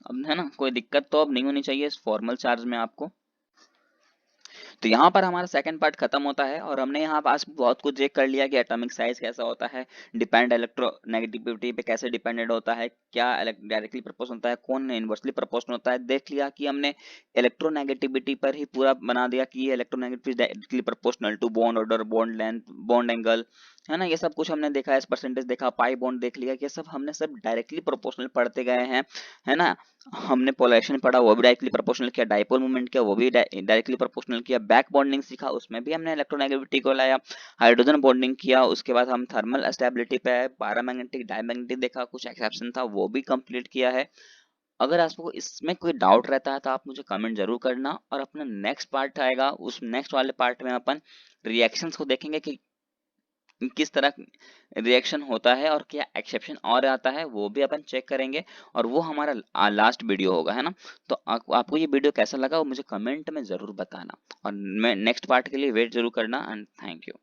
अब है ना, कोई दिक्कत तो अब नहीं होनी चाहिए इस फॉर्मल चार्ज में आपको। तो यहाँ पर हमारा सेकंड पार्ट खत्म होता है और हमने यहाँ पास बहुत कुछ चेक कर लिया कि एटॉमिक साइज कैसा होता है, डिपेंड इलेक्ट्रोनेगेटिविटी पे कैसे डिपेंडेंट होता है, क्या डायरेक्टली प्रोपोर्शनल होता है, कौन इनवर्सली प्रोपोर्शनल होता है। देख लिया कि हमने इलेक्ट्रोनेगेटिविटी पर ही पूरा बना दिया कि ये electronegativity directly proportional to bond order, bond length, bond angle, है ना, ये सब कुछ हमने देखा है, इस परसेंटेज देखा, पाई बॉन्ड देख लिया, ये सब हमने सब डायरेक्टली प्रोपोर्शनल पढ़ते गए हैं, है ना। हमने पोलराइजेशन पढ़ा वो भी डायरेक्टली प्रोपोर्शनल किया, डाइपोल मूवमेंट किया वो भी डायरेक्टली प्रोपोर्शनल किया, बैक बॉन्डिंग सीखा उसमें भी हमने इलेक्ट्रोनेगेटिविटी को लाया, हाइड्रोजन बॉन्डिंग किया, उसके बाद हम थर्मल स्टेबिलिटी पे आए, पैरामैग्नेटिक डायमैग्नेटिक देखा, कुछ एक्सेप्शन था वो भी कंप्लीट किया है। अगर आपको इसमें कोई डाउट रहता है तो आप मुझे कमेंट जरूर करना, और अपना नेक्स्ट पार्ट आएगा, उस नेक्स्ट वाले पार्ट में अपन रिएक्शंस को देखेंगे कि किस तरह रिएक्शन होता है और क्या एक्सेप्शन और आता है वो भी अपन चेक करेंगे, और वो हमारा लास्ट वीडियो होगा, है ना। तो आपको ये वीडियो कैसा लगा वो मुझे कमेंट में ज़रूर बताना, और मैं नेक्स्ट पार्ट के लिए वेट जरूर करना, एंड थैंक यू।